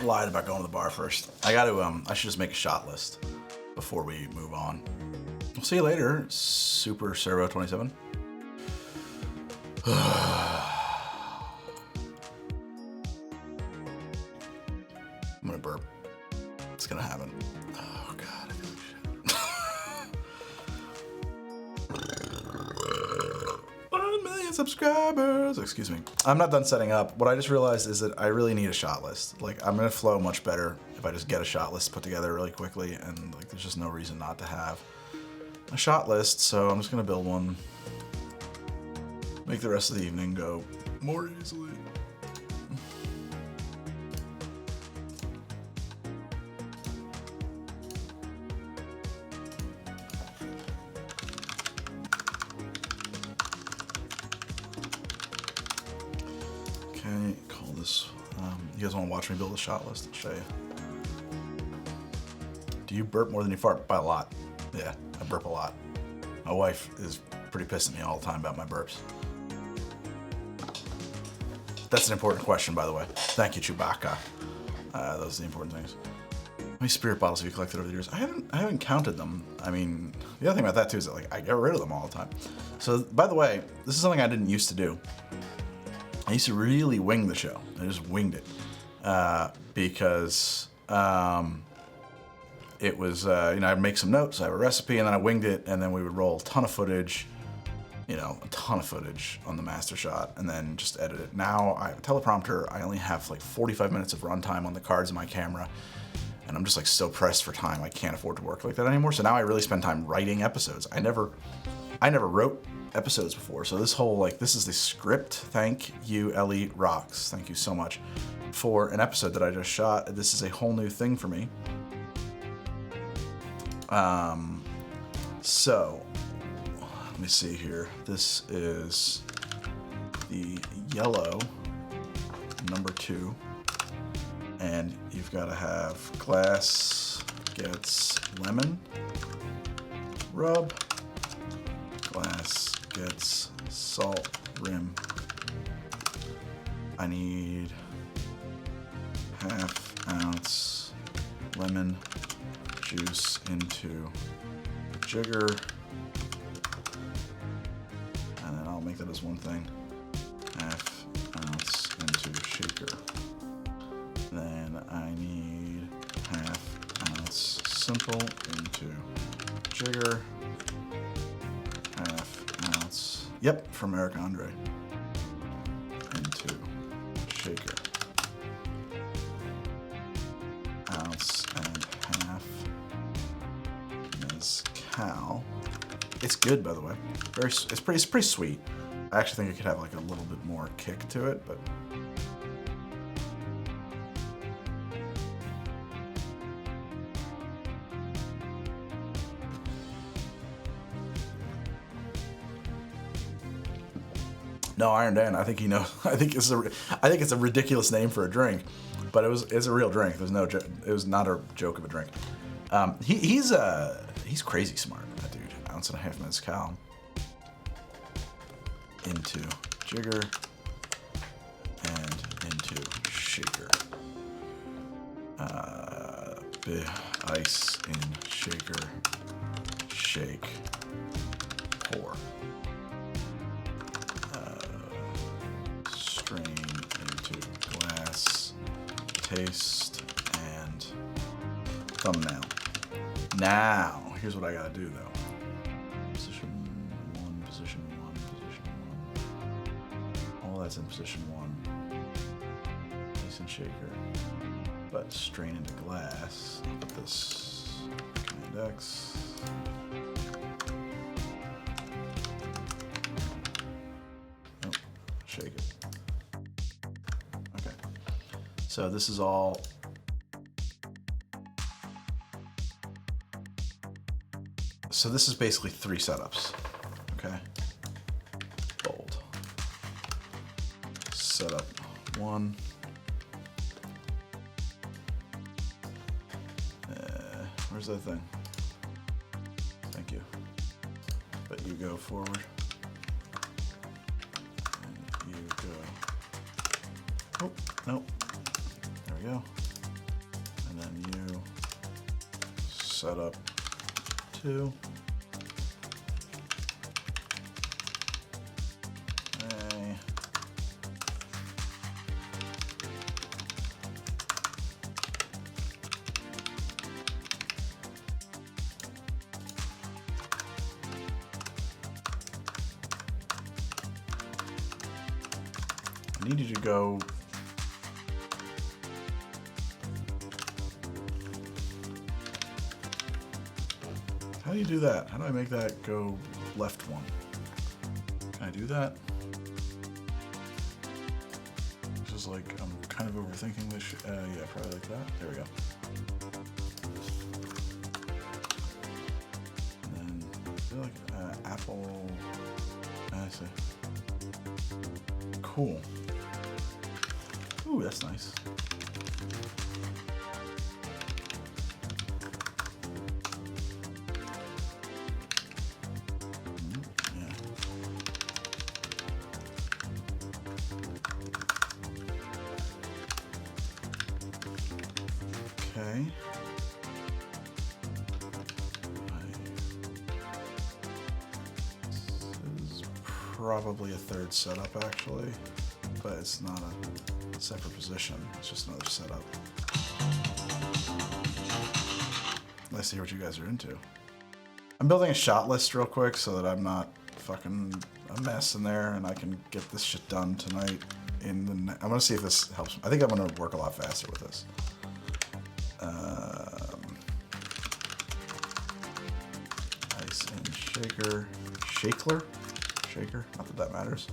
lied about going to the bar first. I got to, I should just make a shot list before we move on. We'll see you later, Super Servo 27. I'm gonna burp. It's gonna happen. Oh God, I feel like shit. 1 million subscribers. Excuse me. I'm not done setting up. What I just realized is that I really need a shot list. Like, I'm gonna flow much better if I just get a shot list put together really quickly, and like, there's just no reason not to have a shot list. So I'm just gonna build one. Make the rest of the evening go more easily. Okay, call this. You guys want to watch me build a shot list? I'll show you. Do you burp more than you fart? By a lot. Yeah, I burp a lot. My wife is pretty pissed at me all the time about my burps. That's an important question, by the way. Thank you, Chewbacca. Those are the important things. How many spirit bottles have you collected over the years? I haven't counted them. I mean, the other thing about that too is that like I get rid of them all the time. So, by the way, this is something I didn't used to do. I used to really wing the show. I just winged it because it was I'd make some notes, I have a recipe, and then I winged it, and then we would roll a ton of footage. A ton of footage on the master shot, and then just edit it. Now I have a teleprompter. I only have like 45 minutes of runtime on the cards of my camera, and I'm just like so pressed for time. I can't afford to work like that anymore. So now I really spend time writing episodes. I never wrote episodes before. So this is the script. Thank you, Ellie Rocks. Thank you so much for an episode that I just shot. This is a whole new thing for me. So let me see here. This is the yellow number 2, and you've got to have glass gets lemon, rub, glass gets salt rim. I need ½ ounce lemon juice into jigger. And then I'll make that as one thing. ½ ounce into shaker. Then I need ½ ounce simple into jigger. ½ ounce, yep, from Eric Andre, into shaker. Ounce and ½ mezcal. It's good, by the way. It's pretty sweet. I actually think it could have like a little bit more kick to it, but no, Iron Dan. I think he knows. I think it's a ridiculous name for a drink, but it's a real drink. There's no. It was not a joke of a drink. He's crazy smart, that dude. Ounce and ½ mezcal into jigger and into shaker. Ice in shaker. Shake. Pour. Strain into glass. Taste and thumbnail. Now, here's what I gotta do though. Position 1, position 1, position 1. All that's in position 1. Decent shaker. But strain into glass. I'll put this Command X. Oh, shake it. Okay. So this is all. So this is basically 3 setups, okay? Bold. Setup 1. Where's that thing? Thank you. But you go forward. And you go. Oh, nope. There we go. And then you set up 2. I need you to go. How do you do that? How do I make that go left 1? Can I do that? This is like, I'm kind of overthinking this. Yeah, probably like that. There we go. And then, I feel like Apple. I see. Cool. Ooh, that's nice. Yeah. Okay. This is probably a 3rd setup, actually, but it's not a separate position. It's just another setup. Let's see what you guys are into. I'm building a shot list real quick so that I'm not fucking a mess in there, and I can get this shit done tonight. I'm gonna see if this helps. I think I'm gonna work a lot faster with this. Ice and shaker. Shaker? Not that that matters.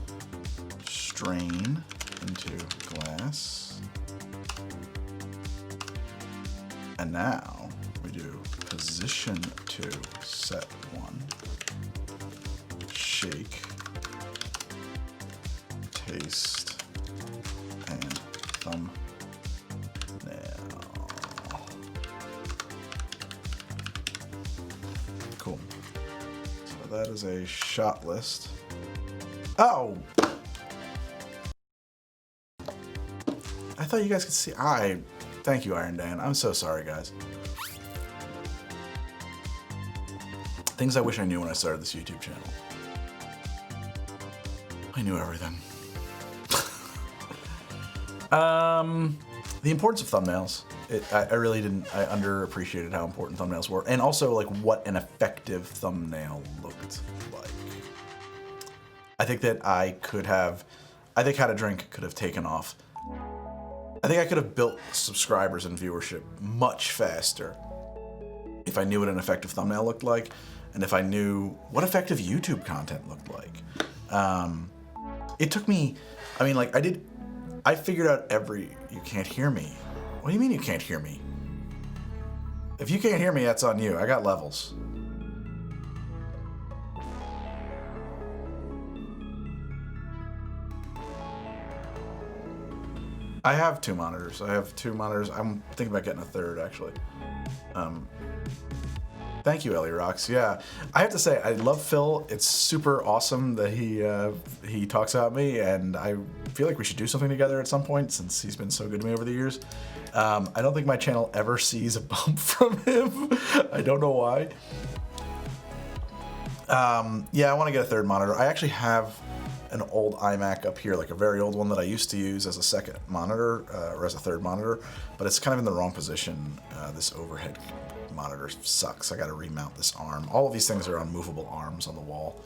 Strain into glass. And now we do position 2, set 1. Shake. Taste. And thumbnail. Cool. So that is a shot list. Oh! I thought you guys could see. Thank you, Iron Dan. I'm so sorry, guys. Things I wish I knew when I started this YouTube channel. I knew everything. The importance of thumbnails. I really didn't. I underappreciated how important thumbnails were, and also like what an effective thumbnail looked like. I think that I think How to Drink could have taken off. I think I could have built subscribers and viewership much faster if I knew what an effective thumbnail looked like, and if I knew what effective YouTube content looked like. It took me, I mean, like I figured out you can't hear me. What do you mean you can't hear me? If you can't hear me, that's on you. I got levels. I have 2 monitors. I'm thinking about getting a 3rd, actually. Thank you, Ellie Rocks. Yeah, I have to say, I love Phil. It's super awesome that he talks about me, and I feel like we should do something together at some point since he's been so good to me over the years. I don't think my channel ever sees a bump from him. I don't know why. Yeah, I want to get a 3rd monitor. I actually have an old iMac up here, like a very old one that I used to use as a 2nd monitor, or as a 3rd monitor, but it's kind of in the wrong position. This overhead monitor sucks. I gotta remount this arm. All of these things are on movable arms on the wall.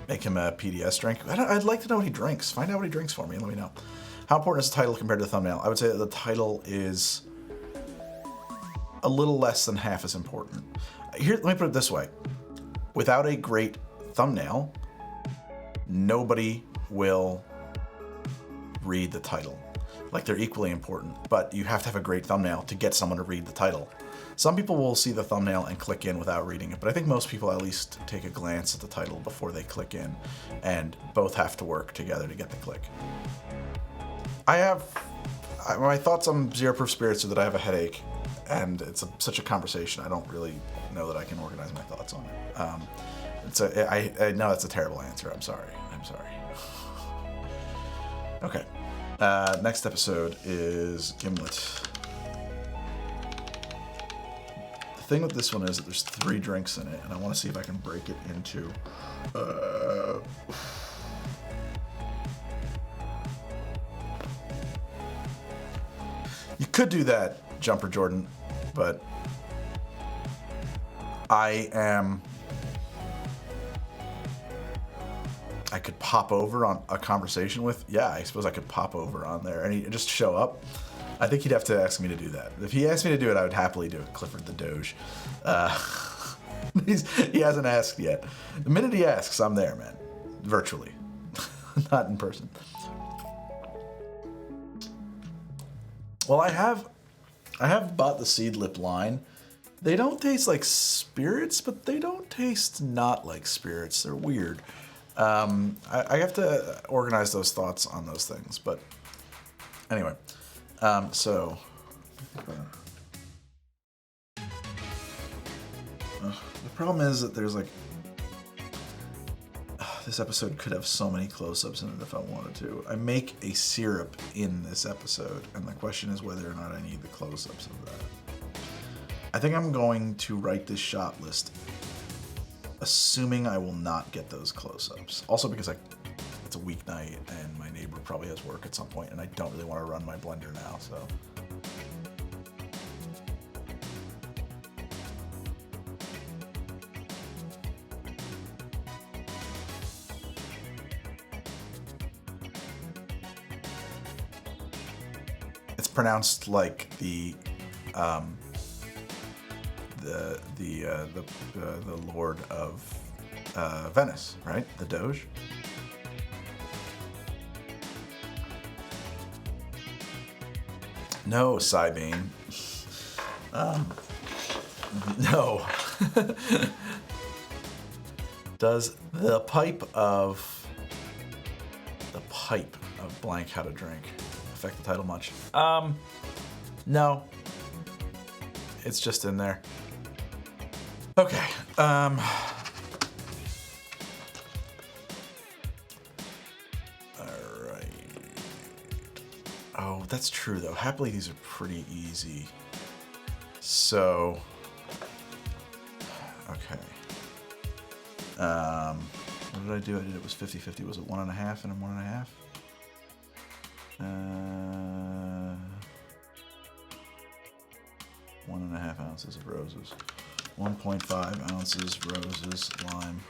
Make him a PDS drink. I'd like to know what he drinks. Find out what he drinks for me and let me know. How important is the title compared to the thumbnail? I would say that the title is a little less than half as important. Here, let me put it this way. Without a great thumbnail, nobody will read the title. Like, they're equally important, but you have to have a great thumbnail to get someone to read the title. Some people will see the thumbnail and click in without reading it, but I think most people at least take a glance at the title before they click in, and both have to work together to get the click. My thoughts on Zero Proof Spirits are that I have a headache, and it's such a conversation, I don't really know that I can organize my thoughts on it. I know that's a terrible answer. I'm sorry. Okay. Next episode is Gimlet. The thing with this one is that there's 3 drinks in it, and I want to see if I can break it into... You could do that, Jumper Jordan, but I could pop over on a conversation with. Yeah, I suppose I could pop over on there and just show up. I think he'd have to ask me to do that. If he asked me to do it, I would happily do it. Clifford the Doge. He hasn't asked yet. The minute he asks, I'm there, man. Virtually, not in person. Well, I have bought the Seed Lip line. They don't taste like spirits, but they don't taste not like spirits. They're weird. I have to organize those thoughts on those things, but anyway. So the problem is that there's like this episode could have so many close-ups in it if I wanted to. I make a syrup in this episode, and the question is whether or not I need the close-ups of that. I think I'm going to write this shot list, assuming I will not get those close-ups. Also because it's a weeknight, and my neighbor probably has work at some point, and I don't really want to run my blender now, so... pronounced like the Lord of Venice, right? The Doge. No, Cybane. No. Does the pipe of blank how to drink affect the title much? No. It's just in there. Okay. Alright. Oh, that's true though. Happily these are pretty easy. So okay. What did I do? I did it was 50-50. Was it 1.5 and a 1.5? 1.5 ounces of roses, 1.5 ounces roses, lime,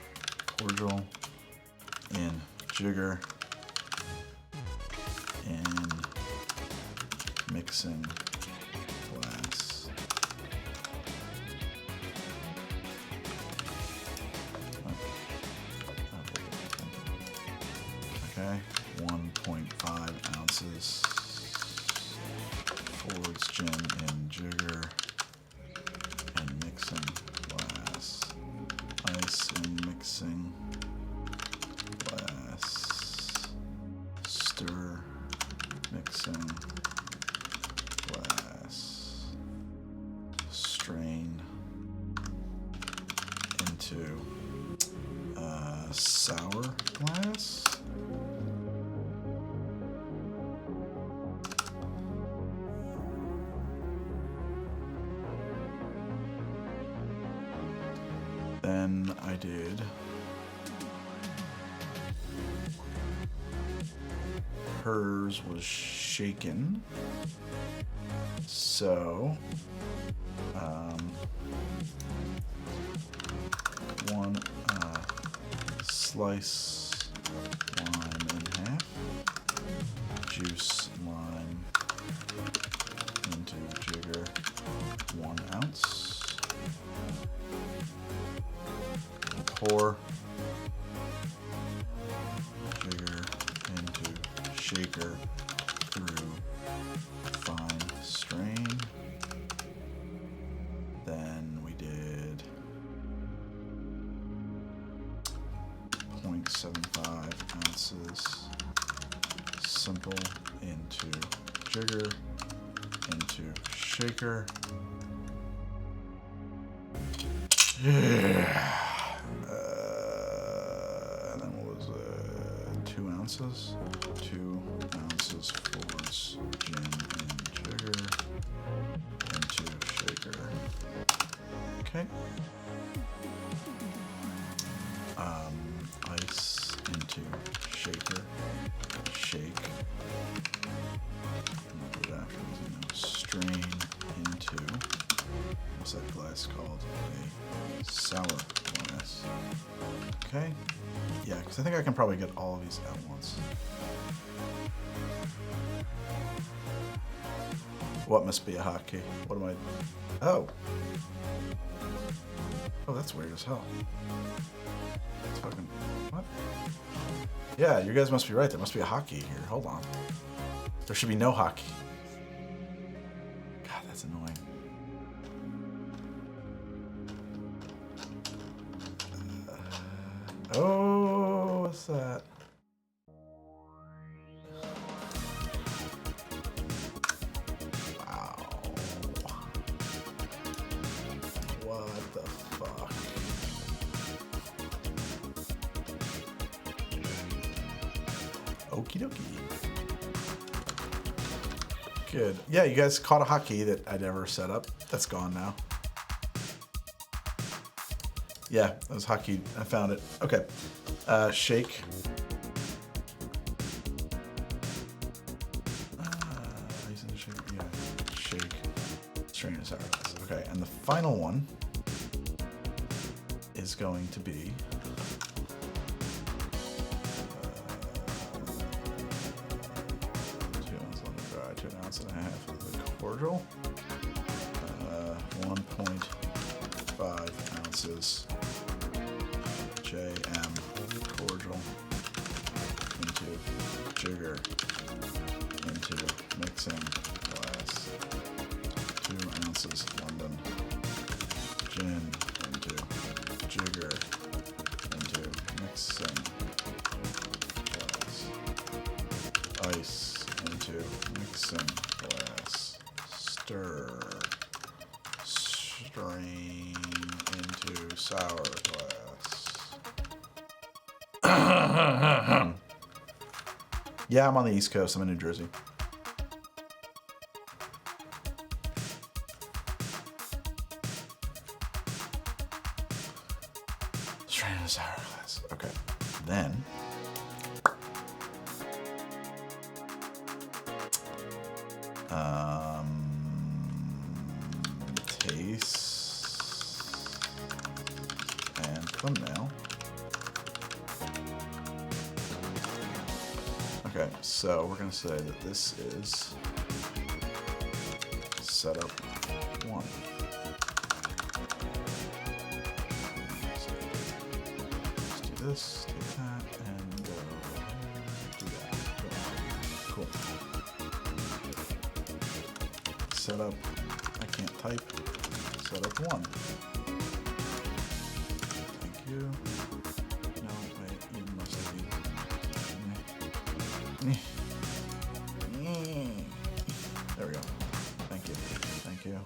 cordial, in jigger, in mixing glass. Okay, 1.5 ounces Ford's gin in jigger and mixing glass. Ice in mixing glass. Stir mixing glass. Strain into sour glass. Then I did hers was shaken, so one slice lime in half, juice lime into jigger, 1 ounce, pour jigger into shaker through fine strain. Then we did 0.75 ounces simple into jigger into shaker. Yeah. And then what was it? 2 ounces? 2 ounces Ford's gin in jigger into shaker. Okay. Ice into shaker, shake. And do after strain into, what's that glass called? A sourness. Okay. Yeah, because I think I can probably get all of these at once. What must be a hotkey? What am I? Oh. Oh, that's weird as hell. It's fucking. What? Yeah, you guys must be right. There must be a hotkey here. Hold on. There should be no hotkey. God, that's annoying. Oh, what's that? Wow. What the fuck? Okie dokie. Good. Yeah, you guys caught a hotkey that I never set up. That's gone now. Yeah, that was hotkey. I found it. Okay. Shake. Yeah, shake. Strain is sourness. Okay, and the final one is going to be 2 ounces and a half of the cordial. 1.5 ounces JM cordial into sugar into mixing glass. 2 ounces London gin into jigger into mixing glass. Ice into mixing glass. Stir. Strain into sour glass. Yeah, I'm on the East Coast. I'm in New Jersey. Strain into sour glass. Okay. Then taste and thumbnail. Okay, so we're gonna say that this is setup 1. Let's do this, take that, and go. Do that. Cool. Setup. I can't type. Setup 1. Thank you. No, wait, you must be. There we go. Thank you. Thank you.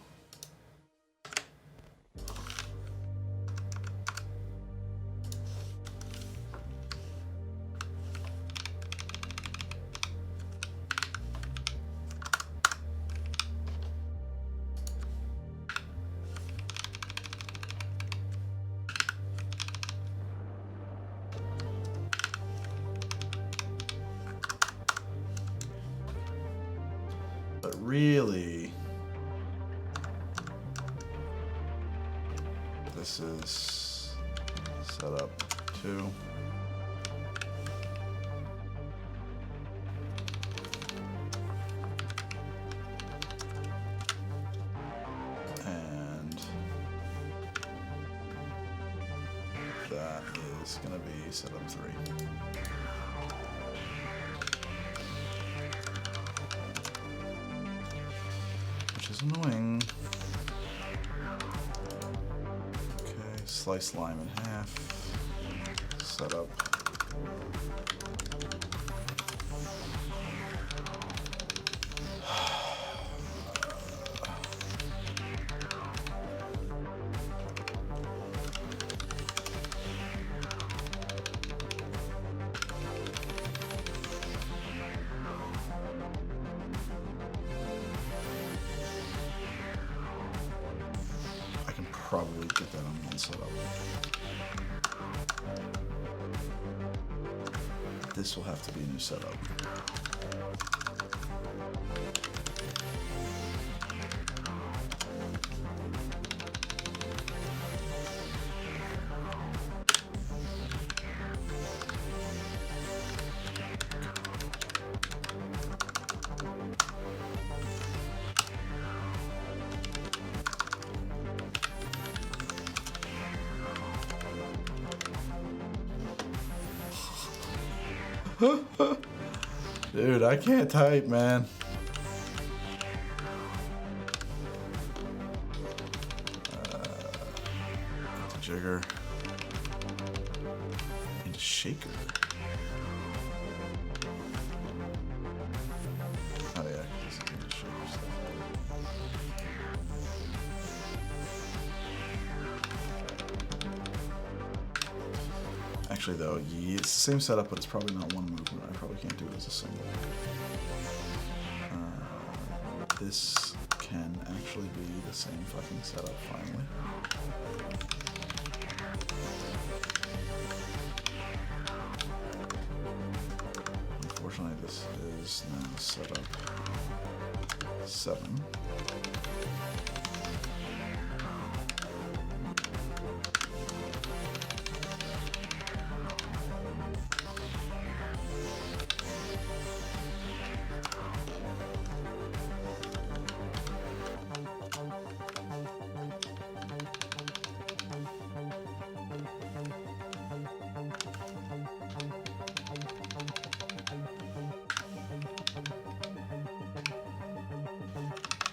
But really, this is setup 2. And that is going to be setup 3. Which is annoying. Okay, slice lime in half. Set up. probably get that on one setup. This will have to be a new setup. Dude, I can't type, man. Jigger. And a shaker. Oh yeah, this is the shaker stuff. Actually, though, it's the same setup, but it's probably not one movement. I probably can't do it as a single. This can actually be the same fucking setup, finally. Unfortunately, this is now setup 7.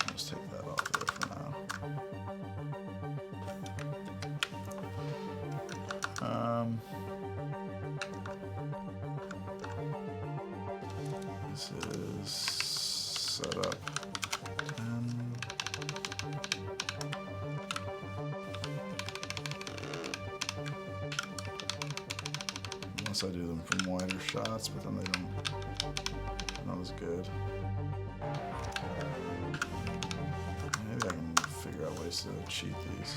Let's take that off there for now. This is setup 10. Unless I do them from wider shots, but then they're not as good. Maybe I can figure out ways to cheat these.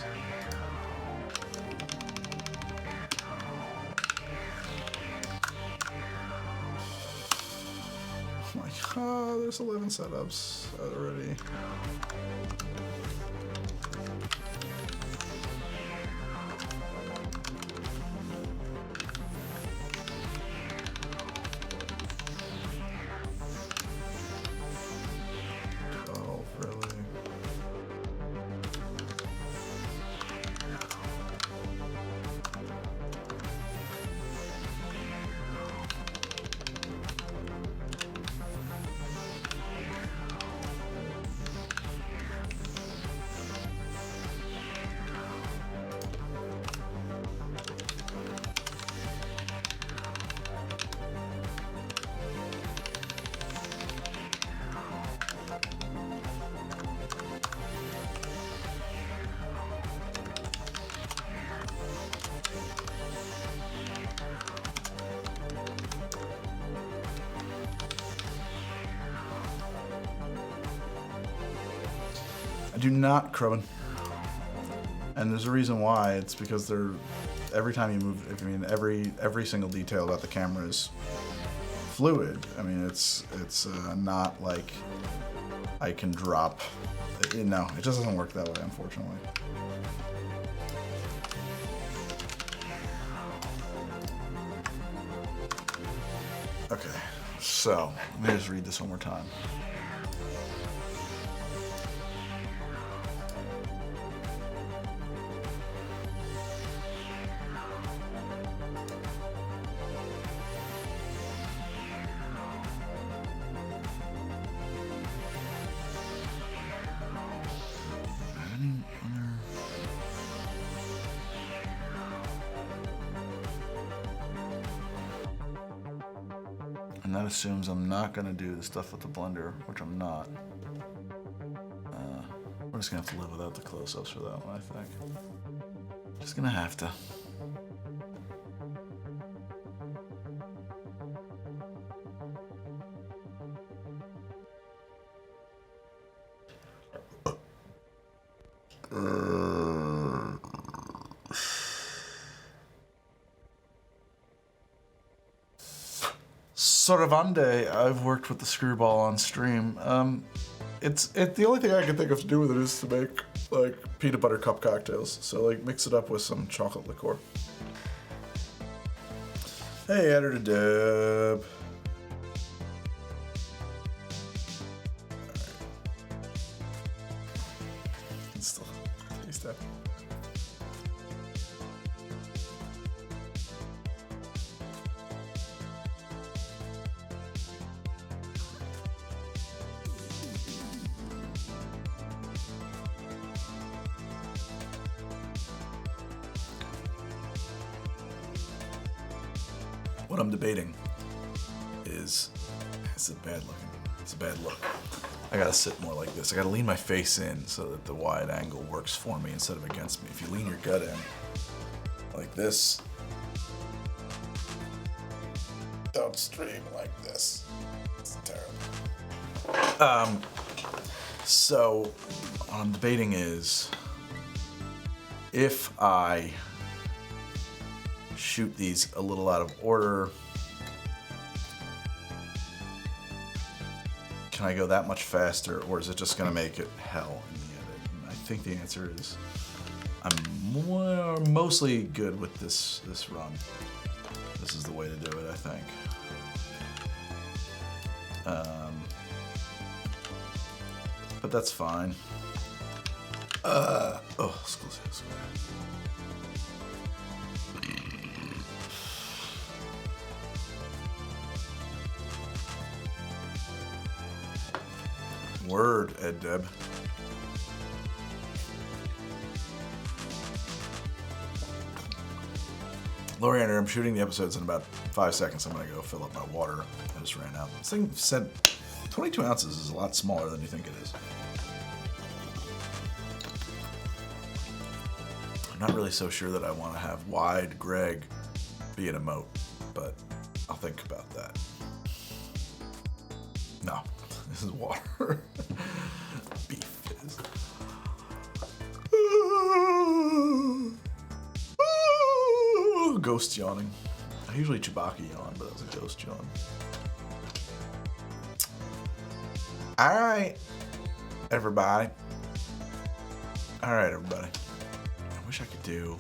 Oh my god, there's 11 setups already. I do not, Crowin. And there's a reason why. It's because they're every time you move. I mean, every single detail about the camera is fluid. I mean, it's not like I can drop. No, it just doesn't work that way, unfortunately. Okay, so let me just read this one more time. And that assumes I'm not going to do the stuff with the blender, which I'm not. We're just going to have to live without the close-ups for that one, I think. Just going to have to. Soravande, I've worked with the screwball on stream. It's the only thing I can think of to do with it is to make like peanut butter cup cocktails. So like mix it up with some chocolate liqueur. Hey, Editor Deb. Can still taste that. What I'm debating is, it's a bad look. I gotta sit more like this. I gotta lean my face in so that the wide angle works for me instead of against me. If you lean your gut in, like this, downstream like this, it's terrible. So what I'm debating is, if I shoot these a little out of order, can I go that much faster, or is it just gonna make it hell in the edit? And I think the answer is I'm mostly good with this run. This is the way to do it, I think. But that's fine. Excuse me. Word, Ed Deb. Loriander, I'm shooting the episodes in about 5 seconds. I'm gonna go fill up my water. I just ran out. This thing said 22 ounces is a lot smaller than you think it is. I'm not really so sure that I want to have wide Greg be an emote, but I'll think about that. No, this is water. Beef fizz. Ghost yawning. I usually Chewbacca yawn, but that was a ghost yawn. Alright, everybody. Alright, everybody. I wish I could do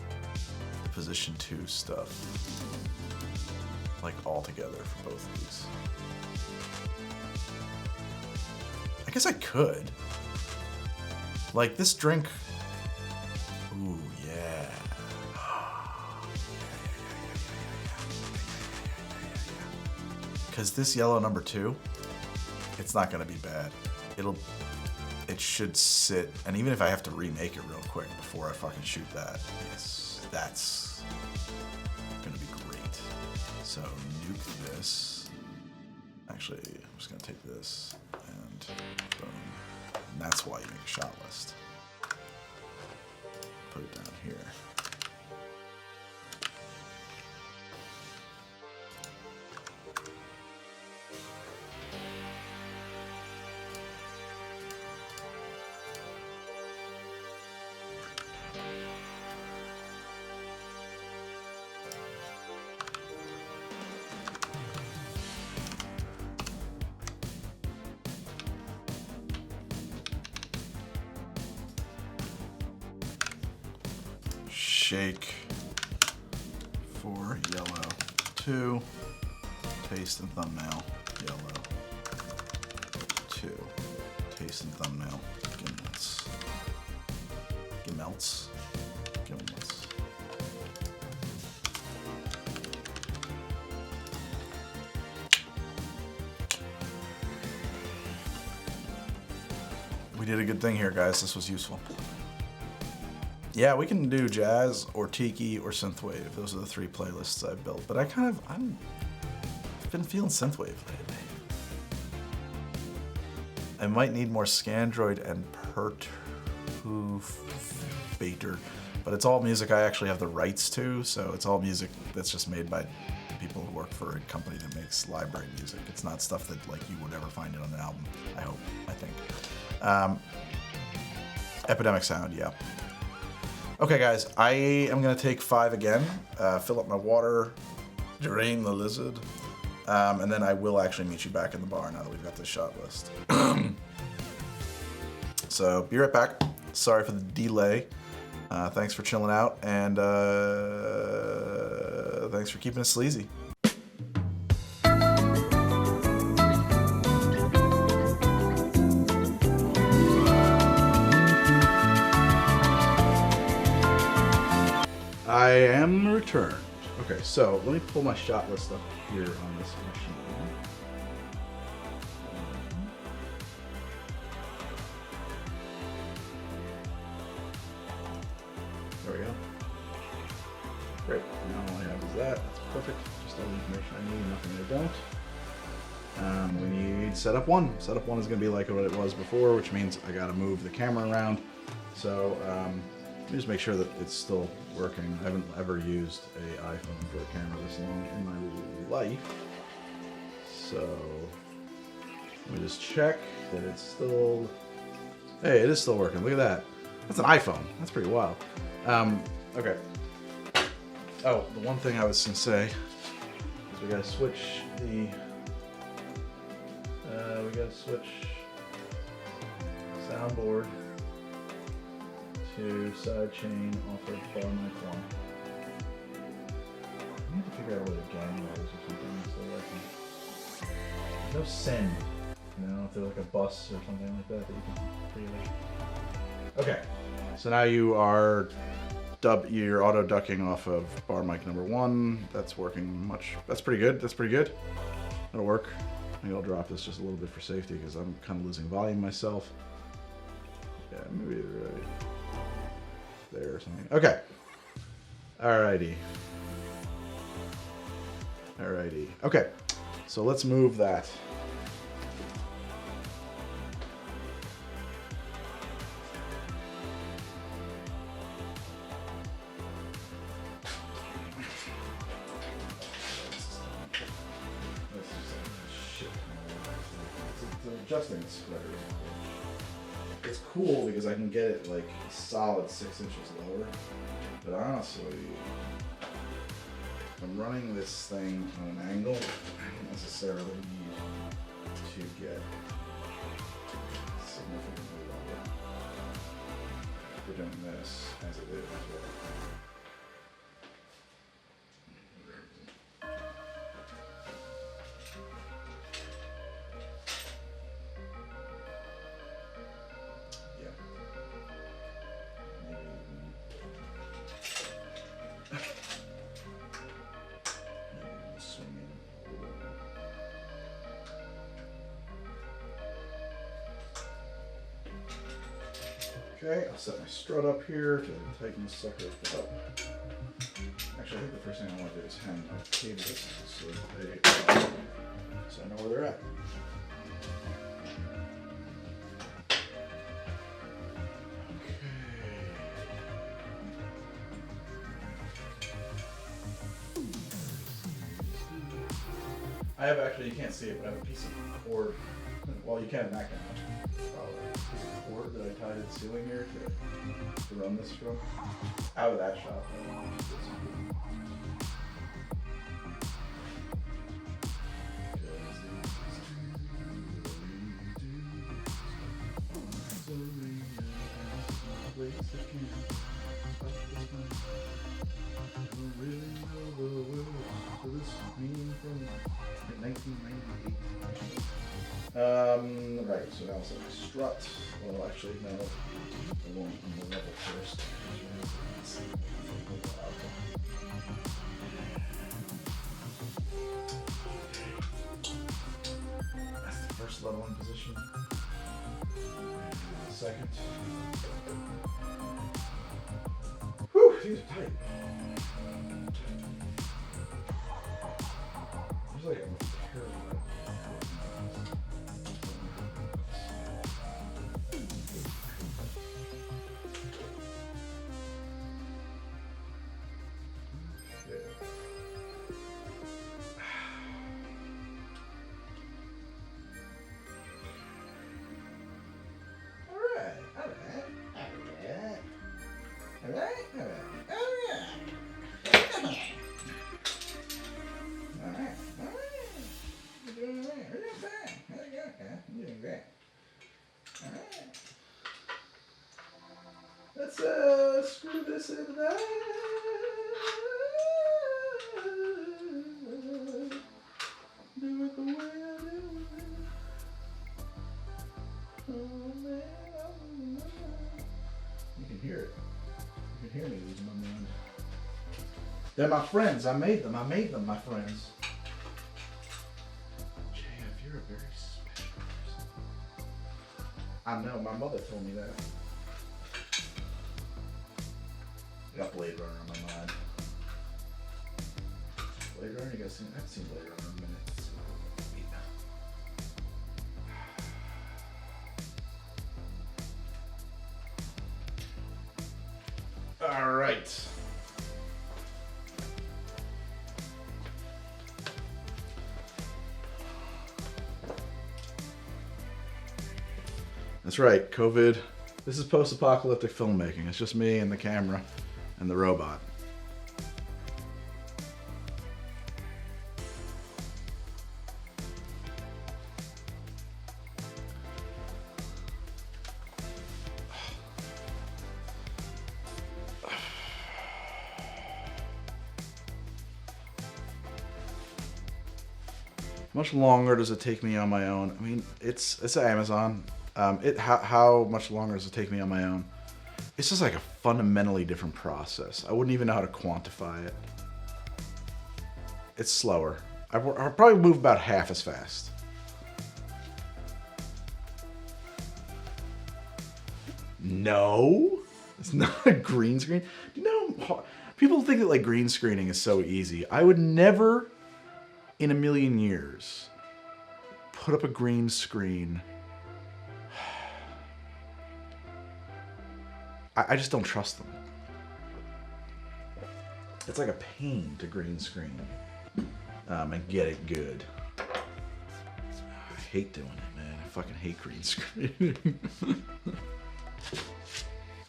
position 2 stuff like all together for both of these. I guess I could. Like this drink. Ooh, yeah. Because this yellow number 2, it's not going to be bad. It should sit, and even if I have to remake it real quick before I fucking shoot that, yes, that's going to be great. So nuke this. Actually, I'm just going to take this and boom. And that's why you make a shot list. Put it down here. Shake for yellow 2, taste and thumbnail, yellow 2, taste and thumbnail, gimlets, gimlets, gimlets. We did a good thing here, guys. This was useful. Yeah, we can do jazz or tiki or synthwave. Those are the 3 playlists I've built. But I've been feeling synthwave lately. I might need more Scandroid and Perturbator, but it's all music I actually have the rights to, so it's all music that's just made by people who work for a company that makes library music. It's not stuff that like you would ever find it on an album. I think. Epidemic Sound, yeah. Okay, guys, I am gonna take 5 again, fill up my water, drain the lizard, And then I will actually meet you back in the bar now that we've got this shot list. So be right back. Sorry for the delay. Thanks for chilling out, and thanks for keeping it sleazy. I am returned. Okay, so let me pull my shot list up here on this machine. There we go. Great. Now all I have is that. That's perfect. Just all the information I need, nothing I don't. We need setup 1. Setup 1 is going to be like what it was before, which means I got to move the camera around. So let me just make sure that it's still working. I haven't ever used an iPhone for a camera this long in my life. So let me just check that it's still... Hey, it is still working. Look at that. That's an iPhone. That's pretty wild. Okay. Oh, the one thing I was going to say is we got to switch the... we got to switch soundboard to sidechain off of bar mic 1. I need to figure out where the gang was or something so I can... There's no send. You know, if there's like a bus or something like that you can freely... Okay, so now you are you're auto ducking off of bar mic number 1. That's working that's pretty good. That's pretty good. That'll work. Maybe I'll drop this just a little bit for safety because I'm kind of losing volume myself. Yeah, maybe right there or something. Okay. Alrighty. Alrighty. Okay. So let's move that. Adjusting the splitter. It's cool because I can get it like a solid 6 inches lower, but honestly, if I'm running this thing on an angle, I don't necessarily need to get significantly lower. We're doing this as it is. Okay, I'll set my strut up here to tighten this sucker up. Actually, I think the first thing I want to do is hang my cables so I know where they're at. I have actually, you can't see it, but I have a piece of cord. Well, you can in that camera. A piece of cord that I tied to the ceiling here to run this from. Out of that shot. Right, so now it's like a strut. Well, actually, no, I won't. I'm gonna level first. That's the first leveling position. Second. Whew, these are tight. There's like a terrible. screw this and that. Do it the way I do it. Oh, man. You can hear it. You can hear me losing my mind. They're my friends. I made them, my friends. JF, you're a very special person. I know, my mother told me that. I got Blade Runner on my mind. Blade Runner, you guys seen? I haven't seen Blade Runner in a minute. All right. That's right, COVID. This is post-apocalyptic filmmaking. It's just me and the camera and the robot. How much longer does it take me on my own? I mean, it's Amazon. How much longer does it take me on my own? It's just like a fundamentally different process. I wouldn't even know how to quantify it. It's slower. I'll probably move about half as fast. No, it's not a green screen. You know, people think that like green screening is so easy. I would never in a million years put up a green screen. I just don't trust them. It's like a pain to green screen and get it good. I hate doing it, man. I fucking hate green screen.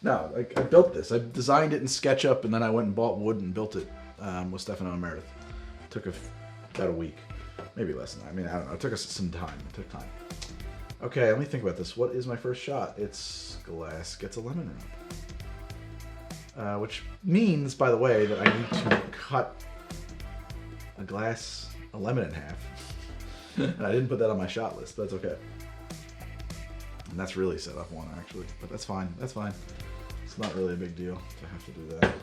No, like I built this. I designed it in SketchUp and then I went and bought wood and built it with Stefano and Meredith. It took about a week, maybe less than that. I mean, I don't know. It took us some time. It took time. Okay, let me think about this. What is my first shot? It's glass gets a lemon rub. Which means, by the way, that I need to cut a lemon in half. And I didn't put that on my shot list, but that's okay. And that's really set up one, actually. But that's fine. That's fine. It's not really a big deal to have to do that.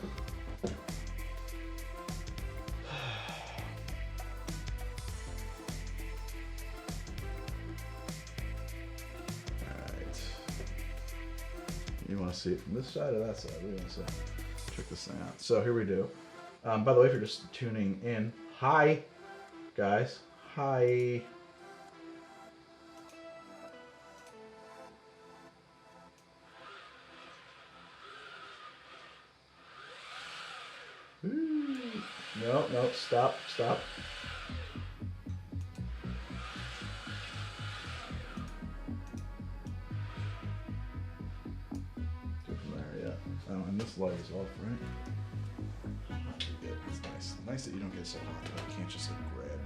You want to see it from this side or that side? What do you want to say? Check this thing out. So here we do. By the way, if you're just tuning in, hi, guys. Hi. Ooh. No, stop. And this light is off, right? Good. It's nice. Nice that you don't get so hot that I can't just like grab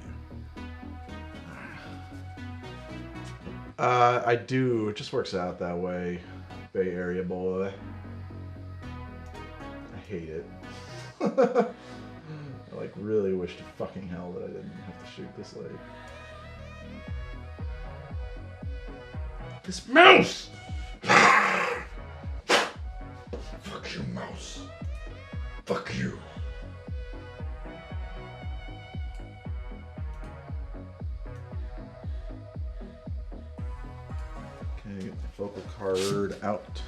you. I do. It just works out that way. Bay Area boy. I hate it. I like really wish to fucking hell that I didn't have to shoot this late. This mouse! Fuck you, mouse. Fuck you. Okay, get my focal card out.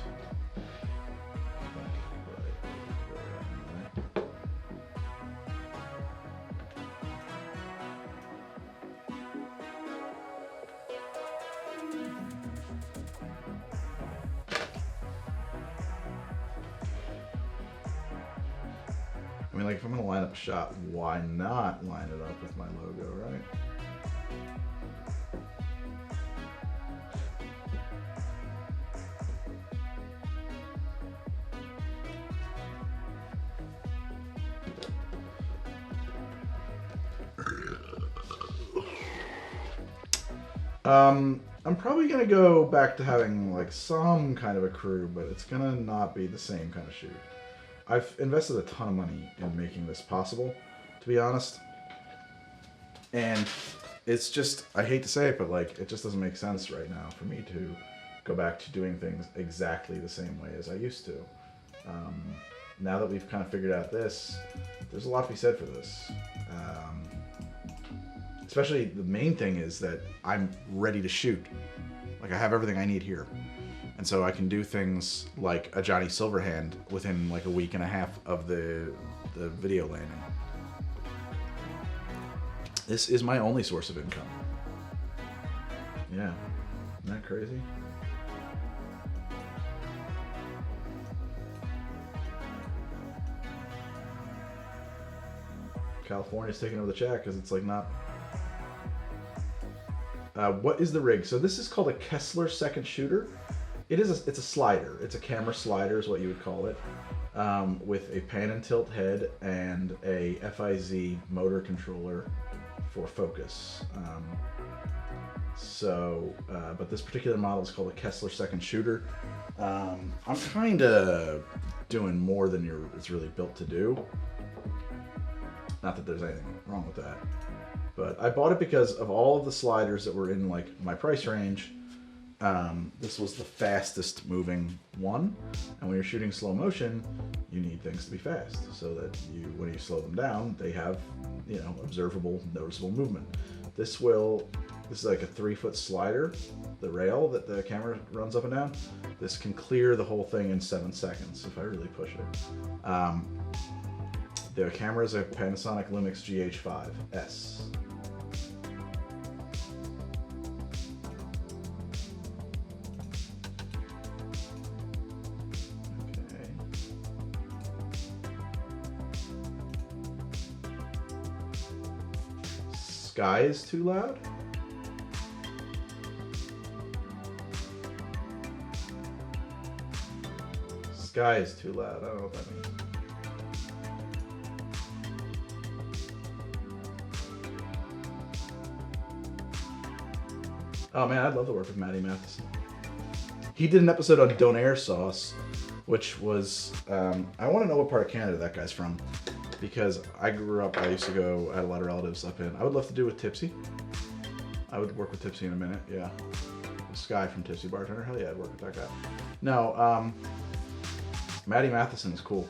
I mean, like, if I'm gonna line up a shot, why not line it up with my logo, right? I'm probably gonna go back to having like some kind of a crew, but it's gonna not be the same kind of shoot. I've invested a ton of money in making this possible, to be honest. And it's just, I hate to say it, but like, it just doesn't make sense right now for me to go back to doing things exactly the same way as I used to. Now that we've kind of figured out this, there's a lot to be said for this. Especially the main thing is that I'm ready to shoot. Like I have everything I need here. And so I can do things like a Johnny Silverhand within like a week and a half of the video landing. This is my only source of income. Yeah, isn't that crazy? California's taking over the chat because it's like not... what is the rig? So this is called a Kessler second shooter. It's a slider. It's a camera slider is what you would call it. With a pan and tilt head and a FIZ motor controller for focus. But this particular model is called a Kessler second shooter. I'm kind of doing more than it's really built to do. Not that there's anything wrong with that. But I bought it because of all of the sliders that were in like my price range. This was the fastest moving one. And when you're shooting slow motion, you need things to be fast so that when you slow them down, they have, observable, noticeable movement. This is like a 3-foot slider, the rail that the camera runs up and down. This can clear the whole thing in 7 seconds if I really push it. The camera is a Panasonic Lumix GH5S. Okay. Sky is too loud? Sky is too loud. I don't know what that means. Oh man, I'd love to work with Matty Matheson. He did an episode on Donair sauce, which was, I want to know what part of Canada that guy's from, because I used to go, I had a lot of relatives up in, I would love to do with Tipsy. I would work with Tipsy in a minute, yeah. This guy from Tipsy Bartender, hell yeah, I'd work with that guy. No, Matty Matheson is cool.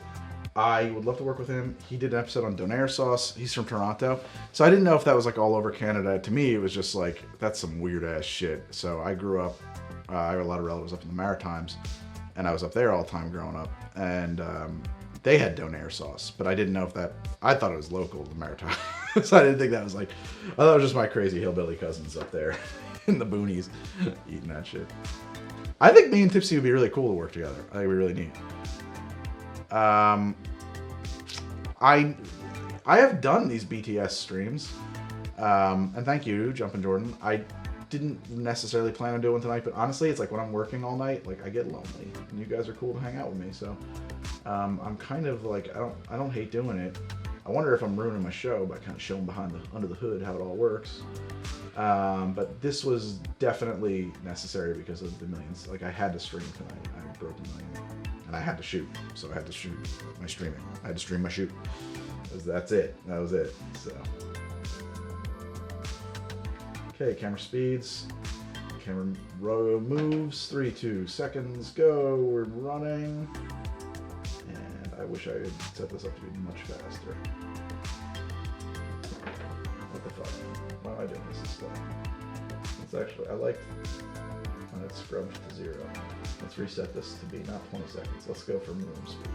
I would love to work with him. He did an episode on Donair sauce. He's from Toronto. So I didn't know if that was like all over Canada. To me, it was just like, that's some weird ass shit. So I grew up, I have a lot of relatives up in the Maritimes, and I was up there all the time growing up. And they had Donair sauce, but I didn't know if I thought it was local to the Maritimes. So I didn't think that was like, I thought it was just my crazy hillbilly cousins up there in the boonies eating that shit. I think me and Tipsy would be really cool to work together. I think it'd be really neat. I have done these BTS streams, and thank you, Jumpin' Jordan. I didn't necessarily plan on doing one tonight, but honestly, it's like when I'm working all night, like I get lonely, and you guys are cool to hang out with me. So I'm kind of like I don't hate doing it. I wonder if I'm ruining my show by kind of showing under the hood how it all works. But this was definitely necessary because of the millions. Like I had to stream tonight. I broke a million. And I had to shoot, so I had to shoot my streaming. I had to stream my shoot. That's it. That was it. So, okay, camera speeds. Camera moves. 3, 2 seconds. Go. We're running. And I wish I had set this up to be much faster. What the fuck? Why am I doing this stuff? It's actually, I like when it's scrubbed to 0. Let's reset this to be not 20 seconds. Let's go for minimum speed.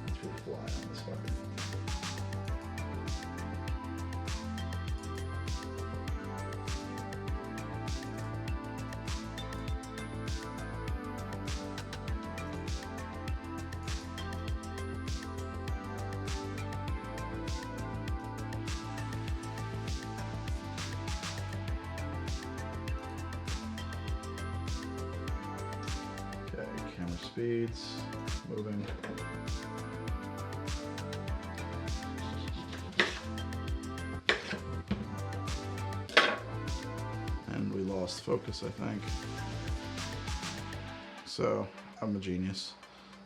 Let's really fly on this fucker. Speeds, moving. lost focus, I think. So, I'm a genius.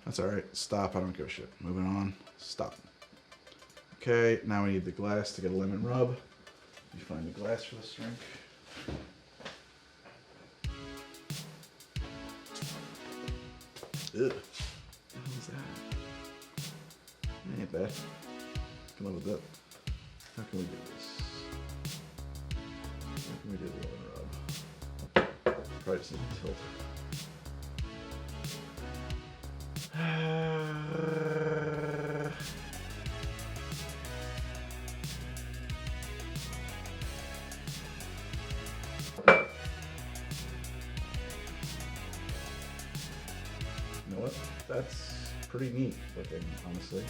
That's alright. Stop. I don't give a shit. Moving on. Stop. Okay, now we need the glass to get a lemon rub. You find the glass for this drink. Ugh. What the hell is that? That ain't bad. I can live with that. How can we do this? How can we do the lemon rub? Probably just need to tilt. You know what? That's pretty neat looking, honestly.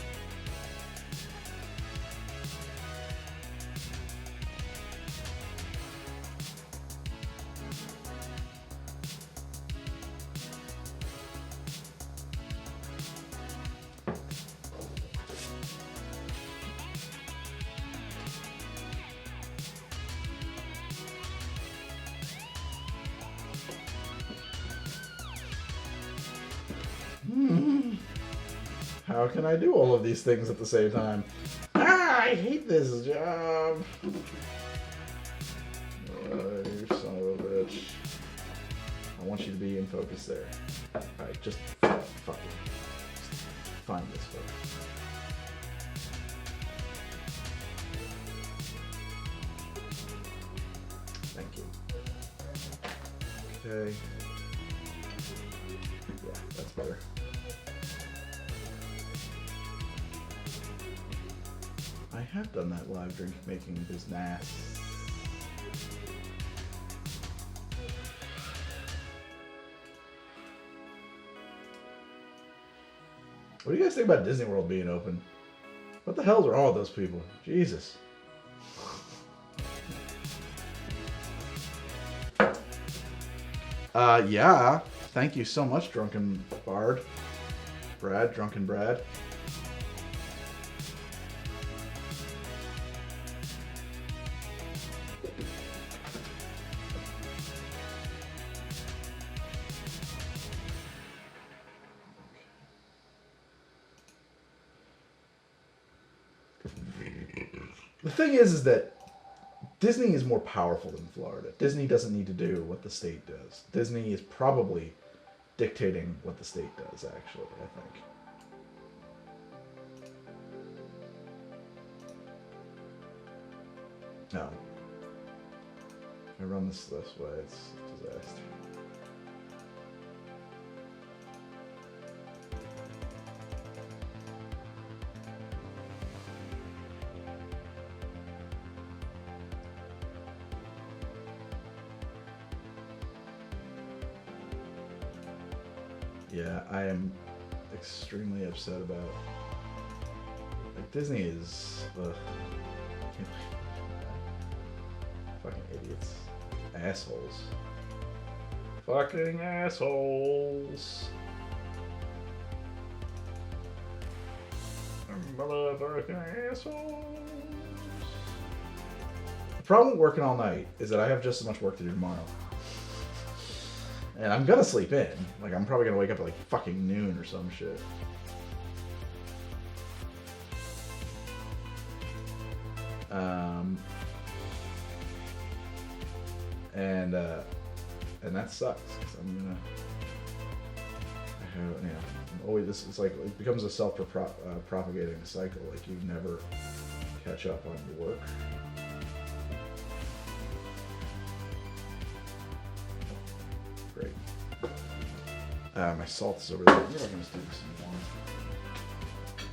How can I do all of these things at the same time? Ah, I hate this job. You son of a bitch. I want you to be in focus there. Alright, just fuck it. Just find this focus. Thank you. Okay. Yeah, that's better. I have done that live drink making business. What do you guys think about Disney World being open? What the hell's wrong with those people? Jesus. Yeah. Thank you so much, Drunken Bard. Brad, Drunken Brad. The thing is that Disney is more powerful than Florida. Disney doesn't need to do what the state does. Disney is probably dictating what the state does, actually, I think. No. If I run this way, it's a disaster. Yeah, I am extremely upset about it. Like, Disney is fucking idiots. Assholes. Fucking assholes. Motherfucking assholes. The problem with working all night is that I have just as much work to do tomorrow. And I'm gonna sleep in. Like, I'm probably gonna wake up at like fucking noon or some shit. And that sucks, because I'm gonna, I'm always, this is like, it becomes a self-propagating cycle. Like, you never catch up on your work. Great. My salt is over there. I'm gonna just do some more.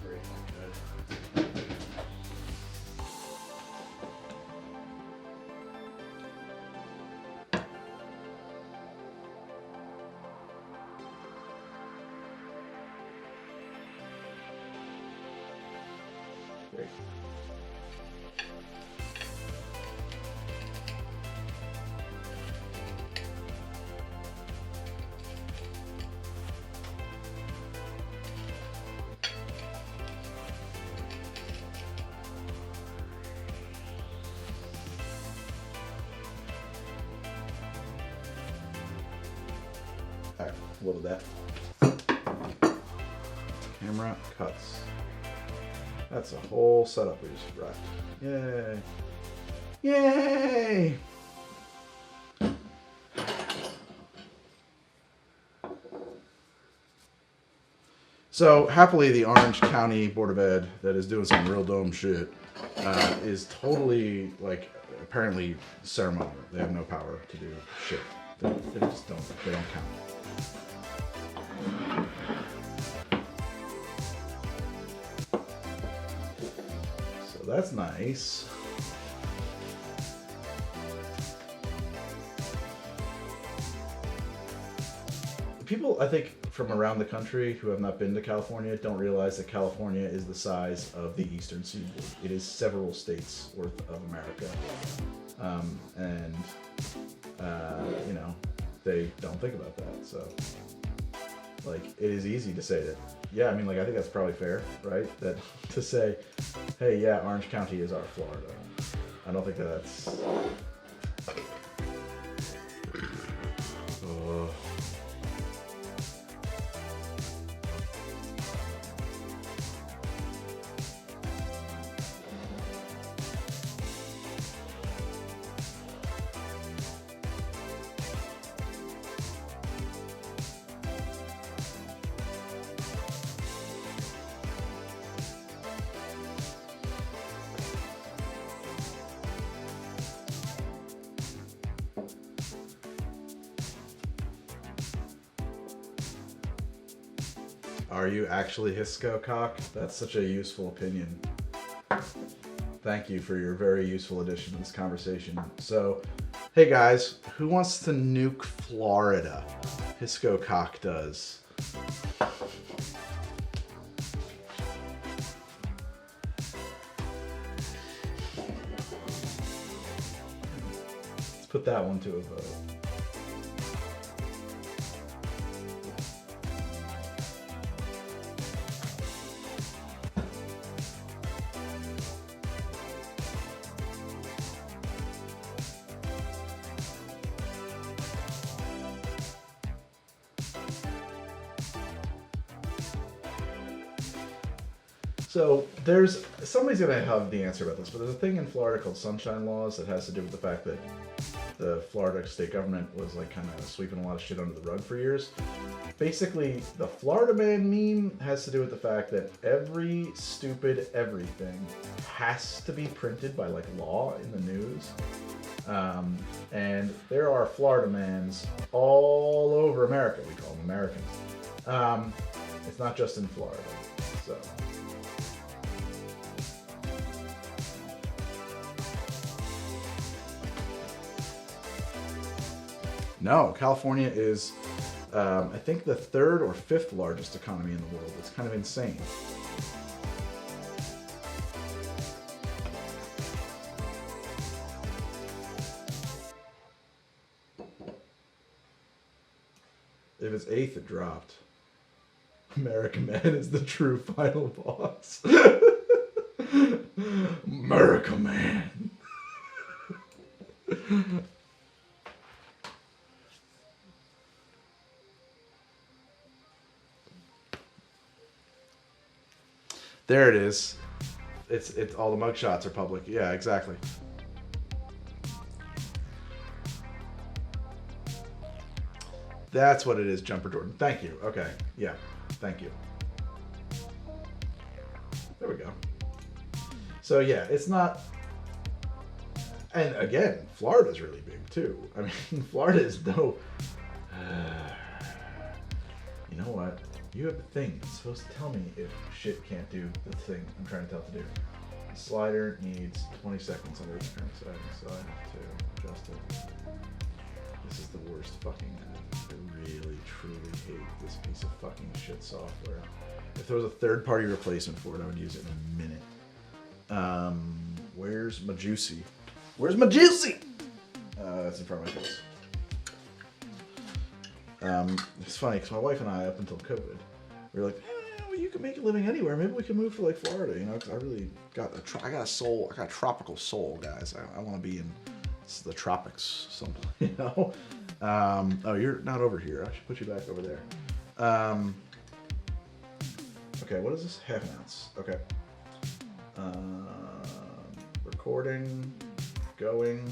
Great, good. Great. What was that? Camera cuts. That's a whole setup we just wrecked. Yay. Yay! So, happily, the Orange County Board of Ed that is doing some real dumb shit is totally, like, apparently ceremonial. They have no power to do shit. They just don't count. So that's nice. People, I think, from around the country who have not been to California don't realize that California is the size of the eastern seaboard. It is several states worth of America. You know, they don't think about that. So, like, it is easy to say that, yeah, I mean, like, I think that's probably fair, right? That to say, hey, yeah, Orange County is our Florida. I don't think that that's... Are you actually Hisco cock? That's such a useful opinion. Thank you for your very useful addition to this conversation. So, hey guys, who wants to nuke Florida? Hisco cock does. Let's put that one to a vote. So somebody's gonna have the answer about this, but there's a thing in Florida called sunshine laws that has to do with the fact that the Florida state government was like kind of sweeping a lot of shit under the rug for years. Basically, the Florida man meme has to do with the fact that every stupid everything has to be printed by like law in the news. And there are Florida mans all over America. We call them Americans. It's not just in Florida. So. No, California is, I think, the third or fifth largest economy in the world. It's kind of insane. If it's eighth, it dropped. American Man is the true final boss. America Man. There it is. It's all the mugshots are public. Yeah, exactly. That's what it is, Jumper Jordan. Thank you. Okay. Yeah. Thank you. There we go. So yeah, it's not. And again, Florida's really big too. I mean, Florida is no. You know what? You have a thing. It's supposed to tell me if shit can't do the thing I'm trying to tell it to do. The slider needs 20 seconds under its current settings, so I have to adjust it. This is the worst fucking app. I really, truly hate this piece of fucking shit software. If there was a third-party replacement for it, I would use it in a minute. Where's my juicy? Where's my juicy? That's in front of my face. It's funny because my wife and I, up until COVID, we were like, well, you can make a living anywhere. Maybe we can move to like Florida, you know? Because I really got I got a soul. I got a tropical soul, guys. I want to be in the tropics, something, you know. Oh, you're not over here. I should put you back over there. Okay, what is this? Half an ounce. Okay. Recording, going.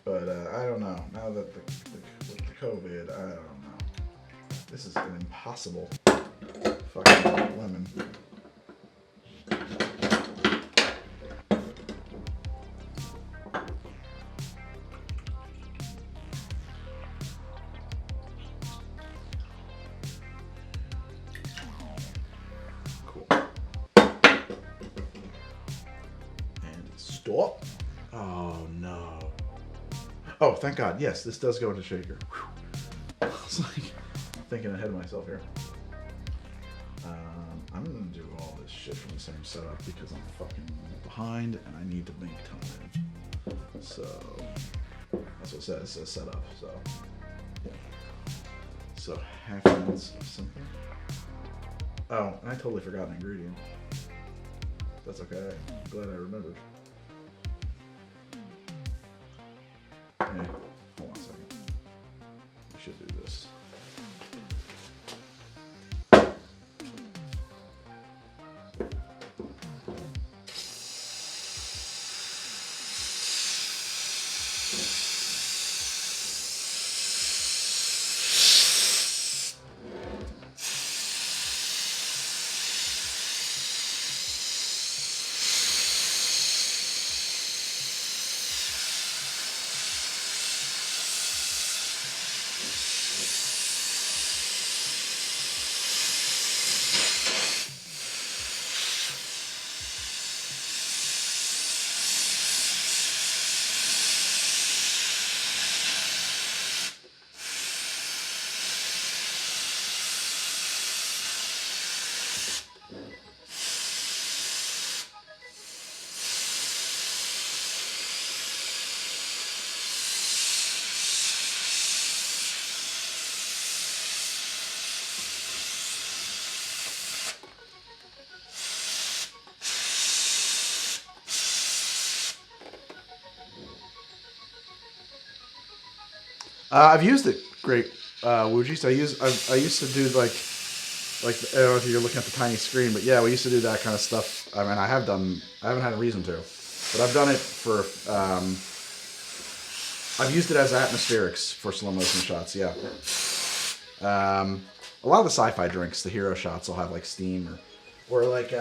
But I don't know. Now that with the COVID, I don't know. This is an impossible fucking lemon. Stop. Oh, no. Oh, thank God. Yes, this does go into shaker. Whew. I was like thinking ahead of myself here. I'm going to do all this shit from the same setup because I'm fucking behind and I need to make time. So, that's what it says. It says setup. So, yeah. So, half an ounce of something. Oh, and I totally forgot an ingredient. That's okay. I'm glad I remembered. Hey, hold on a second. We should do this. I've used it. Great, Wujis. I used to do like I don't know if you're looking at the tiny screen, but yeah, we used to do that kind of stuff. I mean, I haven't had a reason to, but I've done it for. I've used it as atmospherics for slow motion shots. Yeah. A lot of the sci-fi drinks, the hero shots, will have like steam or like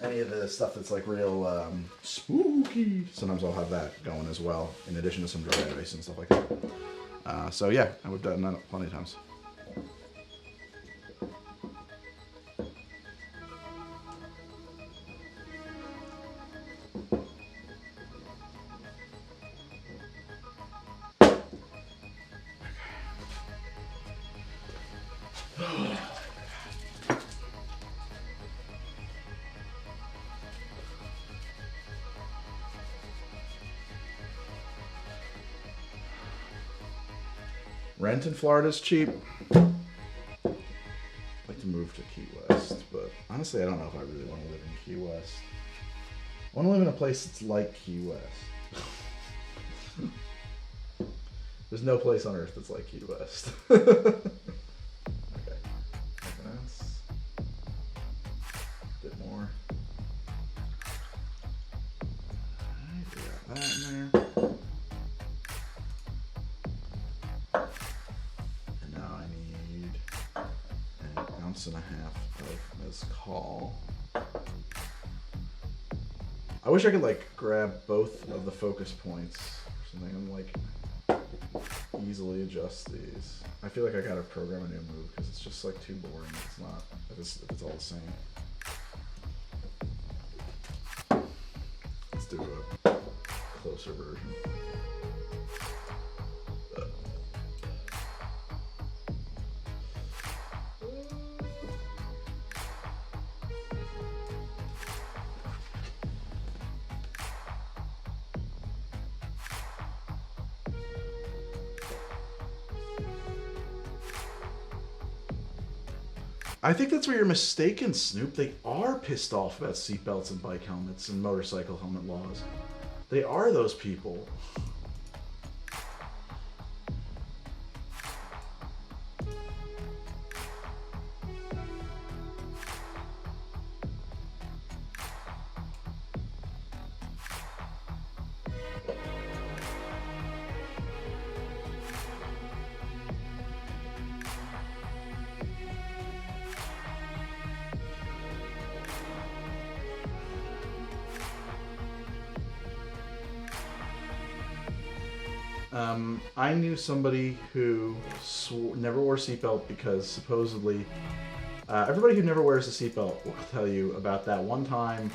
any of the stuff that's like real spooky. Sometimes I'll have that going as well, in addition to some dry ice and stuff like that. So yeah, I would have done that plenty of times. Rent in Florida is cheap. I'd like to move to Key West, but honestly, I don't know if I really want to live in Key West. I want to live in a place that's like Key West. There's no place on earth that's like Key West. Okay. That's a bit more. Alright, we got that in there. And a half of mezcal. I wish I could like grab both of the focus points or something and like easily adjust these. I feel like I gotta program a new move because it's just like too boring. It's not if it's all the same. Let's do a closer version. I think that's where you're mistaken, Snoop. They are pissed off about seatbelts and bike helmets and motorcycle helmet laws. They are those people. I knew somebody who never wore a seatbelt because supposedly everybody who never wears a seatbelt will tell you about that one time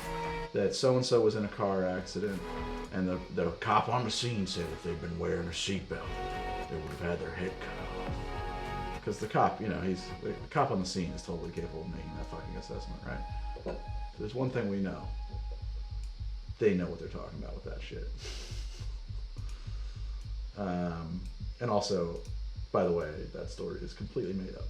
that so-and-so was in a car accident and the cop on the scene said if they'd been wearing a seatbelt, they would have had their head cut off. Because the cop, the cop on the scene is totally capable of making that fucking assessment, right? There's one thing we know. They know what they're talking about with that shit. And also, by the way, that story is completely made up.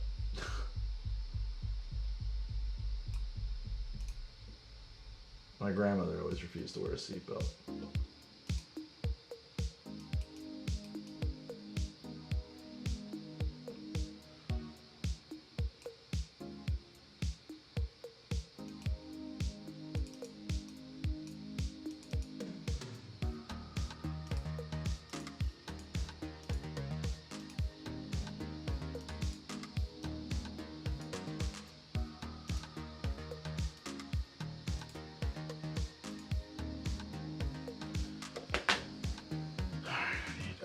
My grandmother always refused to wear a seatbelt.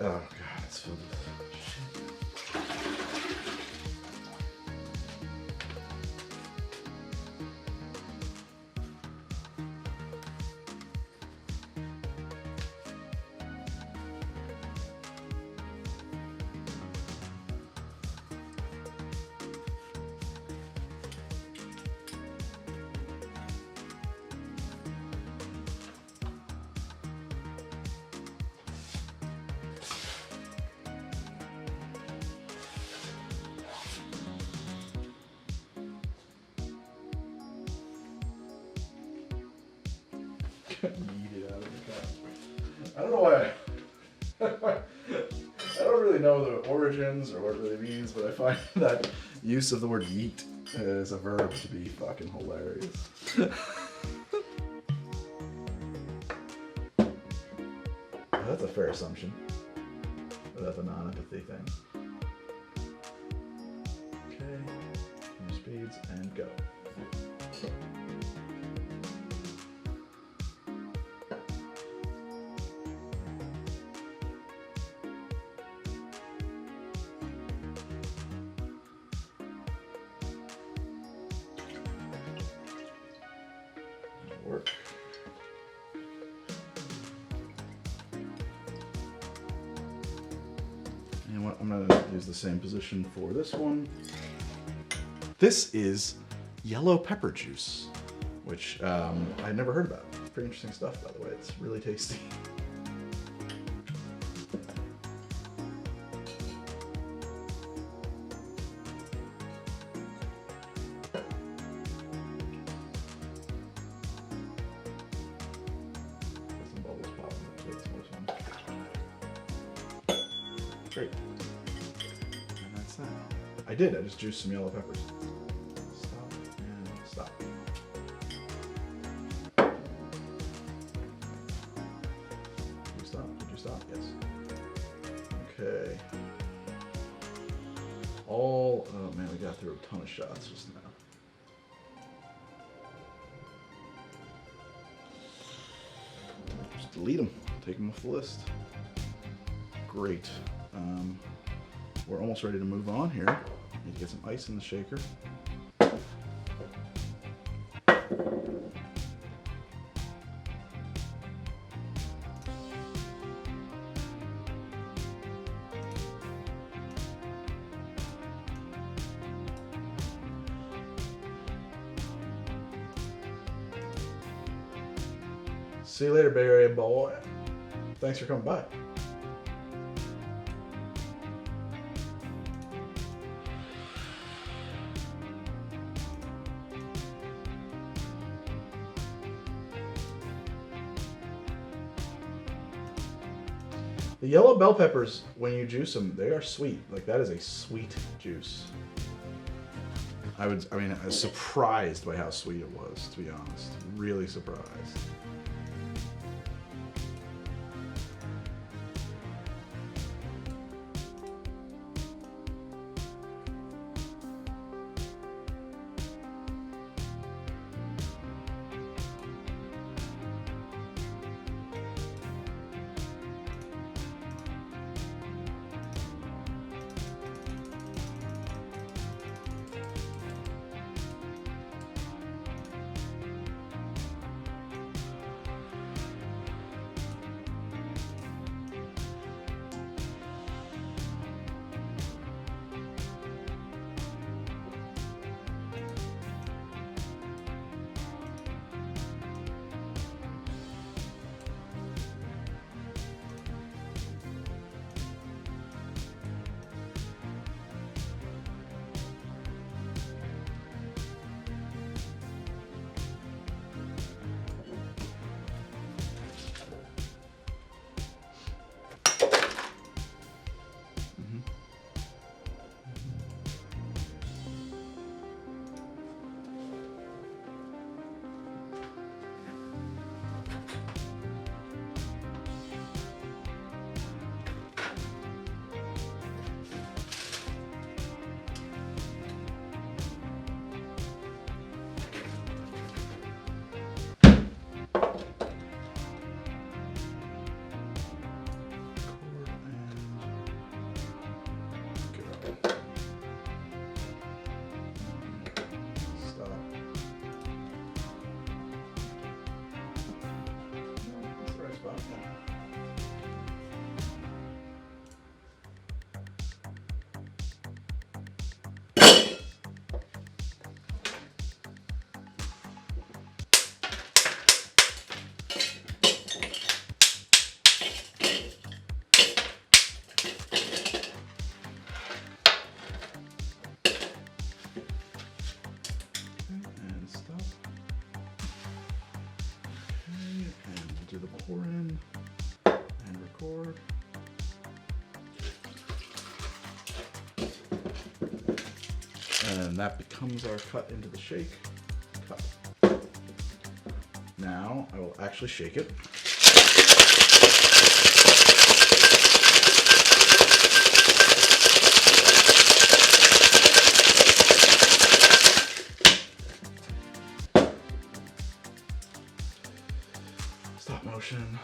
Oh god, it's filled with shit. Yeet it out of the cup. I don't know why. I don't really know the origins or what it really means, but I find that use of the word yeet as a verb to be fucking hilarious. That's a fair assumption. But that's a non-empathy thing. Okay, new speeds and go. Work. And what I'm gonna use the same position for this one. This is yellow pepper juice, which I'd never heard about. Pretty interesting stuff, by the way. It's really tasty. Great. And that's that. I did. I just juiced some yellow peppers. Stop and stop. Did you stop? Did you stop? Yes. Okay. Oh man, we got through a ton of shots just now. Just delete them. Take them off the list. Great. We're almost ready to move on here. Need to get some ice in the shaker. See you later, Bay Area boy. Thanks for coming by. The yellow bell peppers, when you juice them, they are sweet. Like, that is a sweet juice. I was surprised by how sweet it was, to be honest. Really surprised. do the pour in and record. And that becomes our cut into the shake cup. Now I will actually shake it. Stop motion.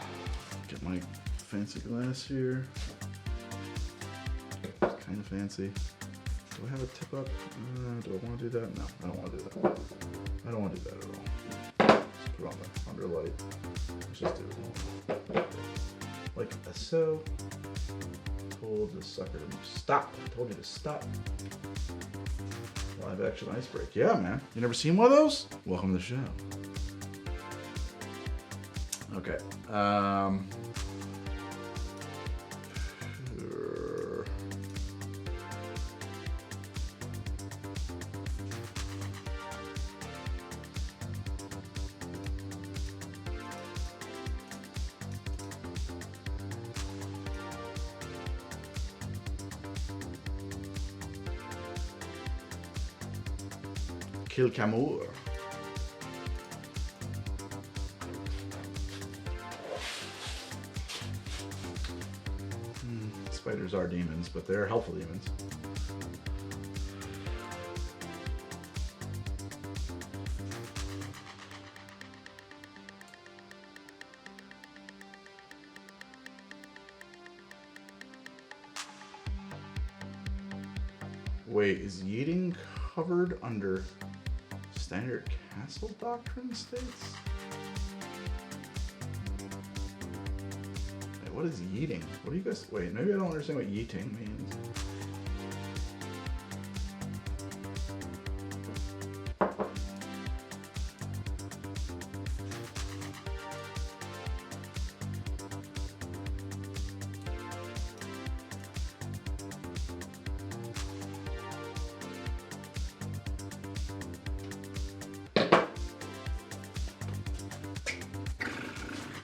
Get my fancy glass here. Kind of fancy. Do I have a tip up? Do I want to do that? No, I don't want to do that. I don't want to do that at all. Just put it on the under light. Let's just do it like so. Told the sucker to stop. I told you to stop. Live action ice break. Yeah, man. You never seen one of those? Welcome to the show. Okay. Kill Camor. Spiders are demons, but they're helpful demons. Wait, is yeeting covered under standard castle doctrine states? Wait, what is yeeting? What do you guys... Wait, maybe I don't understand what yeeting means.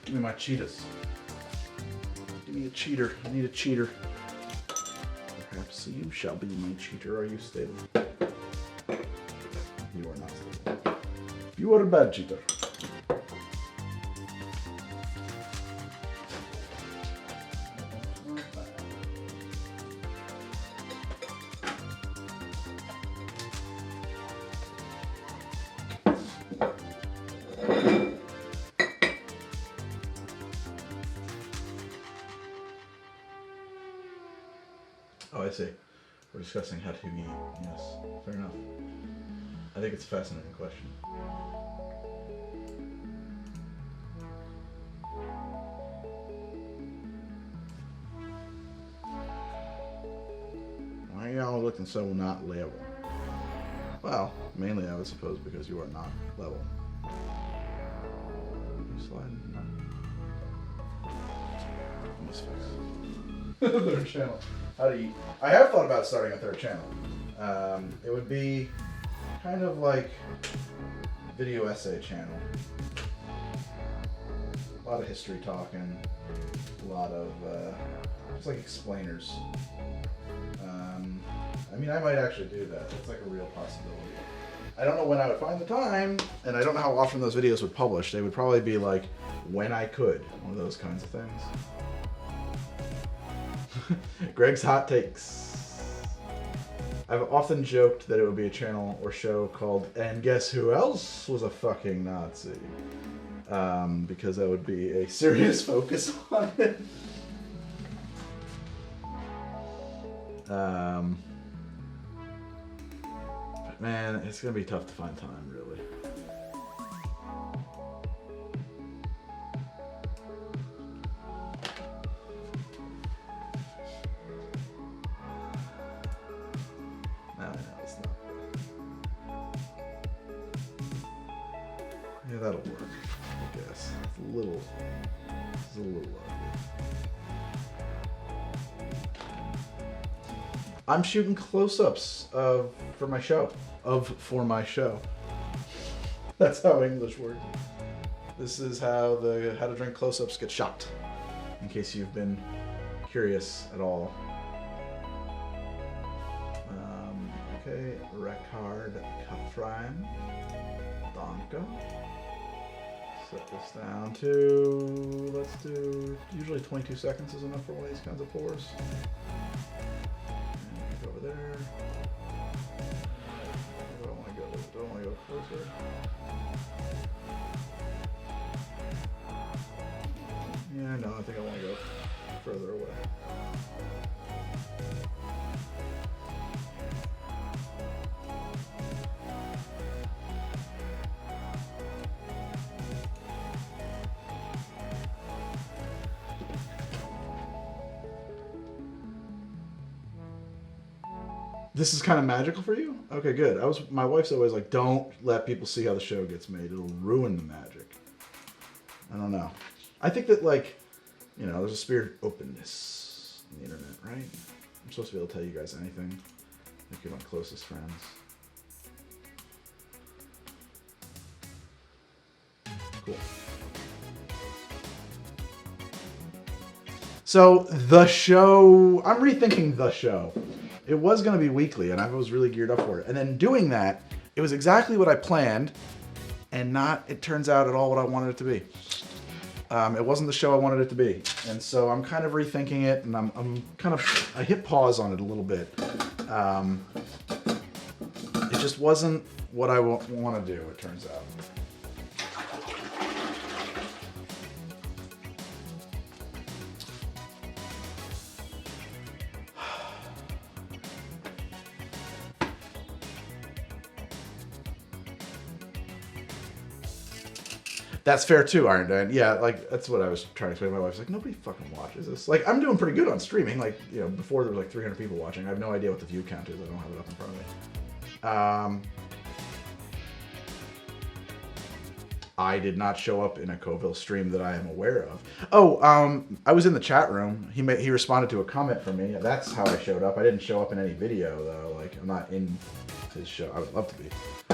Give me my cheetahs. Give me a cheater. I need a cheater. Perhaps you shall be my cheater. Are you stable? You are not stable. You are a bad cheater. Oh, I see. We're discussing how to eat. Yes, fair enough. I think it's a fascinating question. Why are y'all looking so not level? Well, mainly I would suppose because you are not level. You sliding? No. Misfix. Third channel. How to eat. I have thought about starting a third channel. It would be kind of like video essay channel. A lot of history talking, a lot of just like explainers. I mean, I might actually do that. It's like a real possibility. I don't know when I would find the time, and I don't know how often those videos would publish. They would probably be like when I could, one of those kinds of things. Greg's hot takes. I've often joked that it would be a channel or show called "And Guess Who Else Was a Fucking Nazi?" Because that would be a serious focus on it. But man, it's gonna be tough to find time, really. Yeah, that'll work, I guess. It's a little ugly. I'm shooting close-ups for my show. That's how English works. This is how the How to Drink close-ups get shot, in case you've been curious at all. Okay, Reckard Kaffrein. Danke. Set this down to, let's do, usually 22 seconds is enough for one of these kinds of pours. And go over there. Don't want to go closer. Yeah, no, I think I want to go further away. This is kind of magical for you? Okay, good. My wife's always like, don't let people see how the show gets made. It'll ruin the magic. I don't know. I think that, like, you know, there's a spirit of openness on the internet, right? I'm supposed to be able to tell you guys anything. Like, you're my closest friends. Cool. So, the show, I'm rethinking the show. It was going to be weekly, and I was really geared up for it. And then doing that, it was exactly what I planned, and not, it turns out, at all what I wanted it to be. It wasn't the show I wanted it to be. And so I'm kind of rethinking it, and I'm kind of, I hit pause on it a little bit. It just wasn't what I want to do, it turns out. That's fair too, Iron Dan. Yeah, like, that's what I was trying to explain to my wife. Like, nobody fucking watches this. Like, I'm doing pretty good on streaming. Like, you know, before there was like 300 people watching. I have no idea what the view count is. I don't have it up in front of me. I did not show up in a Coville stream that I am aware of. Oh, I was in the chat room. He responded to a comment from me. That's how I showed up. I didn't show up in any video, though. Like, I'm not in his show. I would love to be.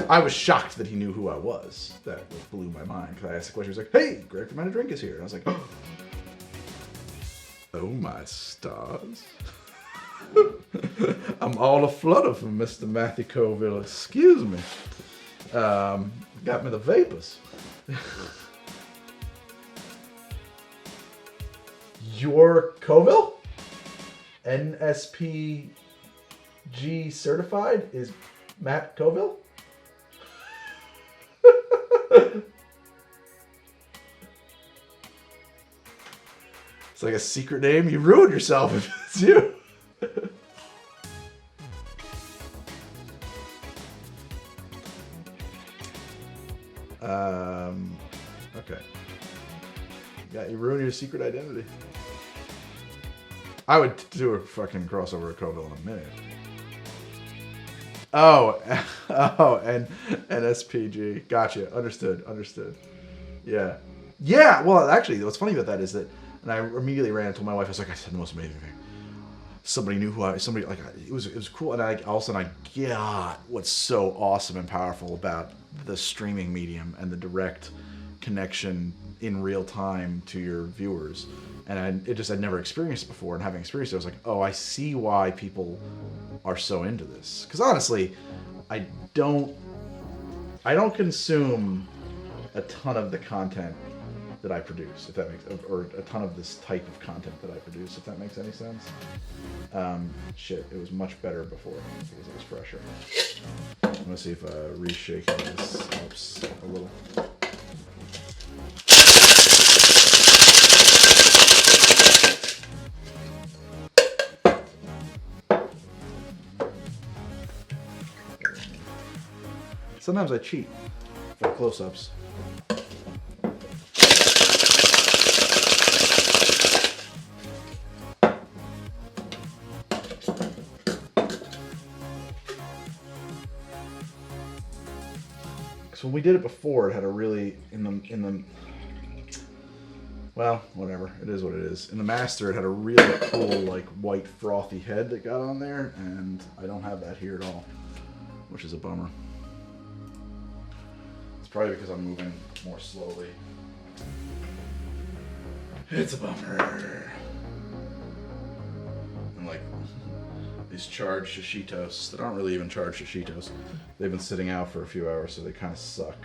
I was shocked that he knew who I was. That blew my mind. Because I asked the question, he was like, hey, Greg from How to Drink is here. And I was like, oh my stars. I'm all aflutter from Mr. Matthew Coville. Excuse me. Got me the vapors. Your Coville? NSPG certified is Matt Coville? It's like a secret name. You ruined yourself if it's you. Okay. Yeah, you ruined your secret identity. I would do a fucking crossover of Coville in a minute. Oh, and SPG. Gotcha. Understood. Yeah. Yeah, well, actually, what's funny about that is that, and I immediately ran and told my wife, I was like, I said the most amazing thing. Somebody knew who it was cool, and all of a sudden I got what's so awesome and powerful about the streaming medium and the direct connection in real time to your viewers. And I'd never experienced it before, and having experienced it, I was like, oh, I see why people are so into this. Because honestly, I don't consume a ton of the content that I produce, if that makes, or a ton of this type of content that I produce, if that makes any sense. Shit, it was much better before because it was fresher. I'm gonna see if reshaking this helps a little. Sometimes I cheat for close-ups. So when we did it before, it had a really well, whatever. It is what it is. In the master, it had a really cool, like, white frothy head that got on there, and I don't have that here at all, which is a bummer. It's probably because I'm moving more slowly It's a bummer. And like these charged shishitos that aren't really even charged shishitos, they've been sitting out for a few hours, so they kind of suck.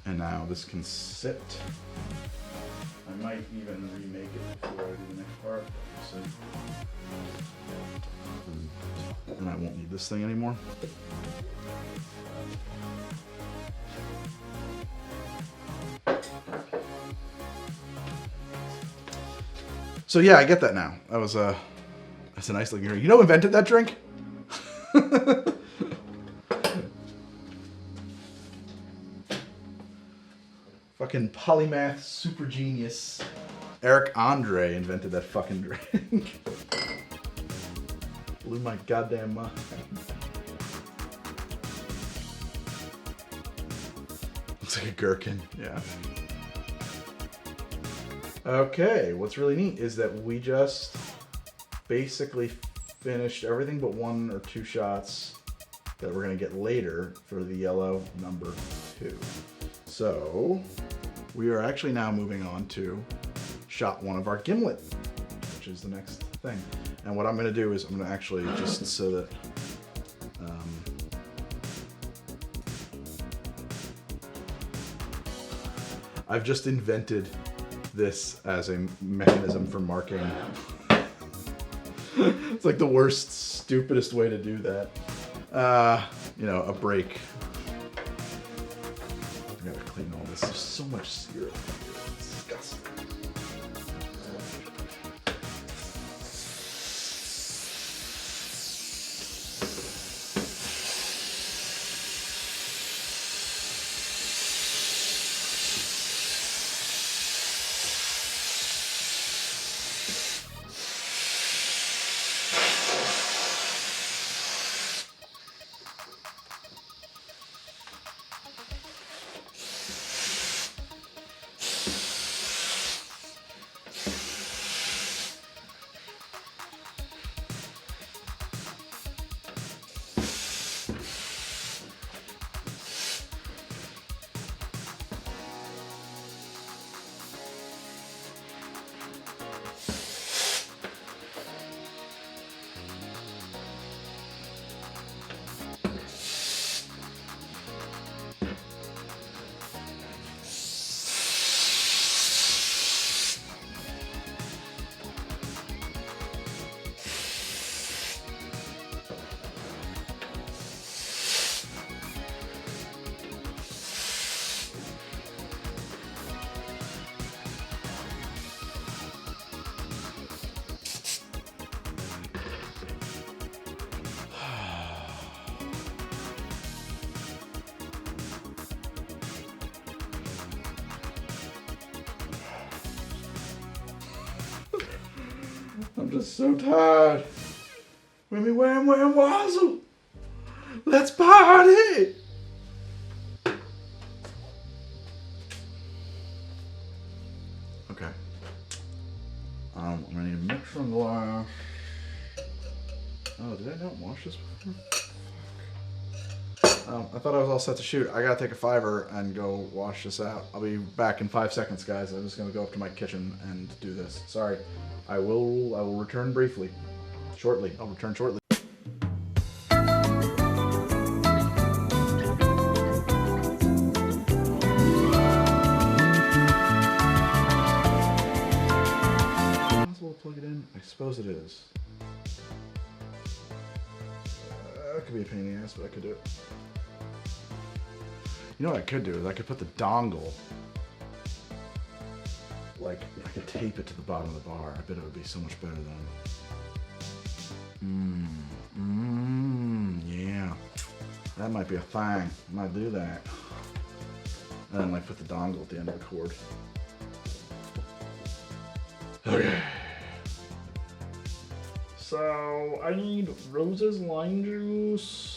And now this can sit. I might even remake it before I do the next part. And I won't need this thing anymore. So yeah, I get that now. That was that's a nice looking drink. You know who invented that drink? Fucking polymath super genius Eric Andre invented that fucking drink. Blew my goddamn mind. Looks like a gherkin, yeah. Okay, what's really neat is that we just basically finished everything but 1 or 2 shots that we're gonna get later for the yellow number 2. So we are actually now moving on to shot 1 of our gimlet, which is the next thing. And what I'm going to do is I'm going to actually just so that I've just invented this as a mechanism for marking. It's like the worst, stupidest way to do that. You know, a break. I gotta clean all this. There's so much syrup here. It's disgusting. I'm just so tired. When we wham wazzle. Let's party. Okay. I'm gonna need a mixing glass. Oh, did I not wash this before? I thought I was all set to shoot. I gotta take a $5 and go wash this out. I'll be back in 5 seconds, guys. I'm just gonna go up to my kitchen and do this. Sorry. I will return briefly. Shortly. I'll return shortly. Possible to plug it in? I suppose it is. That could be a pain in the ass, but I could do it. You know what I could do is I could put the dongle, like I could tape it to the bottom of the bar. I bet it would be so much better then. Yeah. That might be a thing. I might do that. And then like put the dongle at the end of the cord. Okay. So I need Rose's lime juice.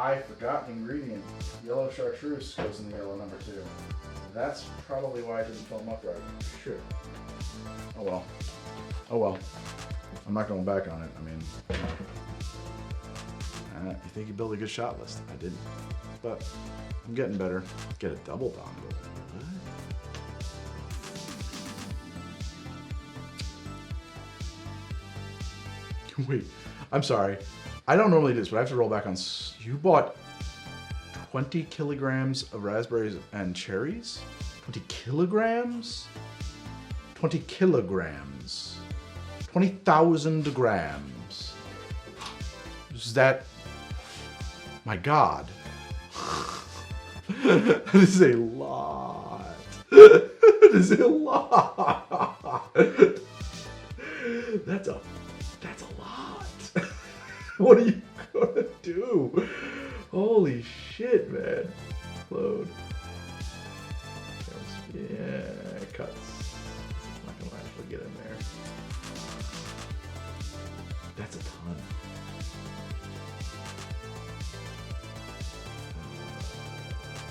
I forgot the ingredient. Yellow chartreuse goes in the yellow number 2. That's probably why I didn't film up right. Sure. Oh well. Oh well. I'm not going back on it. I mean, you think you build a good shot list? I didn't. But I'm getting better. Get a double dongle. What? Wait, I'm sorry. I don't normally do this, but I have to roll back on. You bought 20 kilograms of raspberries and cherries? 20 kilograms? 20 kilograms. 20,000 grams. Is that... My God. That is a lot. That is a lot. That's a lot. What are you gonna do? Holy shit, man. Load. Yeah, cuts. I'm not gonna actually get in there. That's a ton.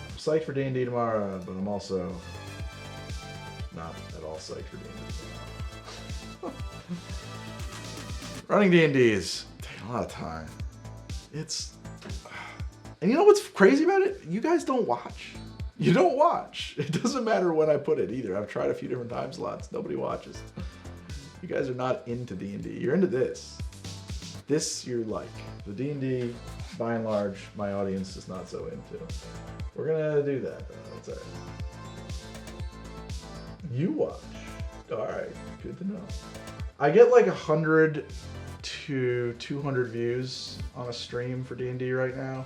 I'm psyched for D&D tomorrow, but I'm also not at all psyched for D&D tomorrow. Running D&D is taking a lot of time. And you know what's crazy about it? You guys don't watch. You don't watch. It doesn't matter when I put it either. I've tried a few different time slots. Nobody watches. You guys are not into D&D. You're into this. This you like. The D&D, by and large, my audience is not so into. We're gonna do that though. That's all right. You watch. All right. Good to know. I get like 100 to 200 views on a stream for D&D right now.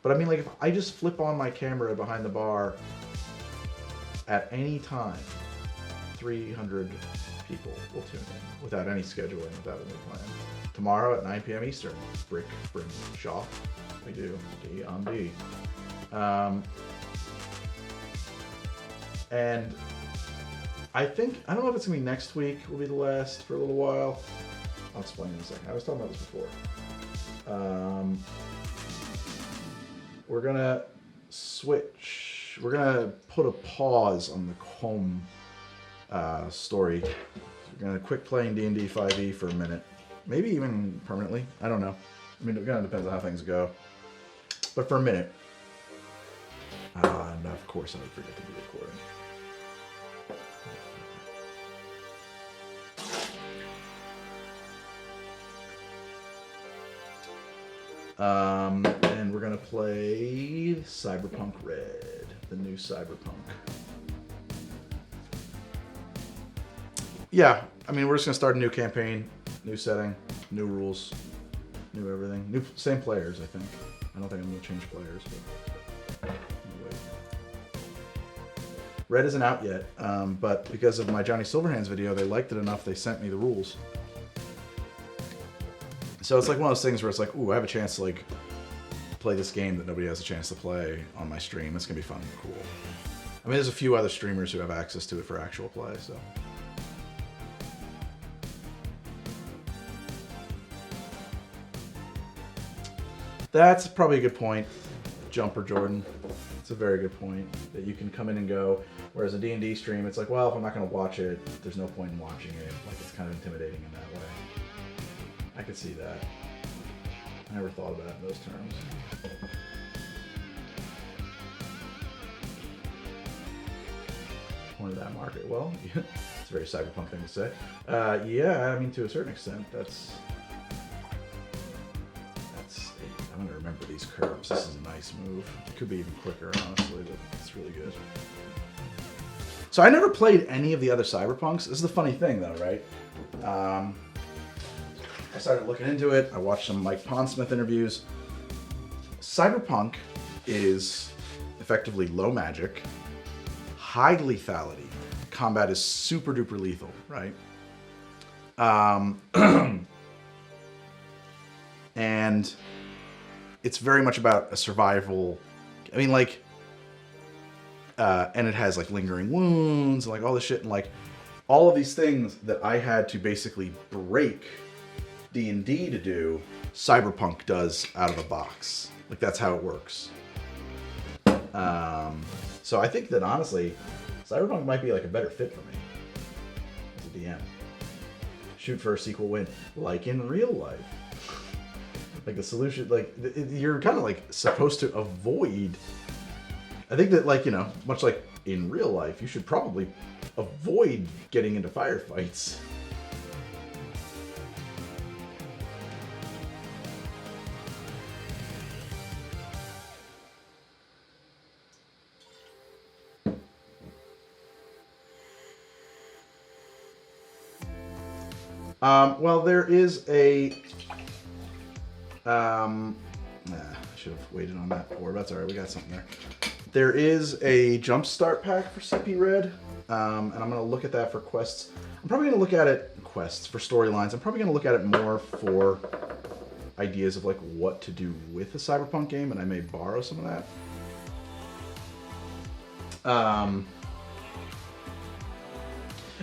But I mean, like, if I just flip on my camera behind the bar at any time, 300 people will tune in without any scheduling, without any plan. Tomorrow at 9 p.m. Eastern, Brick, Brim, Shaw. We do D on D. And I don't know if it's gonna be next week, will be the last for a little while. I'll explain in a second. I was talking about this before. We're gonna switch. We're gonna put a pause on the Cont story. We're gonna quit playing D&D 5e for a minute. Maybe even permanently. I don't know. I mean, it kind of depends on how things go. But for a minute. And of course I would forget to be recording. And we're gonna play Cyberpunk Red, the new Cyberpunk. Yeah, I mean, we're just gonna start a new campaign, new setting, new rules, new everything, same players. I think. I don't think I'm gonna change players, but anyway. Red isn't out yet, but because of my Johnny Silverhands video, they liked it enough. They sent me the rules. So it's like one of those things where it's like, ooh, I have a chance to like play this game that nobody has a chance to play on my stream. It's gonna be fun and cool. I mean, there's a few other streamers who have access to it for actual play, so. That's probably a good point, Jumper Jordan. It's a very good point that you can come in and go. Whereas a D&D stream, it's like, well, if I'm not gonna watch it, there's no point in watching it. Like, it's kind of intimidating in that way. I could see that. I never thought about it in those terms. Point of that market. Well, yeah, it's a very cyberpunk thing to say. Yeah, I mean, to a certain extent, that's. I'm gonna remember these curves. This is a nice move. It could be even quicker, honestly, but it's really good. So I never played any of the other Cyberpunks. This is the funny thing, though, right? I started looking into it. I watched some Mike Pondsmith interviews. Cyberpunk is effectively low magic, high lethality. Combat is super duper lethal, right? And it's very much about a survival. I mean, like, and it has like lingering wounds and like all this shit and like all of these things that I had to basically break D&D to do, Cyberpunk does out of the box. Like, that's how it works. So I think that, honestly, Cyberpunk might be, like, a better fit for me as a DM. Shoot for a sequel win, like in real life. Like, the solution, like, you're kind of, like, supposed to avoid... I think that, like, you know, much like in real life, you should probably avoid getting into firefights. Well, there is a... I should have waited on that before, but that's alright, we got something there. There is a jumpstart pack for CP Red, and I'm going to look at that for quests. I'm probably going to look at it, quests, for storylines. I'm probably going to look at it more for ideas of, like, what to do with a Cyberpunk game, and I may borrow some of that.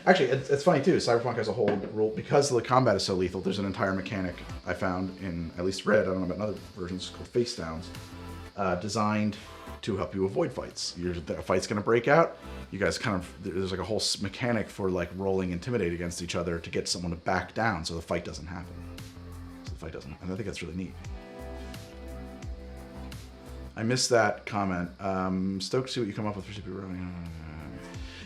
Actually, it's funny too. Cyberpunk has a whole rule, because the combat is so lethal, there's an entire mechanic I found in at least Red, I don't know about in other versions, called face downs, designed to help you avoid fights. A fight's gonna break out, you guys kind of, there's like a whole mechanic for like rolling Intimidate against each other to get someone to back down so the fight doesn't happen. So the fight doesn't, and I think that's really neat. I missed that comment. Stoked to see what you come up with for CP Red.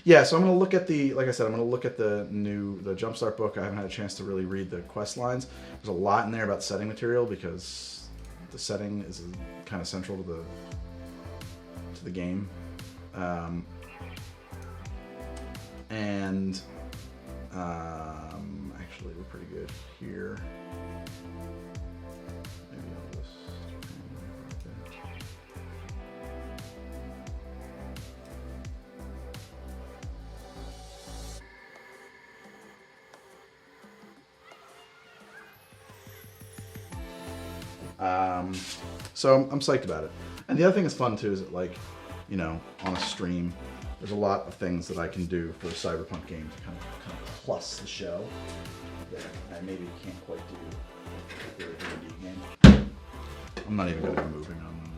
Yeah, so I'm going to look at the, like I said, I'm going to look at the Jumpstart book. I haven't had a chance to really read the quest lines. There's a lot in there about setting material, because the setting is kind of central to the game. Actually, we're pretty good here. Maybe I'll just... So I'm psyched about it. And the other thing that's fun too is that, like, you know, on a stream, there's a lot of things that I can do for a Cyberpunk game to kind of plus the show that I maybe can't quite do for a D&D game. I'm not even going to be moving on them.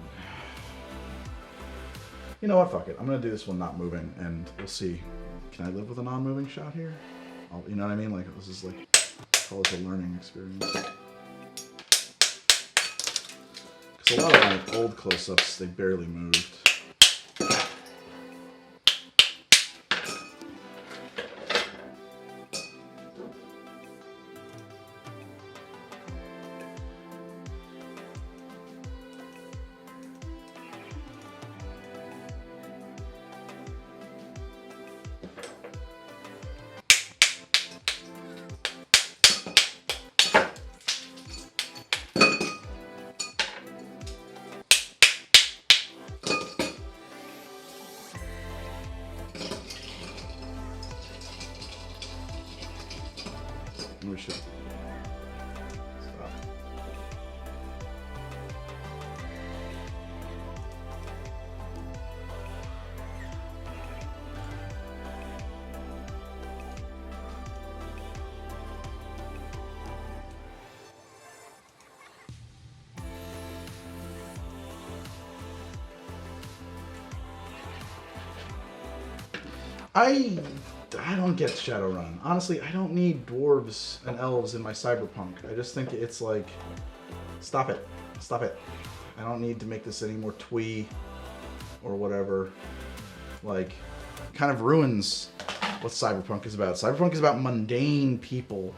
You know what? Fuck it. I'm going to do this one not moving, and we'll see. Can I live with a non-moving shot here? You know what I mean? Like, this is like, call it a learning experience. A lot of my old close-ups, they barely moved. We should stop. I don't get Shadowrun. Honestly, I don't need dwarves and elves in my Cyberpunk. I just think it's like, stop it. Stop it. I don't need to make this any more twee or whatever. Like, kind of ruins what Cyberpunk is about. Cyberpunk is about mundane people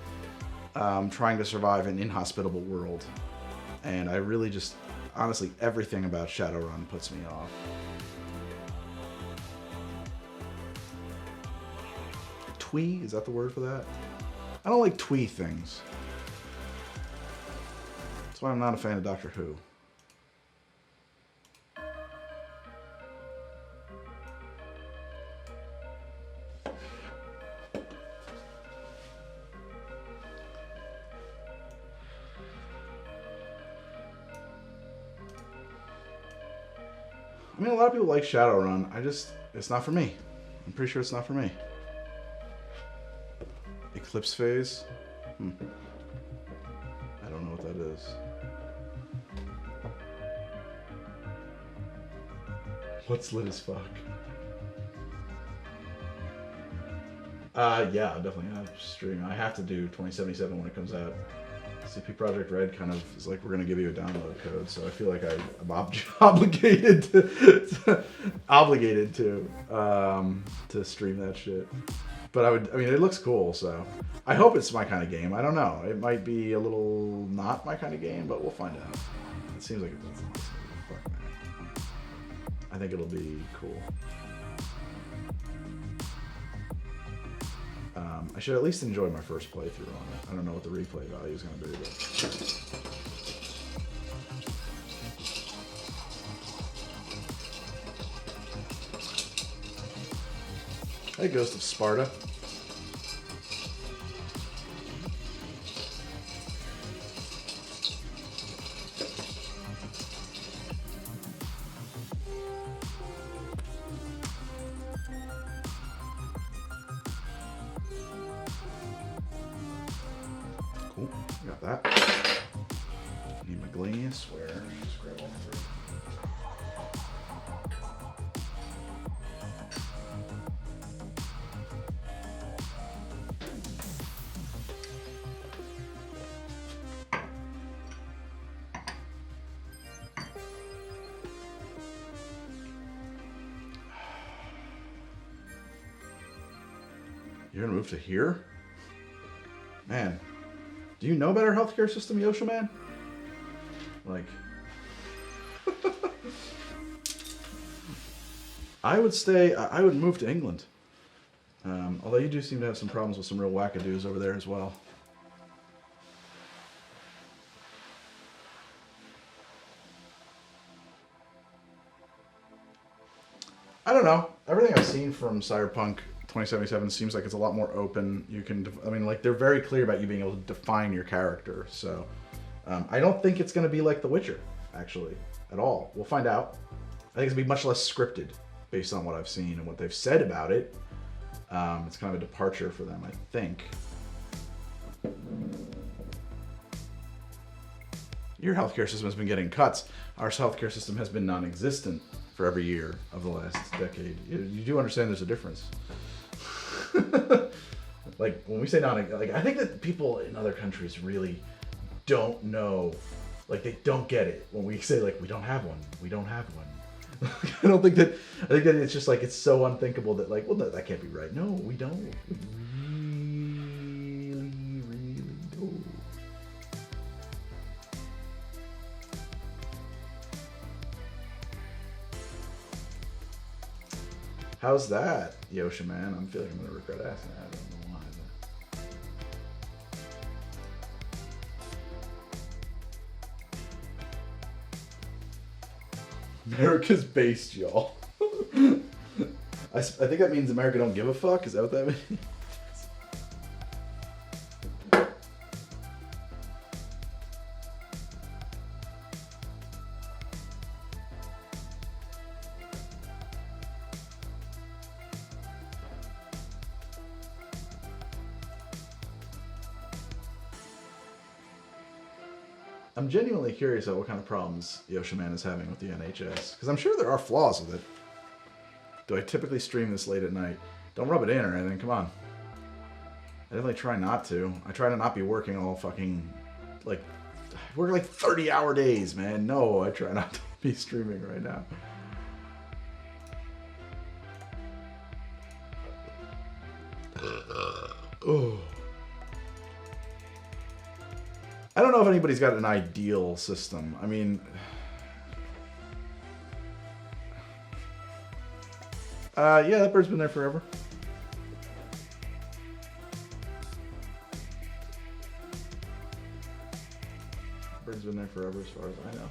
trying to survive an inhospitable world. And I really just, honestly, everything about Shadowrun puts me off. Twee? Is that the word for that? I don't like twee things. That's why I'm not a fan of Doctor Who. I mean, a lot of people like Shadowrun. It's not for me. I'm pretty sure it's not for me. Eclipse phase? I don't know what that is. What's lit as fuck? Yeah, definitely have stream. I have to do 2077 when it comes out. CP Project Red kind of is like, we're gonna give you a download code, so I feel like I'm obligated to stream that shit. But I mean, it looks cool, so I hope it's my kind of game. I don't know. It might be a little not my kind of game, but we'll find out. It seems like it's fuck, man. I think it'll be cool. I should at least enjoy my first playthrough on it. I don't know what the replay value is going to be, but... Hey, Ghost of Sparta. Cool, got that. Need my glassware. Just grab all three. You're gonna move to here? Man, do you know about our healthcare system, Yosha man? Like, I would move to England. Although you do seem to have some problems with some real wackadoos over there as well. I don't know. Everything I've seen from Cyberpunk 2077 seems like it's a lot more open. You can, I mean, like, they're very clear about you being able to define your character. So I don't think it's going to be like The Witcher, actually, at all. We'll find out. I think it's going to be much less scripted based on what I've seen and what they've said about it. It's kind of a departure for them, I think. Your healthcare system has been getting cuts. Our healthcare system has been non-existent for every year of the last decade. You do understand there's a difference. Like, when we say like, I think that people in other countries really don't know, like, they don't get it when we say, like, we don't have one. We don't have one. I think that it's just like, it's so unthinkable that, like, well, no, that can't be right. No, we don't. We really don't. How's that, Yosha man? I'm feeling I'm gonna regret asking that. I don't know why. But... America's based, y'all. I think that means America don't give a fuck. Is that what that means? I'm genuinely curious about what kind of problems Yosha man is having with the NHS, because I'm sure there are flaws with it. Do I typically stream this late at night? Don't rub it in or anything, come on. I definitely try not to. I try to not be working all fucking, like, I work like 30-hour days, man. No, I try not to be streaming right now. Oh. I don't know if anybody's got an ideal system. I mean, yeah, that bird's been there forever. Bird's been there forever as far as I know.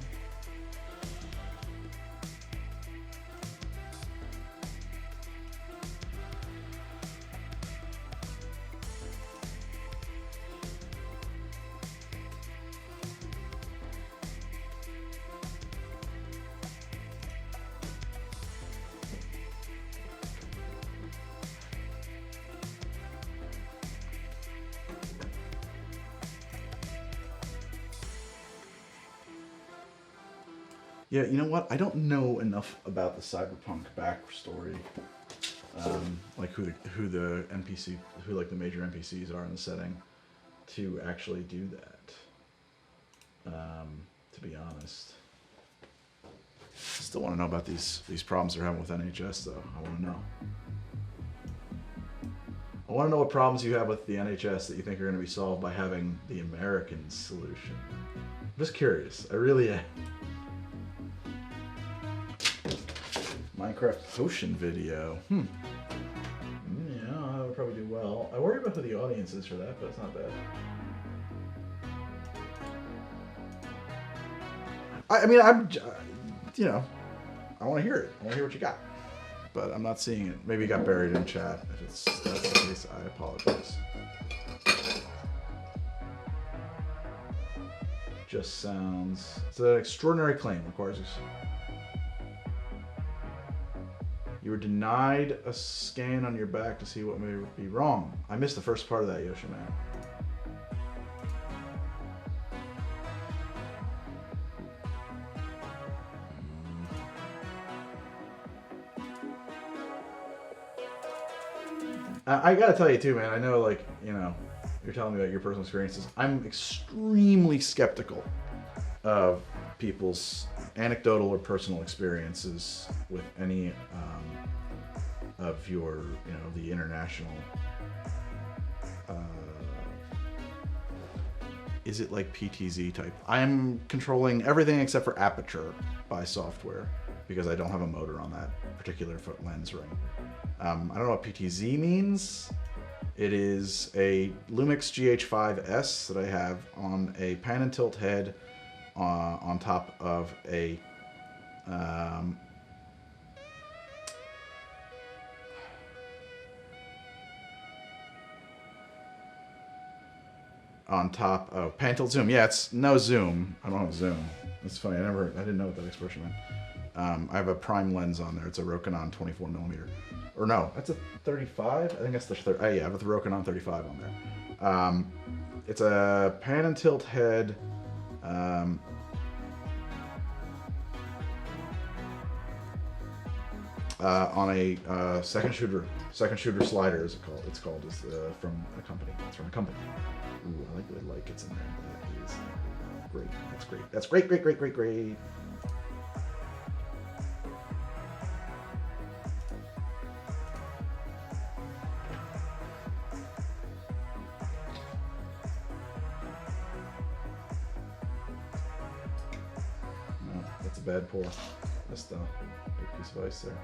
Yeah, you know what? I don't know enough about the Cyberpunk backstory. Like who the NPC, who like the major NPCs are in the setting, to actually do that. To be honest, still want to know about these problems they're having with NHS though. I want to know. I want to know what problems you have with the NHS that you think are going to be solved by having the American solution. I'm just curious. I really am. Minecraft potion video. Yeah, that would probably do well. I worry about who the audience is for that, but it's not bad. You know, I want to hear it. I want to hear what you got. But I'm not seeing it. Maybe it got buried in chat. If that's the case, I apologize. Just sounds... It's an extraordinary claim, requires us. You were denied a scan on your back to see what may be wrong. I missed the first part of that, Yoshi Man. I gotta tell you too, man, I know, like, you know, you're telling me about your personal experiences. I'm extremely skeptical of people's anecdotal or personal experiences with any of your, you know, the international, is it like PTZ type? I'm controlling everything except for aperture by software because I don't have a motor on that particular lens ring. I don't know what PTZ means. It is a Lumix GH5S that I have on a pan and tilt head on top of a on top of pan tilt zoom. Yeah, it's no zoom. I don't have zoom. It's funny. I didn't know what that expression meant. I have a prime lens on there. It's a Rokinon 24mm. Or no, that's a 35? I think that's the third. Yeah, I have a Rokinon 35 on there. It's a pan and tilt head. On a second shooter slider, is it called? It's called from a company. It's from a company. Ooh, I like the way light gets in there. That is great. That's great. That's great. No, that's a bad pour. Just a big piece of ice there.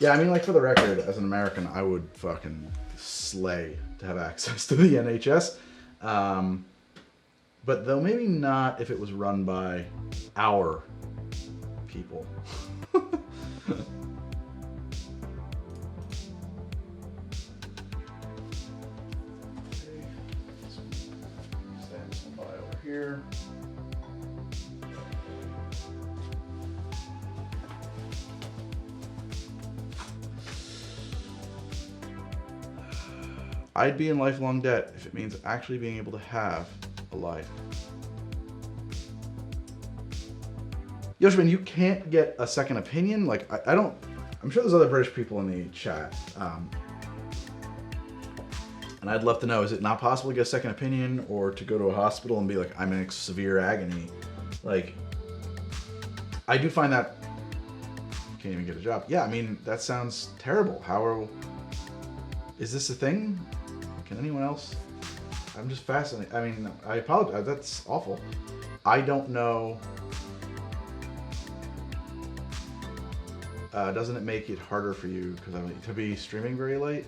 Yeah, I mean, like, for the record, as an American, I would fucking slay to have access to the NHS. But though maybe not if it was run by our people. Stand by over here. I'd be in lifelong debt if it means actually being able to have a life. Yoshman, you can't get a second opinion? Like, I don't... I'm sure there's other British people in the chat. And I'd love to know, is it not possible to get a second opinion or to go to a hospital and be like, I'm in severe agony? Like, I do find that... Can't even get a job. Yeah, I mean, that sounds terrible. Is this a thing? Can anyone else? I'm just fascinated. I mean, I apologize. That's awful. I don't know. Doesn't it make it harder for you to be streaming very late?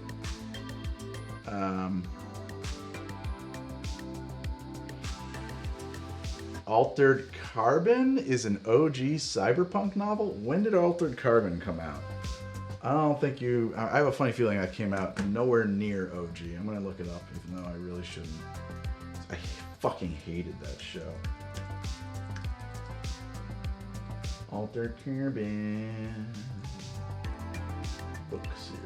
Altered Carbon is an OG cyberpunk novel? When did Altered Carbon come out? I don't think you... I have a funny feeling that came out nowhere near OG. I'm going to look it up, even though I really shouldn't. I fucking hated that show. Altered Carbon. book series.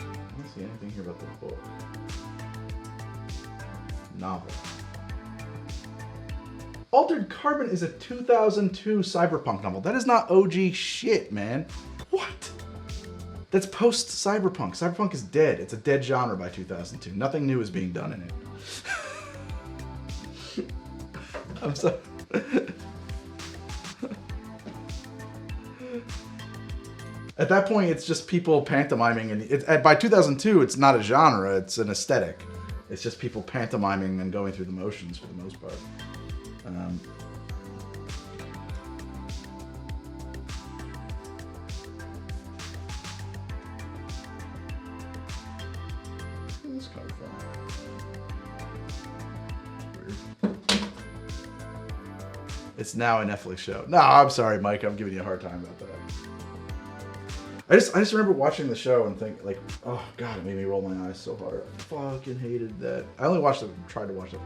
I don't see anything here about the book. Novel. Altered Carbon is a 2002 cyberpunk novel. That is not OG shit, man. What? That's post-cyberpunk. Cyberpunk is dead. It's a dead genre by 2002. Nothing new is being done in it. I'm sorry. At that point, it's just people pantomiming, and by 2002, it's not a genre, it's an aesthetic. It's just people pantomiming and going through the motions for the most part. This is kind of fun. Weird. It's now a Netflix show. No, I'm sorry, Mike. I'm giving you a hard time about that. I just remember watching the show and think like, oh god, it made me roll my eyes so hard. I fucking hated that. I only watched it, tried to watch it.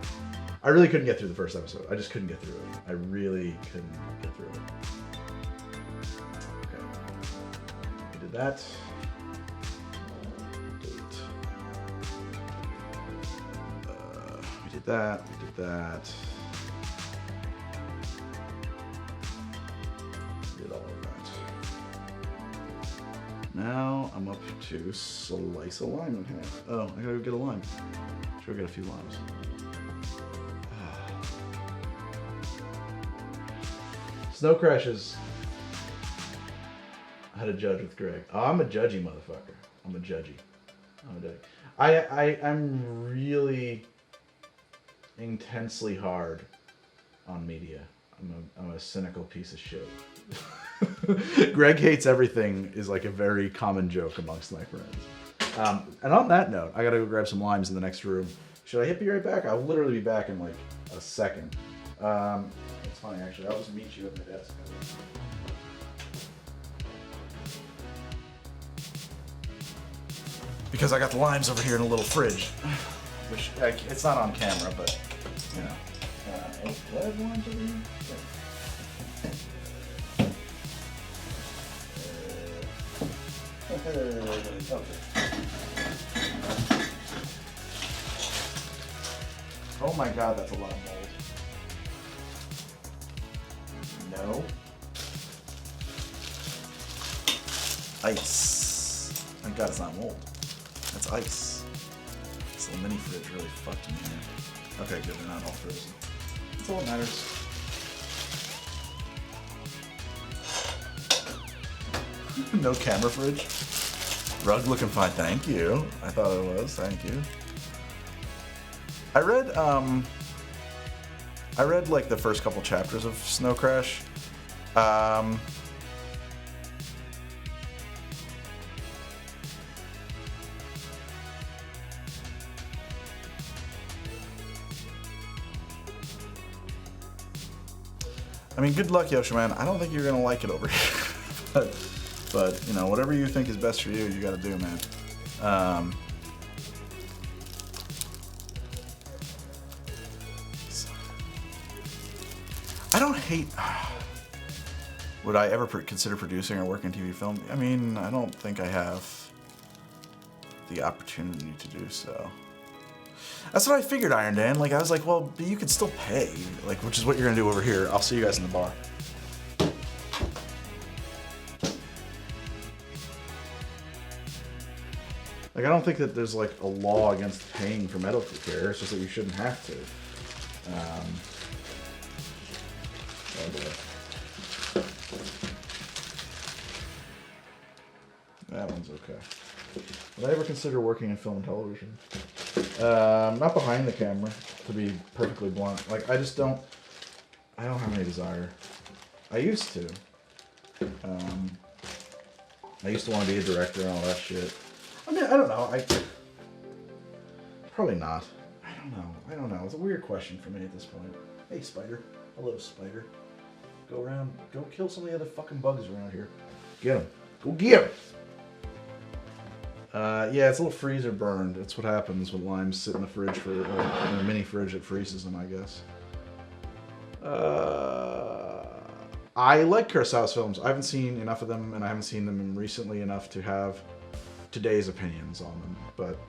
I really couldn't get through the first episode. I just couldn't get through it. I really couldn't get through it. Okay. We did that. We did that. We did that. We did all of that. Now I'm up to slice a lime in half. Oh, I gotta go get a lime. Sure, get a few limes. Snow Crashes. I had a judge with Greg. Oh, I'm a judgy motherfucker. I'm a judgy. I'm really intensely hard on media. I'm a cynical piece of shit. Greg hates everything is like a very common joke amongst my friends. And on that note, I gotta go grab some limes in the next room. Should I hit you right back? I'll literally be back in like a second. It's funny actually. I'll just meet you at my desk. Because I got the limes over here in a little fridge, which it's not on camera, but you know. Do I have limes over here? Okay. Oh my god, that's a lot of mold. No. Ice. Thank god it's not mold. That's ice. This little mini fridge really fucked me here. Okay, good, they're not all frozen. That's all that matters. No camera fridge. Rug looking fine, thank you. I thought it was, thank you. I read like the first couple chapters of Snow Crash. I mean, good luck, Yoshi Man. I don't think you're gonna like it over here, but you know, whatever you think is best for you, you gotta do, man. I don't hate. Would I ever consider producing or working TV film? I mean, I don't think I have the opportunity to do so. That's what I figured, Iron Dan. Like, I was like, well, but you could still pay, like, which is what you're gonna do over here. I'll see you guys in the bar. Like, I don't think that there's like a law against paying for medical care. It's just that you shouldn't have to. Oh boy. That one's okay. Would I ever consider working in film and television? Not behind the camera, to be perfectly blunt. Like, I don't have any desire. I used to. I used to want to be a director and all that shit. I mean, I don't know. Probably not. I don't know. It's a weird question for me at this point. Hey, Spider. Hello, Spider. Go around. Go kill some of the other fucking bugs around here. Get them. Go get them. Yeah, it's a little freezer burned. That's what happens when limes sit in the fridge for in a mini fridge that freezes them, I guess. I like Kurosawa's films. I haven't seen enough of them, and I haven't seen them recently enough to have today's opinions on them. But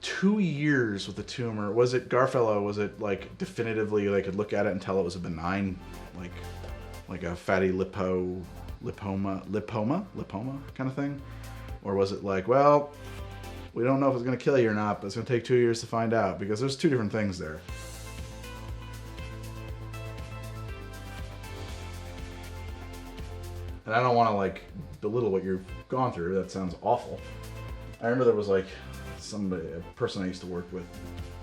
2 years with the tumor. Was it Garfellow? Was it like definitively they could look at it and tell it was a benign, like a fatty lipoma kind of thing? Or was it like, well, we don't know if it's going to kill you or not, but it's going to take 2 years to find out? Because there's two different things there. And I don't want to like belittle what you've gone through. That sounds awful. I remember there was like a person I used to work with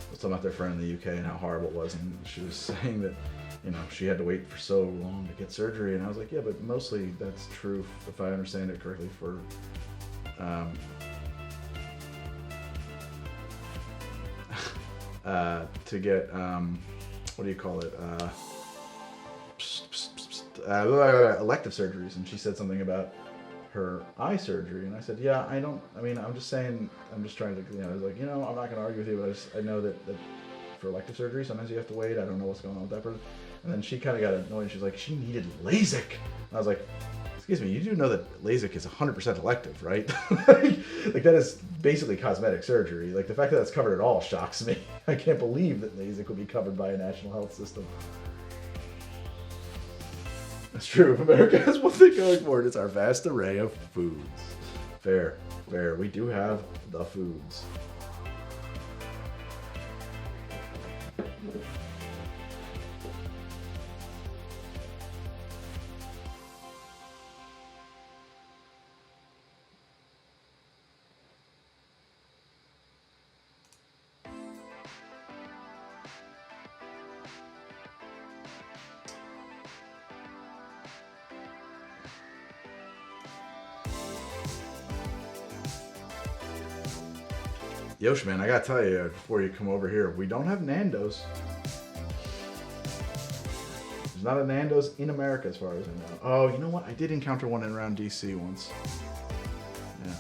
was talking about their friend in the UK and how horrible it was, and she was saying that, you know, she had to wait for so long to get surgery, and I was like, yeah, but mostly that's true, if I understand it correctly, for to get what do you call it, elective surgeries. And she said something about her eye surgery, and I said, yeah, I'm just saying, I'm just trying to, I was like, I'm not going to argue with you, but I know that for elective surgery, sometimes you have to wait. I don't know what's going on with that person. And then she kind of got annoyed. She's like, she needed LASIK. And I was like, excuse me, you do know that LASIK is 100% elective, right? Like that is basically cosmetic surgery. Like the fact that that's covered at all shocks me. I can't believe that LASIK would be covered by a national health system. That's true. If America has one thing going for it, it's our vast array of foods. Fair. We do have the foods. Yosh, man, I gotta tell you before you come over here, we don't have Nando's. There's not a Nando's in America as far as I know. Oh, you know what? I did encounter one around DC once. Yeah.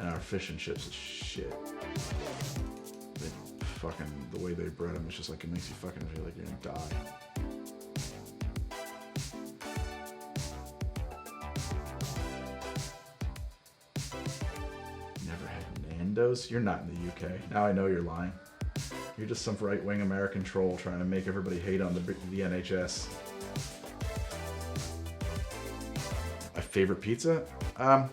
And our fish and chips is shit. The way they bread them, it's just like, it makes you fucking feel like you're gonna die. You're not in the UK. Now I know you're lying. You're just some right-wing American troll trying to make everybody hate on the NHS. My favorite pizza? Past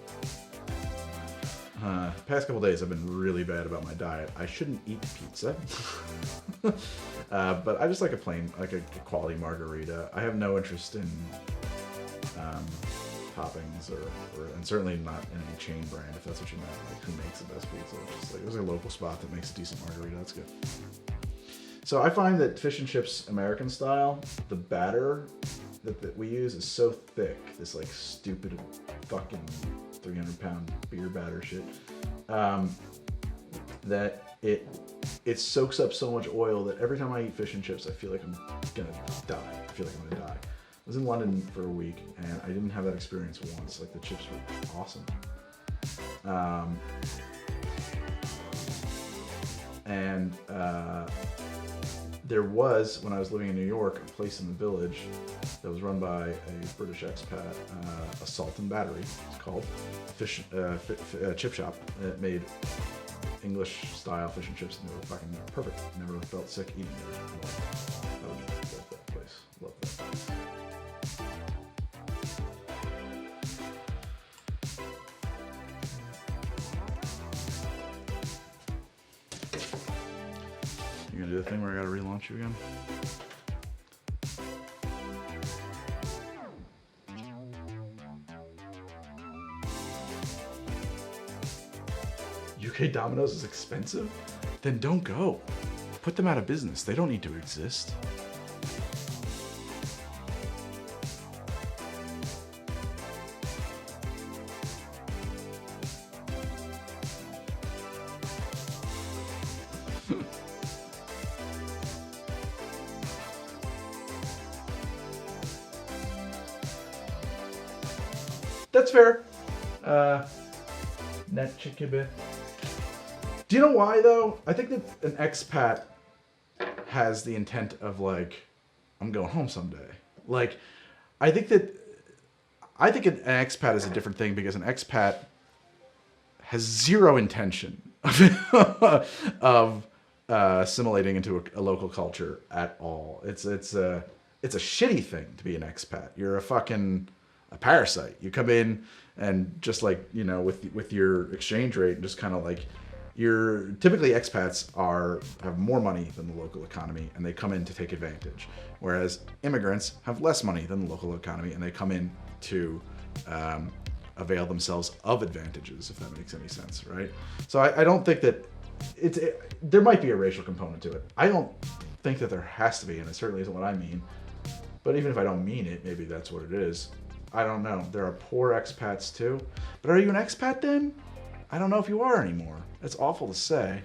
couple days I've been really bad about my diet. I shouldn't eat pizza. But I just like a plain, like a quality margarita. I have no interest in toppings and certainly not in any chain brand, if that's what you meant. Like who makes the best pizza? Just like, there's a local spot that makes a decent margarita. That's good. So I find that fish and chips American style, the batter that we use is so thick, this like stupid fucking 300-pound beer batter shit, that it soaks up so much oil that every time I eat fish and chips, I feel like I'm gonna die. I was in London for a week, and I didn't have that experience once. Like, the chips were awesome. There was, when I was living in New York, a place in the Village that was run by a British expat, a Salt and Battery, it's called, chip shop. It made English-style fish and chips, and they were fucking perfect. Never felt sick eating them. I would love that place. Love that place. You gonna do the thing where I gotta relaunch you again? UK Domino's is expensive? Then don't go. Put them out of business. They don't need to exist. That's fair. Net chikibe. Do you know why though? I think that an expat has the intent of like, I'm going home someday. Like, I think an expat is a different thing because an expat has zero intention of assimilating into a local culture at all. It's a shitty thing to be an expat. You're a parasite. You come in and just like, you know, with your exchange rate and just kind of like, typically expats have more money than the local economy and they come in to take advantage. Whereas immigrants have less money than the local economy and they come in to avail themselves of advantages, if that makes any sense, right? So I don't think that there might be a racial component to it. I don't think that there has to be, and it certainly isn't what I mean. But even if I don't mean it, maybe that's what it is. I don't know. There are poor expats too. But are you an expat then? I don't know if you are anymore. It's awful to say.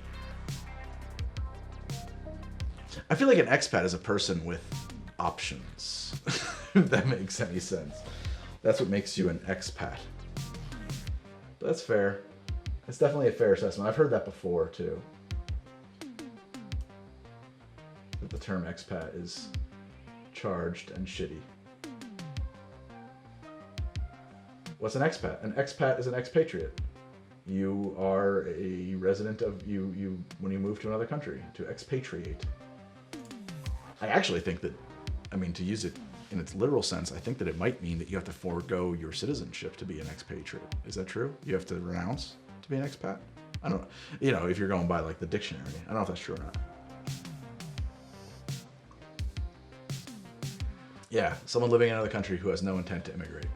I feel like an expat is a person with options, if that makes any sense. That's what makes you an expat. But that's fair. It's definitely a fair assessment. I've heard that before too. That the term expat is charged and shitty. What's an expat? An expat is an expatriate. You are a resident of you when you move to another country, to expatriate. I actually think that, I mean, to use it in its literal sense, I think that it might mean that you have to forego your citizenship to be an expatriate. Is that true? You have to renounce to be an expat? I don't know. You know, if you're going by like the dictionary. I don't know if that's true or not. Yeah, someone living in another country who has no intent to immigrate.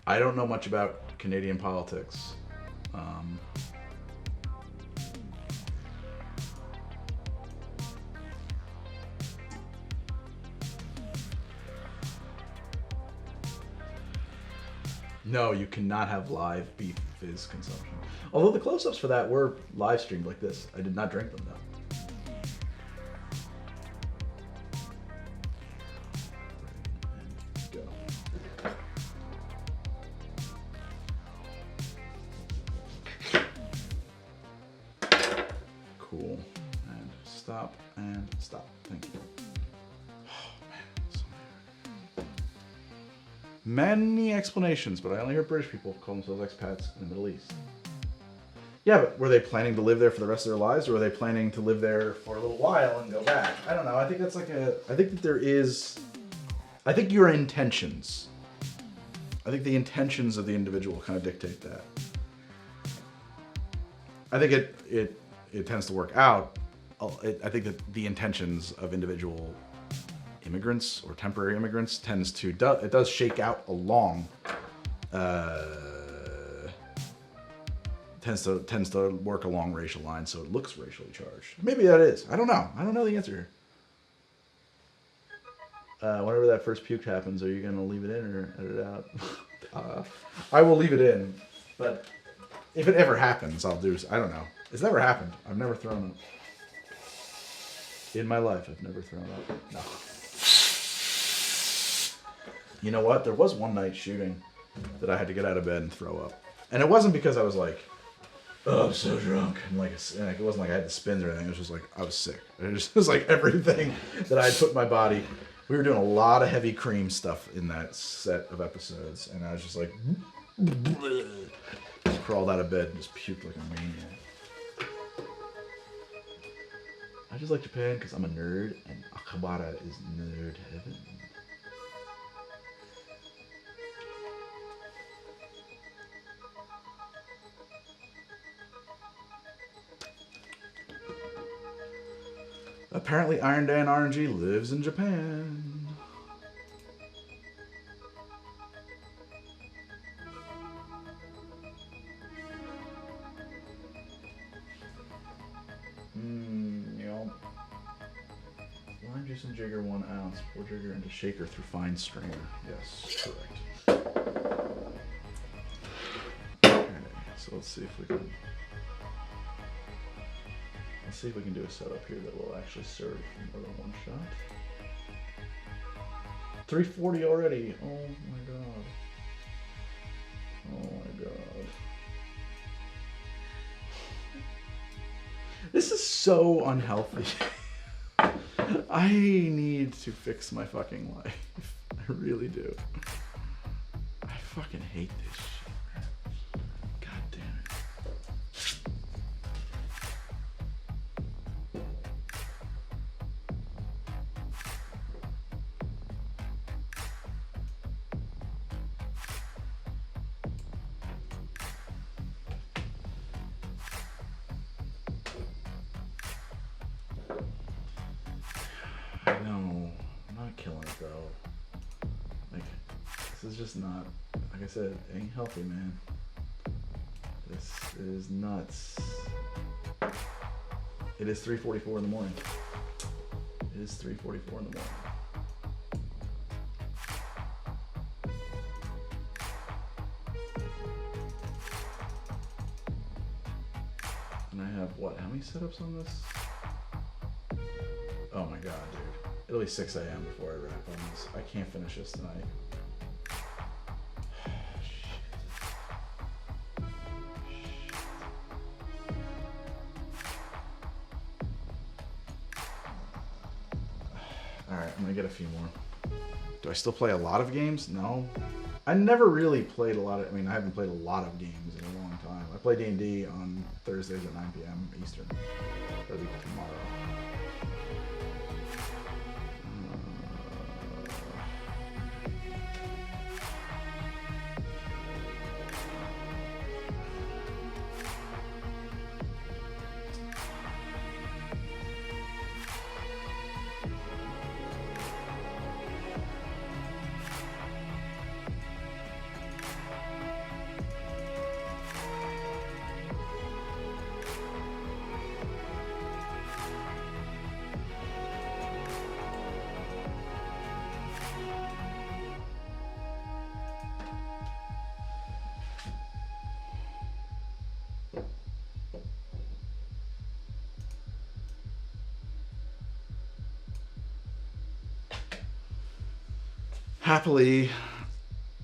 I don't know much about Canadian politics. No, you cannot have live beef fizz consumption. Although the close-ups for that were live streamed like this. I did not drink them though. Cool. And stop and stop. Thank you. Oh man, so many explanations, but I only hear British people call themselves expats in the Middle East. Yeah, but were they planning to live there for the rest of their lives, or were they planning to live there for a little while and go back? I don't know. I think that's like I think that there is. I think your intentions. I think the intentions of the individual kind of dictate that. I think it tends to work out. I think that the intentions of individual immigrants or temporary immigrants tends to shake out along. Tends to work along racial lines, so it looks racially charged. Maybe that is. I don't know. I don't know the answer here. Whenever that first puke happens, are you gonna leave it in or edit it out? I will leave it in, but if it ever happens, I'll do. I don't know. It's never happened. I've never thrown up. In my life, I've never thrown up. No. You know what? There was one night shooting that I had to get out of bed and throw up. And it wasn't because I was like, oh, I'm so drunk. And like, it wasn't like I had the spins or anything. It was just like, I was sick. It was like everything that I had put in my body. We were doing a lot of heavy cream stuff in that set of episodes. And I was just like, just crawled out of bed and just puked like a maniac. I just like Japan because I'm a nerd, and Akihabara is nerd heaven. Apparently Iron Dan RNG lives in Japan. Lime juice and jigger 1 ounce. Pour jigger into shaker through fine strainer. Yes, correct. So let's see if we can do a setup here that will actually serve more than one shot. 340 already. Oh my god. Oh my god. This is so unhealthy. I need to fix my fucking life. I really do. I fucking hate this shit, man. God damn it. No, I'm not killing it though. Like, this is just not, like I said, it ain't healthy, man. This is nuts. It is 3:44 in the morning. It is 3:44 in the morning. And I have what? How many setups on this? Oh my god, dude. It'll be 6 a.m. before I wrap on this. I can't finish this tonight. Alright, I'm gonna get a few more. Do I still play a lot of games? No. I never really played a lot of, I mean, I haven't played a lot of games in a long time. I play D&D on Thursdays at 9 p.m. Eastern. That'll be tomorrow. Happily,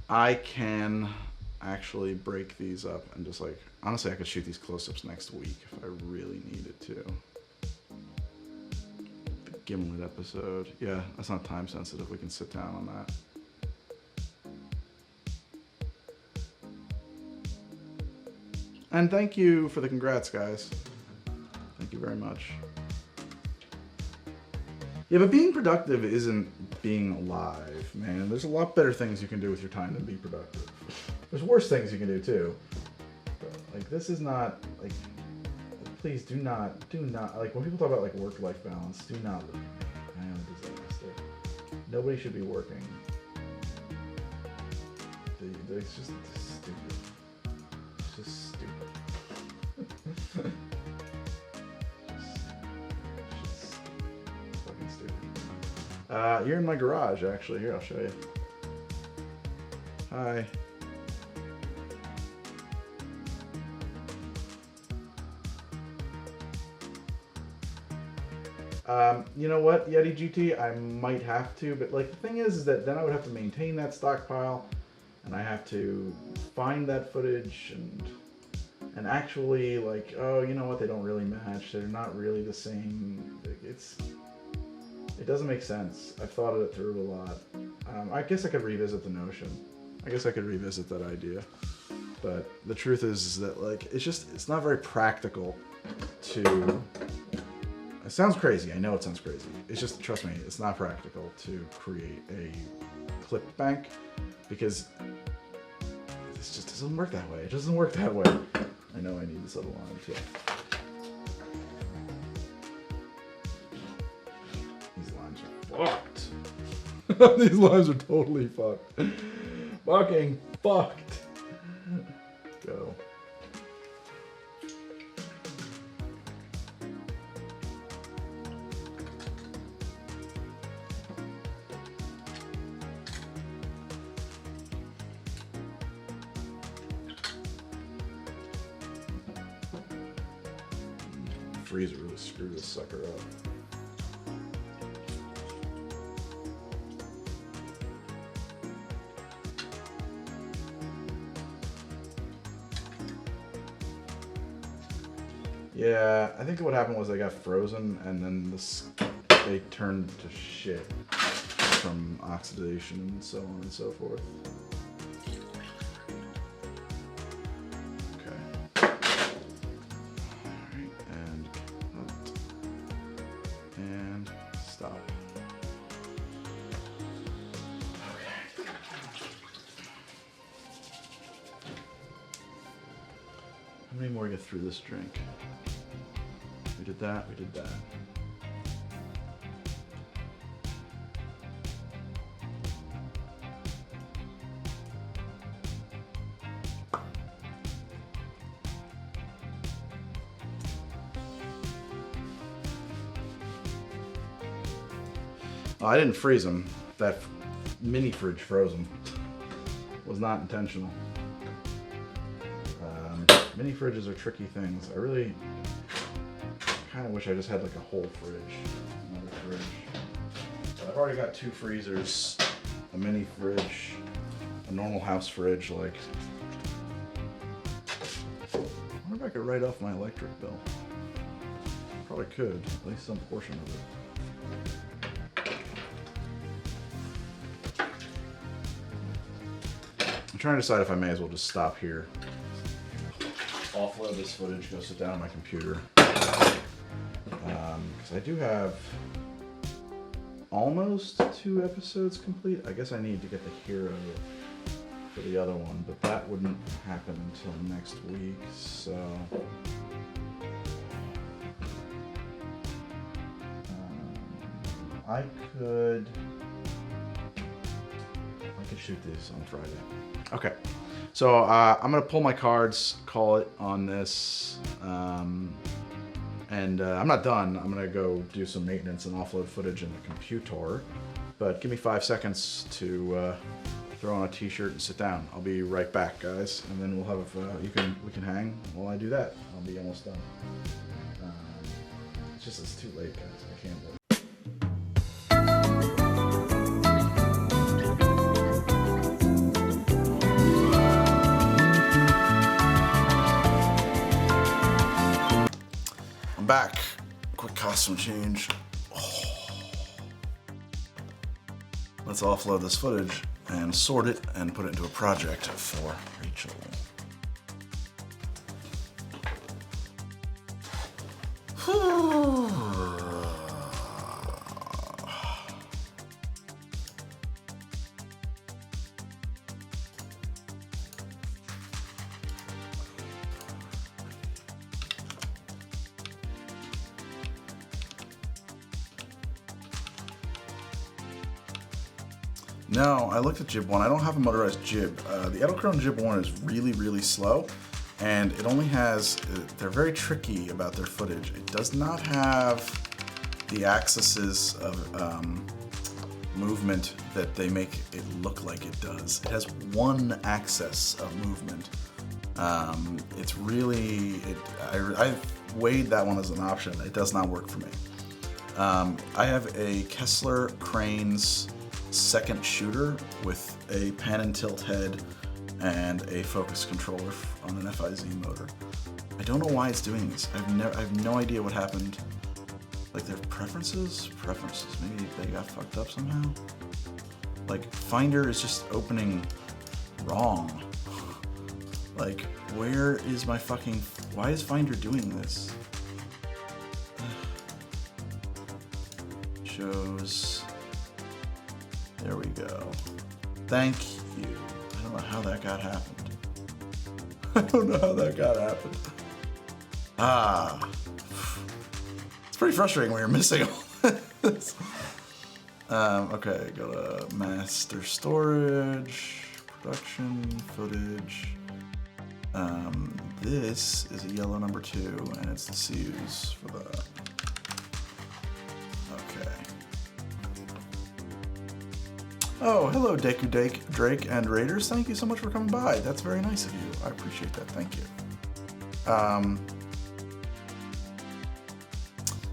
I can actually break these up and just like, honestly, I could shoot these close-ups next week if I really needed to. The Gimlet episode. Yeah, that's not time sensitive. We can sit down on that. And thank you for the congrats, guys. Thank you very much. Yeah, but being productive isn't being alive, man. There's a lot better things you can do with your time than be productive. There's worse things you can do too. But, like, this is not, like, please do not, like, when people talk about, like, work-life balance, do not look at me. I am a disaster. Nobody should be working. It's just stupid. It's just stupid. You're in my garage, actually. Here, I'll show you. Hi. You know what, Yeti GT? I might have to, but like the thing is that then I would have to maintain that stockpile, and I have to find that footage and actually like, oh, you know what? They don't really match. They're not really the same. It doesn't make sense. I've thought it through a lot. I guess I could revisit the notion. I guess I could revisit that idea. But the truth is that, like, it's not very practical to... It sounds crazy. I know it sounds crazy. It's just, trust me, it's not practical to create a clip bank because this just doesn't work that way. It doesn't work that way. I know I need this other line too. Fucked. These lines are totally fucked. Fucking fucked. Go. freezer really screw this sucker up. Yeah, I think what happened was they got frozen and then they turned to shit from oxidation and so on and so forth. Okay. Alright, and cut. And stop. Okay. How many more get through this drink? We did that, we did that. Oh, I didn't freeze them. That mini fridge froze them. Was not intentional. Mini fridges are tricky things. I really kind of wish I just had like a whole fridge, another fridge. So I've already got 2 freezers, a mini fridge, a normal house fridge. Like, I wonder if I could write off my electric bill. Probably could, at least some portion of it. I'm trying to decide if I may as well just stop here. Offload this footage, go sit down on my computer. Because I do have almost 2 episodes complete. I guess I need to get the hero for the other one, but that wouldn't happen until next week, so... I could shoot these on Friday. Okay. So I'm gonna pull my cards, call it on this, and I'm not done. I'm gonna go do some maintenance and offload footage in the computer, but give me 5 seconds to throw on a t-shirt and sit down. I'll be right back, guys, and then we'll have we can hang while I do that. I'll be almost done. It's too late, guys. I can't wait. Back. Quick costume change. Oh. Let's offload this footage and sort it and put it into a project for Rachel. No, I looked at Jib 1. I don't have a motorized jib. The Edelkrone Jib 1 is really, really slow, and it only has, they're very tricky about their footage. It does not have the axes of movement that they make it look like it does. It has one axis of movement. It's really, I weighed that one as an option. It does not work for me. I have a Kessler Cranes second shooter with a pan and tilt head and a focus controller on an FIZ motor. I don't know why it's doing this. I have no idea what happened. Like their preferences? Maybe they got fucked up somehow? Like Finder is just opening wrong. Like where is my fucking, why is Finder doing this? Shows. There we go. Thank you. I don't know how that got happened. I don't know how that got happened. It's pretty frustrating when you're missing all this. Okay, go to master storage, production, footage. This is a yellow number 2, and it's the CUs for that. Okay. Oh, hello, Deku Drake and Raiders. Thank you so much for coming by. That's very nice of you. I appreciate that. Thank you.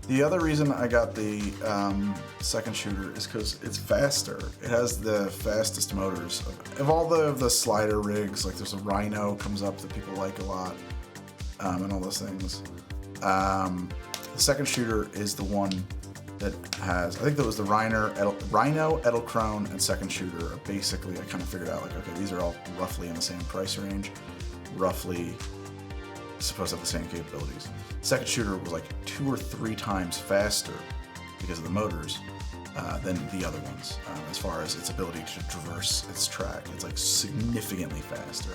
The other reason I got the second shooter is because it's faster. It has the fastest motors. Of all the slider rigs, like there's a Rhino comes up that people like a lot, and all those things. The second shooter is the one that has, I think that was the Rhino, Edelkrone, and second shooter. Basically, I kind of figured out like, okay, these are all roughly in the same price range, roughly supposed to have the same capabilities. Second shooter was like 2 or 3 times faster because of the motors than the other ones, as far as its ability to traverse its track. It's like significantly faster.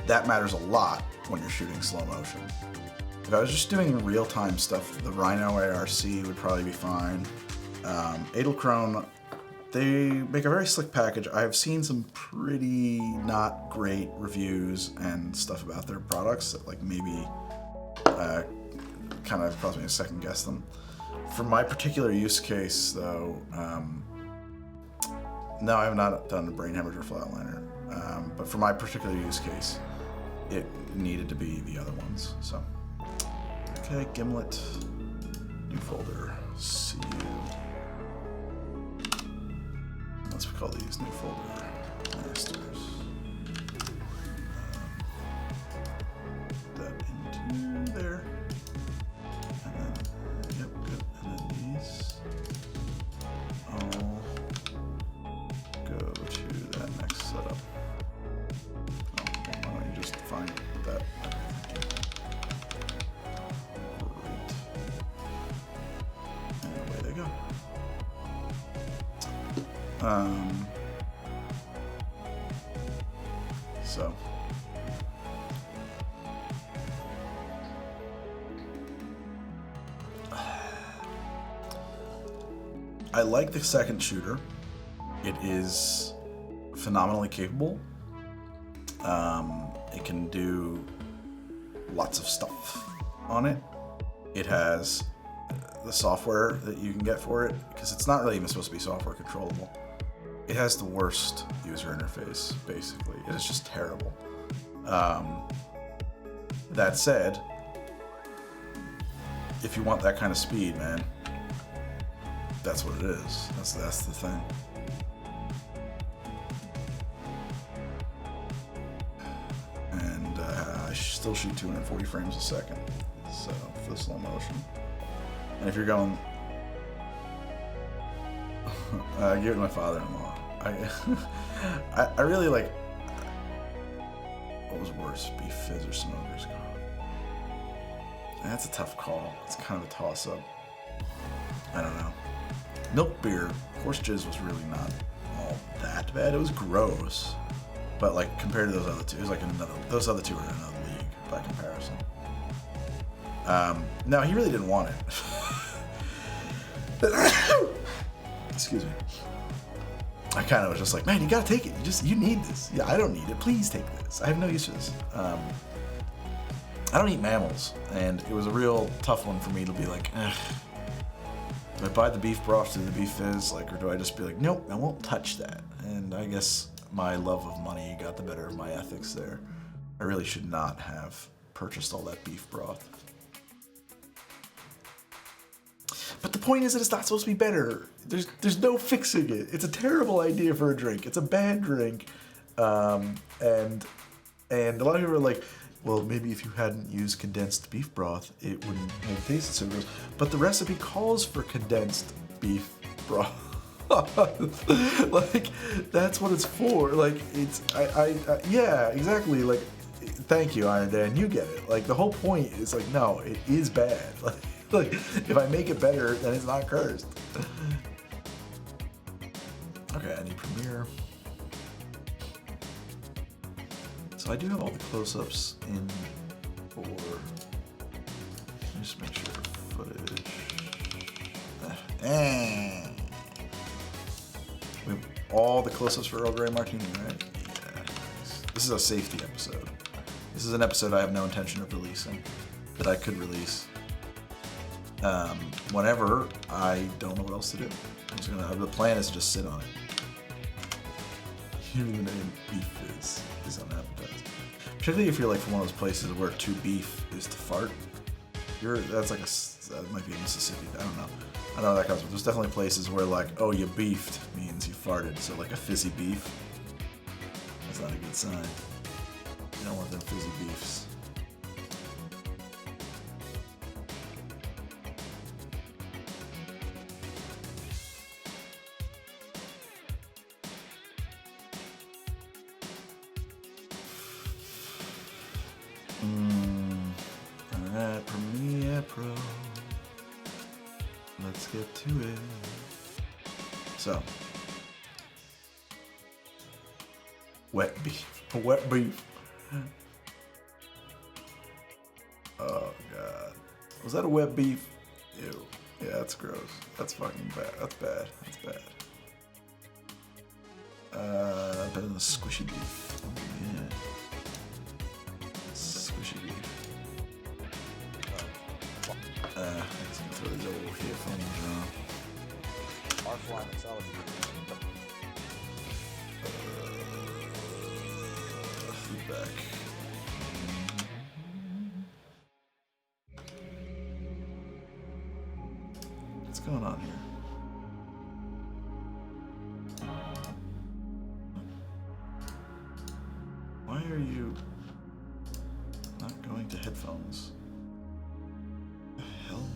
That matters a lot when you're shooting slow motion. If I was just doing real-time stuff, the Rhino ARC would probably be fine. Edelkrone, they make a very slick package. I've seen some pretty not great reviews and stuff about their products that like maybe kind of caused me to second guess them. For my particular use case though, no, I have not done a brain hemorrhage or flatliner, but for my particular use case, it needed to be the other ones, so. Okay, Gimlet, new folder, see you. Let's call these new folder masters. That into there. And then, yep, good. And then these all go to that next setup. Oh, why don't you just find that? Great. And away they go. So I like the second shooter. It is phenomenally capable. It can do lots of stuff on it. It has the software that you can get for it, because it's not really even supposed to be software controllable. It has the worst user interface, basically. It is just terrible. That said, if you want that kind of speed, man, that's what it is. That's the thing. And I still shoot 240 frames a second, so for the slow motion. And if you're going, give it to my father-in-law. I really like, what was worse, Beef Fizz or Smoker's Call? That's a tough call. It's kind of a toss-up. I don't know. Milk beer, horse jizz was really not all that bad. It was gross, but like compared to those other two, it was like those other two are in another league by comparison. No, he really didn't want it. Excuse me. I kind of was just like, man, you gotta take it. You need this. Yeah, I don't need it. Please take this. I have no use for this. I don't eat mammals, and it was a real tough one for me to be like, ugh. Do I buy the beef broth to the Beef Fizz, like, or do I just be like, nope, I won't touch that? And I guess my love of money got the better of my ethics there. I really should not have purchased all that beef broth. But the point is that it's not supposed to be better. There's no fixing it. It's a terrible idea for a drink. It's a bad drink. And a lot of people are like, well, maybe if you hadn't used condensed beef broth, it wouldn't have tasted so gross. But the recipe calls for condensed beef broth. Like, that's what it's for. Like, it's, yeah, exactly. Like, thank you, Iron Dan, you get it. Like, the whole point is like, no, it is bad. Like, if I make it better, then it's not cursed. Okay, I need Premiere. So I do have all the close-ups in for, let me just make sure footage. We have all the close-ups for Earl Grey Martini, right? Yeah, nice. This is a safety episode. This is an episode I have no intention of releasing, that I could release whenever I don't know what else to do. The plan is to just sit on it. Even the name Beef Fizz is unappetizing. Particularly if you're like from one of those places where to beef is to fart. that's like that might be Mississippi. I don't know. I don't know where that comes from. There's definitely places where like, oh, you beefed means you farted. So like a fizzy beef. That's not a good sign. You don't want them fizzy beefs. Alright, Premiere Pro. Let's get to it. So, wet beef. Wet beef. Oh god. Was that a wet beef? Ew. Yeah, that's gross. That's fucking bad. That's bad. That's bad. Better than the squishy beef. Oh, yeah. Squishy beef. Let's throw these old headphones on. Our flying accelerator. Feedback. What's going on here? Why are you not going to headphones? The hell?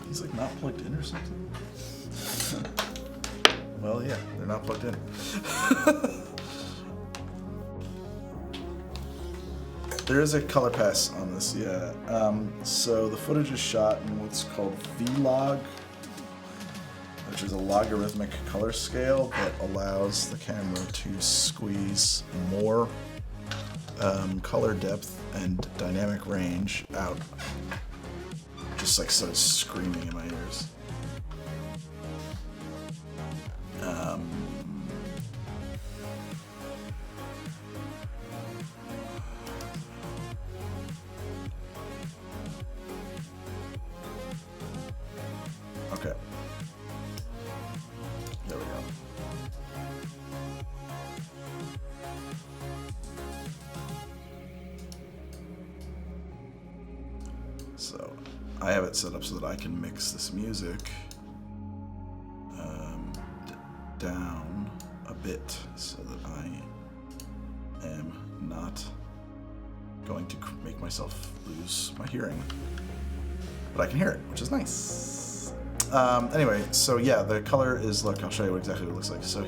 He's like not plugged in or something? Well, yeah, they're not plugged in. There is a color pass on this, yeah. So the footage is shot in what's called V-Log, which is a logarithmic color scale that allows the camera to squeeze more color depth and dynamic range out. Just like started screaming in my ears. Okay. There we go. So I have it set up so that I can mix this music down a bit so that I am not going to make myself lose my hearing. But I can hear it, which is nice. Anyway, so yeah, the color is, look, I'll show you exactly what it looks like. So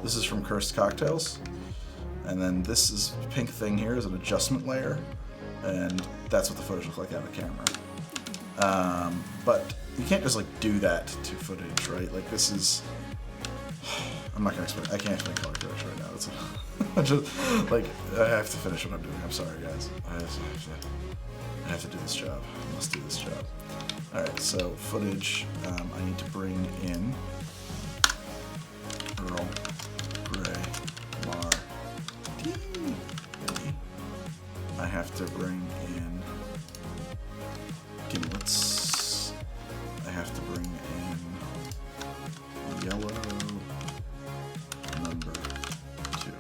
this is from Cursed Cocktails. And then this is pink thing here is an adjustment layer. And that's what the footage looks like out of the camera. But you can't just like do that to footage, right? Like this is, I'm not gonna explain, I can't explain color correction right now. That's just, like, I have to finish what I'm doing. I'm sorry, guys. I have to do this job. I must do this job. All right, so footage, I need to bring in Earl Grey Martini. I have to bring in gimlets. I have to bring in yellow number 2.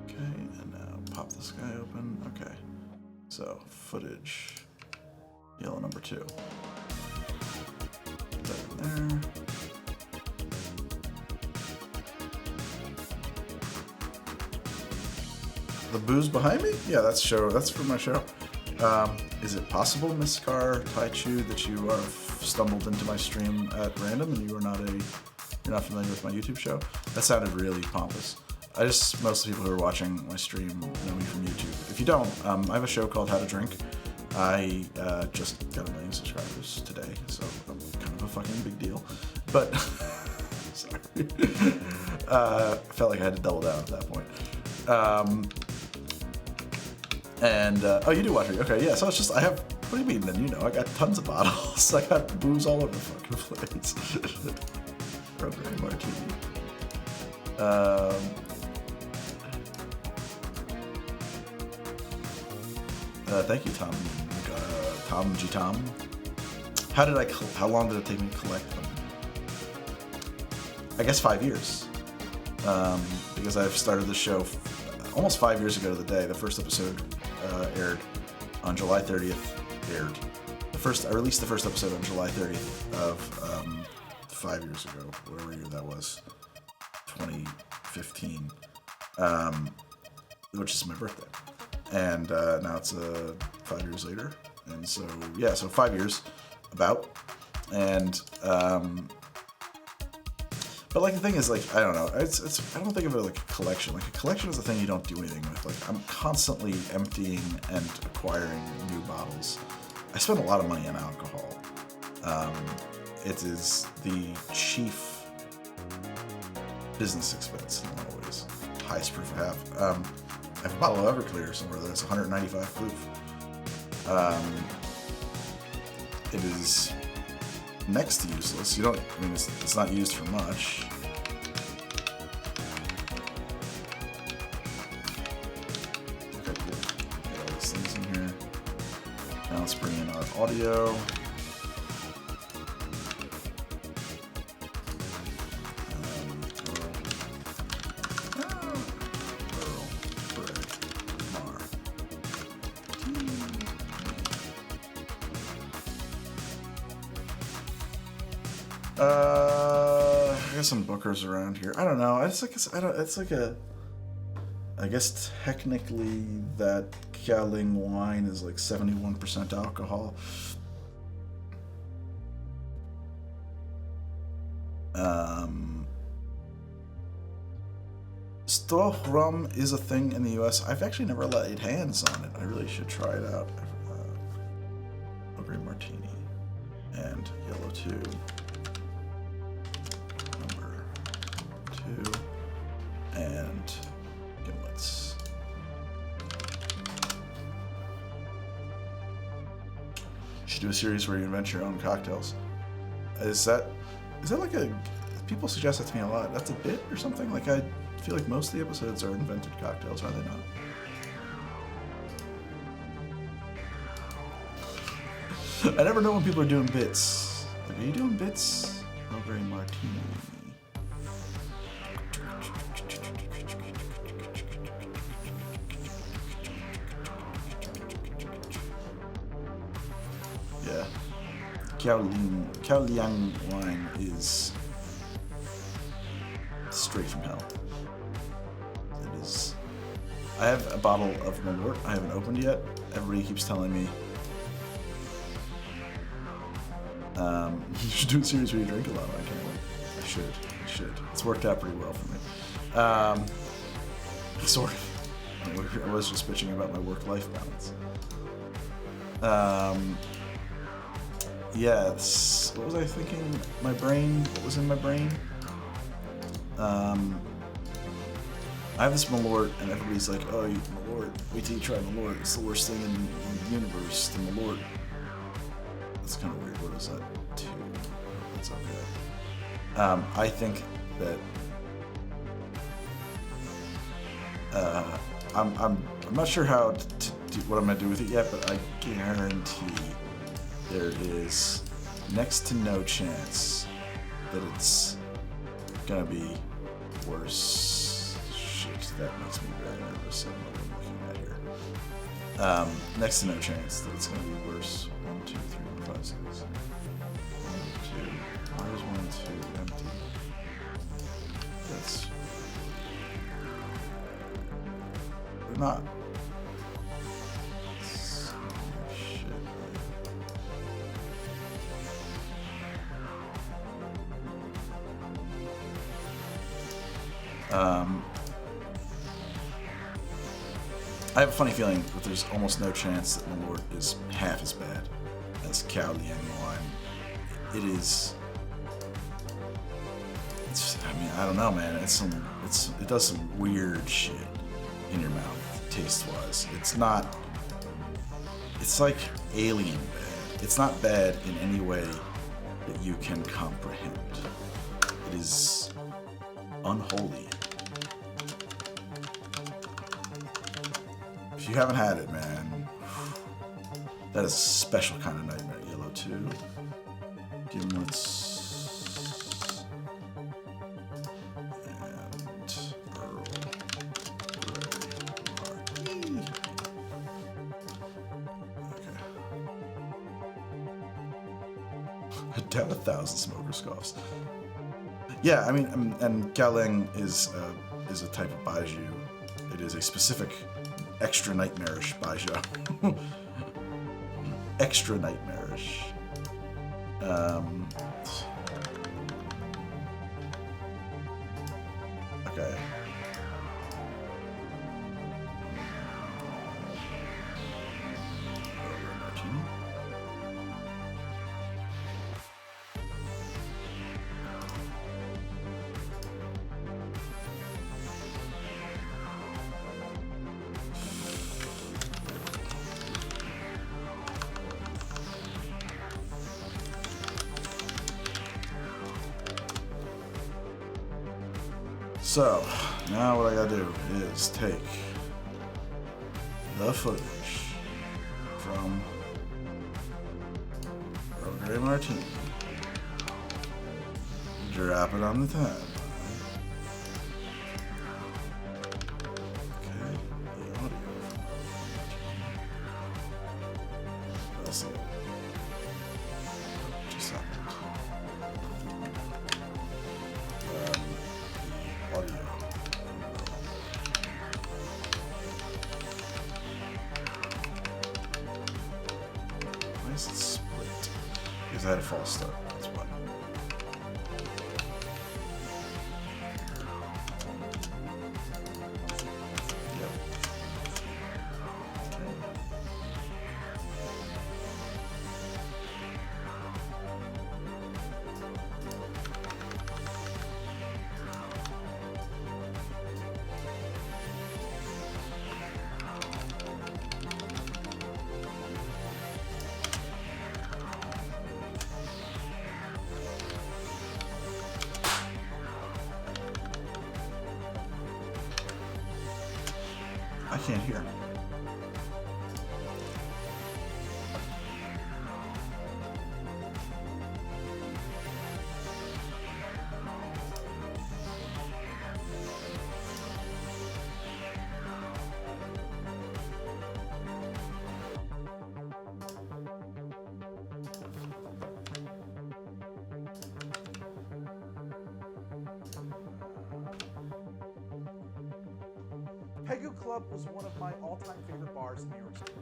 Okay, and now pop this guy open. Okay, so footage, yellow number 2. Put that in there. The booze behind me? Yeah, that's for my show. Is it possible, Miss Car Taichu, that you are stumbled into my stream at random and you're not familiar with my YouTube show? That sounded really pompous. Most of the people who are watching my stream know me from YouTube. If you don't, I have a show called How to Drink. I just got 1 million subscribers today, so I'm kind of a fucking big deal. But sorry, felt like I had to double down at that point. Oh, you do watch me. Okay, yeah. So it's just what do you mean? Then I got tons of bottles. I got booze all over the fucking place. Strawberry martini. Thank you, Tom. Tom G. Tom. How long did it take me to collect them? I guess 5 years. because I've started the show almost 5 years ago to the day. The first episode aired on July 30th. I released the first episode on July 30th of 5 years ago, whatever year that was, 2015, which is my birthday. And now it's 5 years later. And so, yeah, so 5 years, about. And, but like the thing is, like, I don't know, I don't think of it like a collection. Like a collection is a thing you don't do anything with. Like I'm constantly emptying and acquiring new bottles. I spend a lot of money on alcohol. It is the chief business expense in a lot of ways. Highest proof I have. I have a bottle of Everclear somewhere that's 195 proof. It is next to useless. It's not used for much. Okay, cool. Get all these things in here. Now let's bring in our audio. I got some bookers around here. I don't know. I guess technically that Kialing wine is like 71% alcohol. Straw rum is a thing in the U.S. I've actually never laid hands on it. I really should try it out. Green Martini and Yellow 2. Number 2 and gimlets. You should do a series where you invent your own cocktails. Is that like a... People suggest that to me a lot. That's a bit or something? Like I feel like most of the episodes are invented cocktails, are they not? I never know when people are doing bits. Like, are you doing bits? Strawberry Martini. Yeah. Kiaoliang wine is straight from hell. It is. I have a bottle of Malort I haven't opened yet. Everybody keeps telling me you should do a series where you drink a lot. I can't wait. I should. It's worked out pretty well for me. Sort of. I was just bitching about my work-life balance. Yes. What was I thinking? What was in my brain? I have this Malort, and everybody's like, "Oh, Malort. Wait till you try Malort. It's the worst thing in the universe." The Malort. That's kind of weird. What is that? 2. That's okay. I think that I'm not sure how to do what I'm gonna do with it yet, but I guarantee there is next to no chance that it's gonna be worse. Shit, that makes me very nervous. I don't know what I'm looking at here. Next to no chance that it's gonna be worse. 1, 2, 3, 4, 5, 6. 1, 2. Why is 1, 2 empty? That's... They're not. Shit. I have a funny feeling that there's almost no chance that Malort is half as bad as Kiaoliang wine. It is. I mean, I don't know, man. It does some weird shit in your mouth, taste-wise. It's not. It's like alien bad. It's not bad in any way that you can comprehend. It is unholy. If you haven't had it, man, that is a special kind of nightmare. Yellow 2. Gimlets. And Down 1,000 smoker scoffs. Yeah, I mean, and Galeng is a type of Baiju. It is a specific extra nightmarish Baiju. Extra nightmarish. Okay. So, now what I gotta do is take the footage from Rogre Martini, drop it on the timeline. Okay, the audio. Let's see. Just a second. Audio. Why is it split? Because I had a false start. That's why. Yep. I can't hear. Pegu Club was one of my all-time favorite bars in New York City.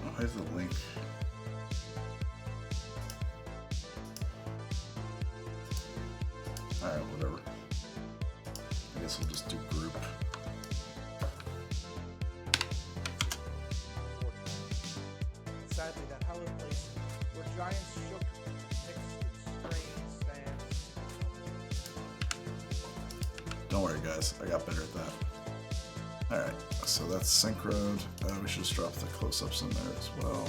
Oh, here's the link. Alright, whatever. I guess we'll just do group. Sadly, that hallowed place where giants shook mixed with strange stands. Don't worry, guys. I got better at that. Alright, so that's synchroned. We should just drop the close-ups in there as well.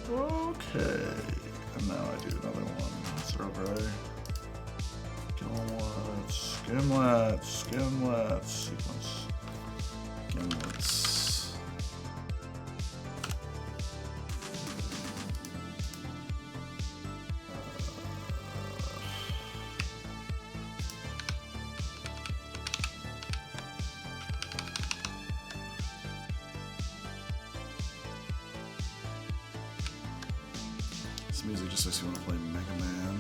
Okay, and now I do another one. Throw gray. Skimlets, sequence. Gimlets. This music just makes me want to play Mega Man.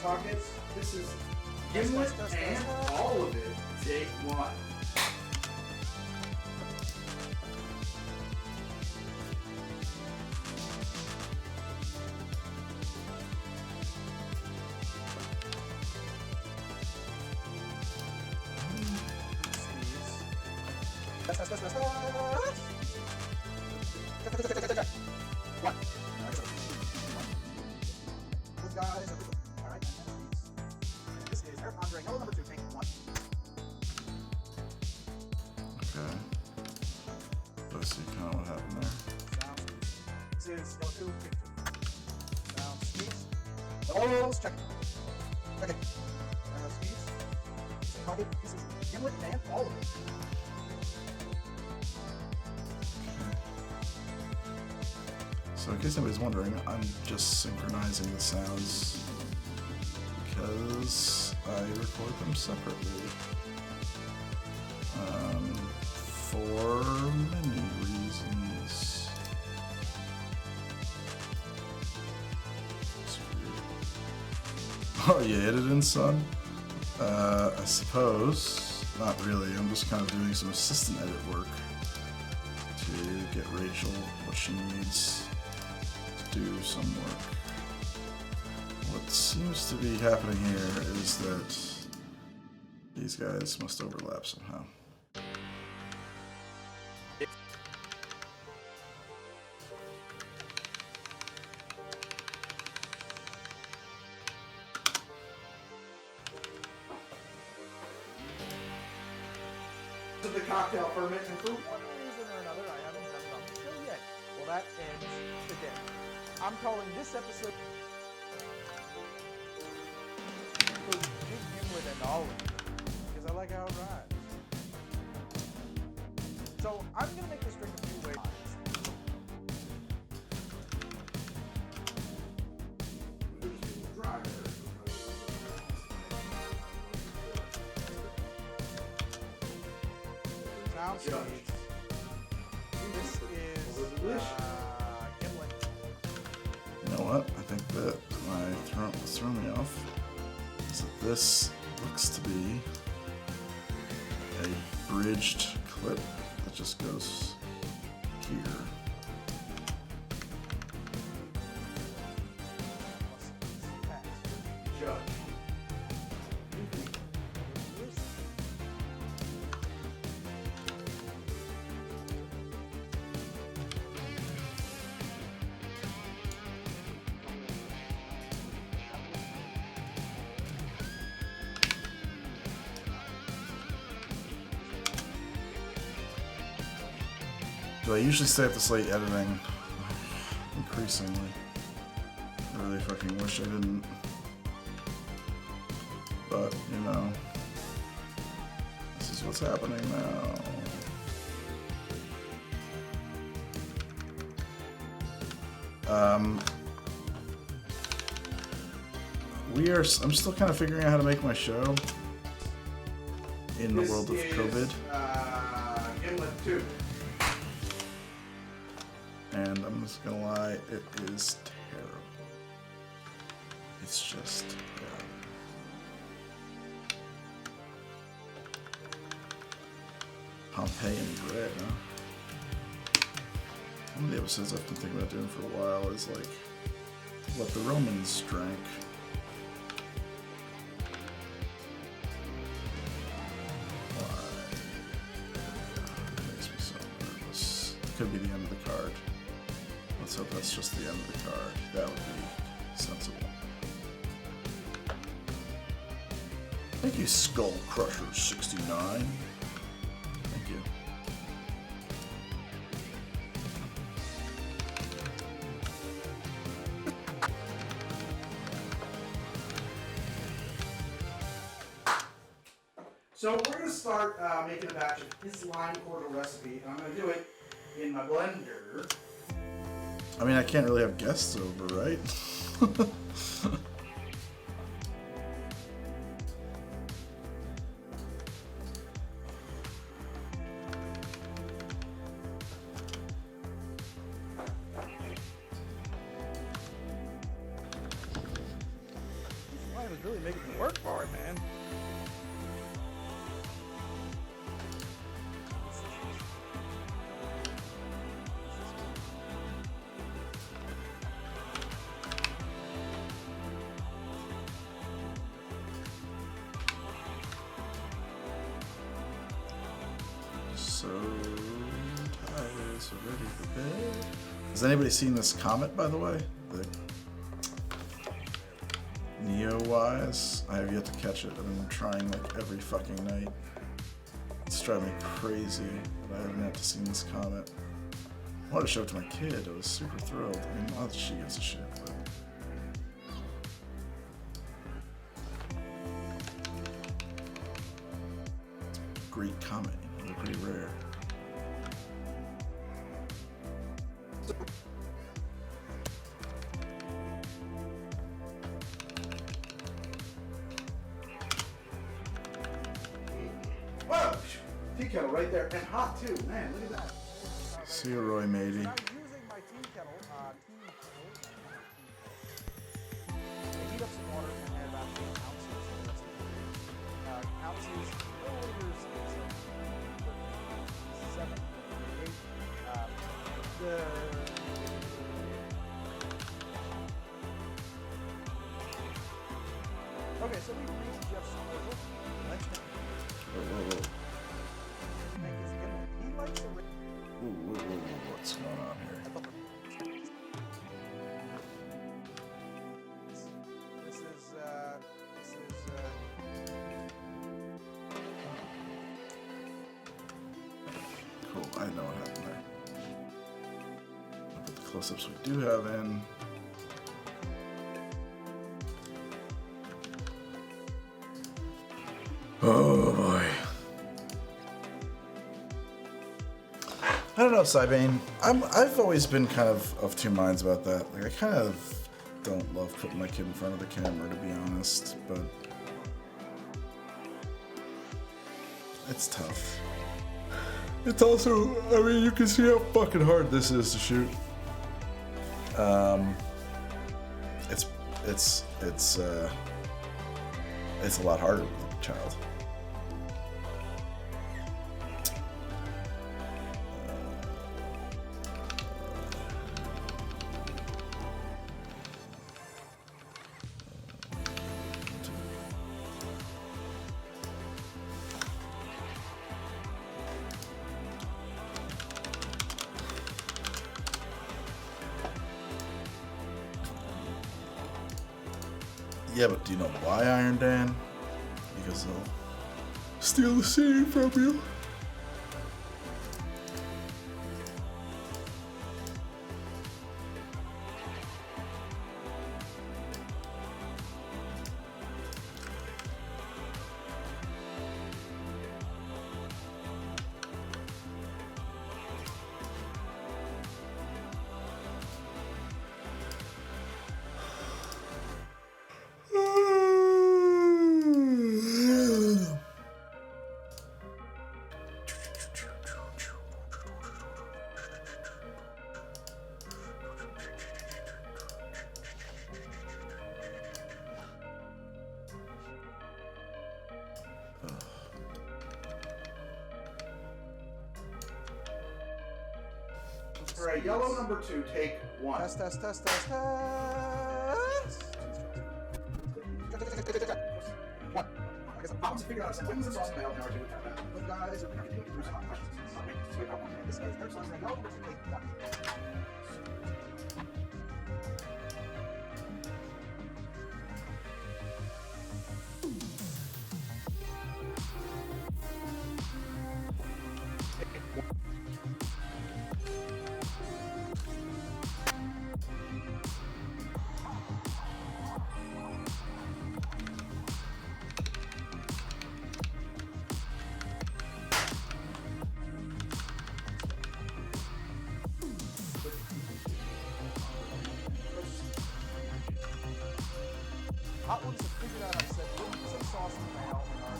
Sockets, this is Gimlet and all of it. Take one. One. Those guys are good. All right, and this is Eric Andre, yellow number 2, tank 1. Okay. Let's see kind of what happened there. Sounds. This is yellow 2, tank 2. Sounds squeeze. Doubles, check. Okay. Squeeze. Pocket. This is gimlet and all of it. So in case anybody's wondering, I'm just synchronizing the sounds because I record them separately. For many reasons. It's weird. Oh, you editing, son? I suppose. Not really. I'm just kind of doing some assistant edit work to get Rachel what she needs to do some work. What seems to be happening here is that these guys must overlap somehow. The cocktail ferment and fruit. For one reason or another, I haven't done it on the show yet. Well, that ends today. I'm calling this episode Big Gimlet and all of it, because I like how it rhymes. So I'm gonna make this drink a few ways. Sounds sweet. This is gimlet. You know what? I think that my throat was throwing me off. Is that this looks to be a bridged clip that just goes here. Judge. Do I usually stay up this late editing? Increasingly. I really fucking wish I didn't. But, you know. This is what's happening now. I'm still kind of figuring out how to make my show in the world of COVID. Gimlet 2. And I'm just gonna lie, it is terrible. It's just terrible. Pompeian bread, huh? One of the episodes I've been thinking about doing for a while is like what the Romans drank. Why? It makes me so nervous. Could be the end of the card. Let's hope that's just the end of the card. That would be sensible. Thank you, Skull Crusher 69. Thank you. So we're going to start making a batch of his lime cordial recipe, and I'm going to do it in my blender. I mean, I can't really have guests over, right? Why was really making me work for it, man. so tired, so ready for bed. Has anybody seen this comet, by the way? The Neo-wise? I have yet to catch it. I've been trying like every fucking night. It's driving me crazy that I haven't had to see this comet. I wanted to show it to my kid. I was super thrilled. I mean, not that she gives a shit, but... Great comet, you know, they're pretty rare. Whoa! Tea kettle right there, and hot too. Man, look at that. See you, Roy, matey. I'm using my tea kettle. I heat up some water and add about 8 ounces. Ounces, milliliters, it's 7, 8. Okay, so we reached Jeff's proposal. Let's make Whoa. his gimlet. He likes to Whoa, what's going on here? This is Cool, I know what happened there. I'll put the close-ups we do have in. Oh boy. I don't know, Cybane. I've always been kind of two minds about that. Like, I kind of don't love putting my kid in front of the camera, to be honest, but it's tough. It's also, I mean, you can see how fucking hard this is to shoot. It's a lot harder with a child. Yeah, but do you know why, Iron Dan? Because they'll steal the scene from you. All right, yellow number 2, take 1. test. One. I guess I'm to figure out when this awesome mail power to tap out. But guys, we're going to do some questions. This is first one. No, take 1. Hot ones have figured out, I've said, some sauce in the mail and our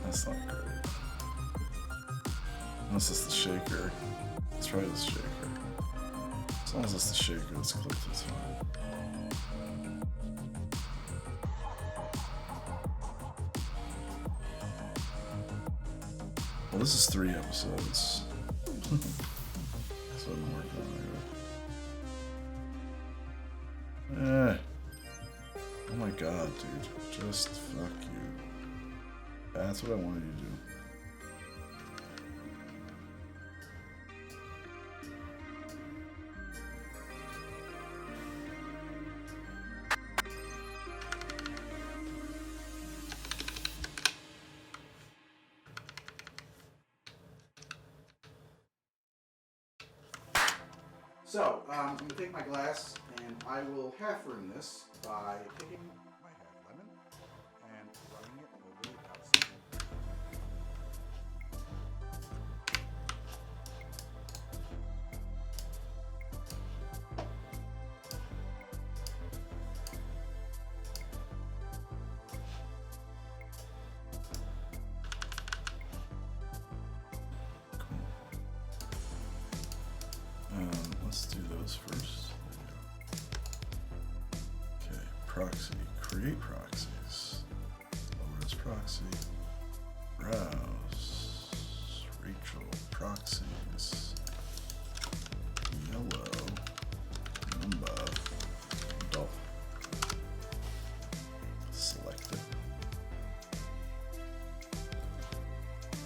That's not great. Unless it's the shaker. Let's try this shaker. As long as it's the shaker, let's click this one. Well, this is 3 episodes. That's what I'm working on anyway. Oh my god, dude. Just fuck you. That's what I wanted you to do. So, I'm going to take my glass and I will half rim this by taking my half lemon and running it over the outside. Let's do those first. Okay, proxy. Create proxies. Lower's proxy. Browse. Rachel. Proxies. Yellow. Number. Adult. Select it.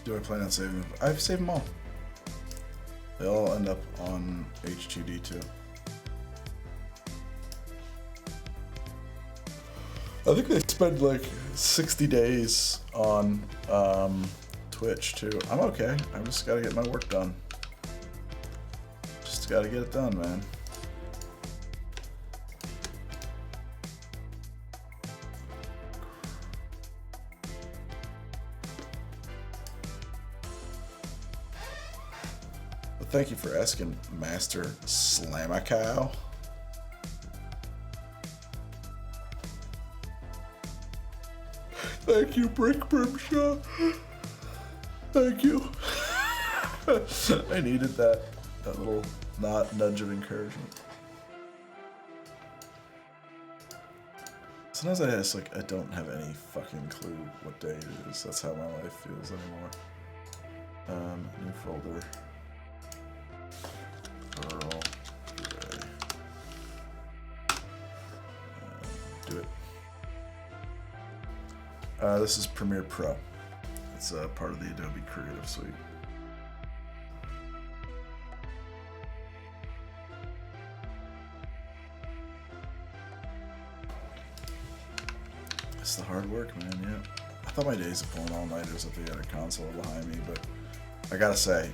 Do I plan on saving them? I've saved them all. They all end up on HTD too. I think they spend like 60 days on Twitch too. I'm okay. I just gotta get my work done. Just gotta get it done, man. Thank you for asking, Master Slamacow. Thank you, Brick Brimshaw. Thank you. I needed that little nudge of encouragement. Sometimes I don't have any fucking clue what day it is. That's how my life feels anymore. New folder. Earl Gray. Do it. This is Premiere Pro. It's part of the Adobe Creative Suite. It's the hard work, man, yeah. I thought my days of pulling all-nighters if they had a console behind me, but I gotta say,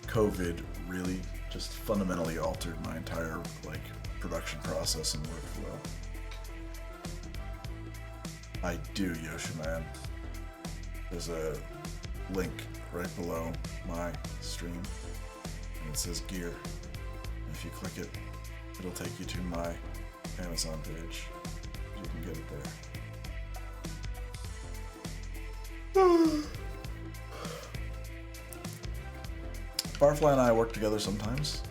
COVID really just fundamentally altered my entire production process and workflow. I do, Yoshiman. There's a link right below my stream, and it says gear. And if you click it, it'll take you to my Amazon page. You can get it there. Barfly and I work together sometimes.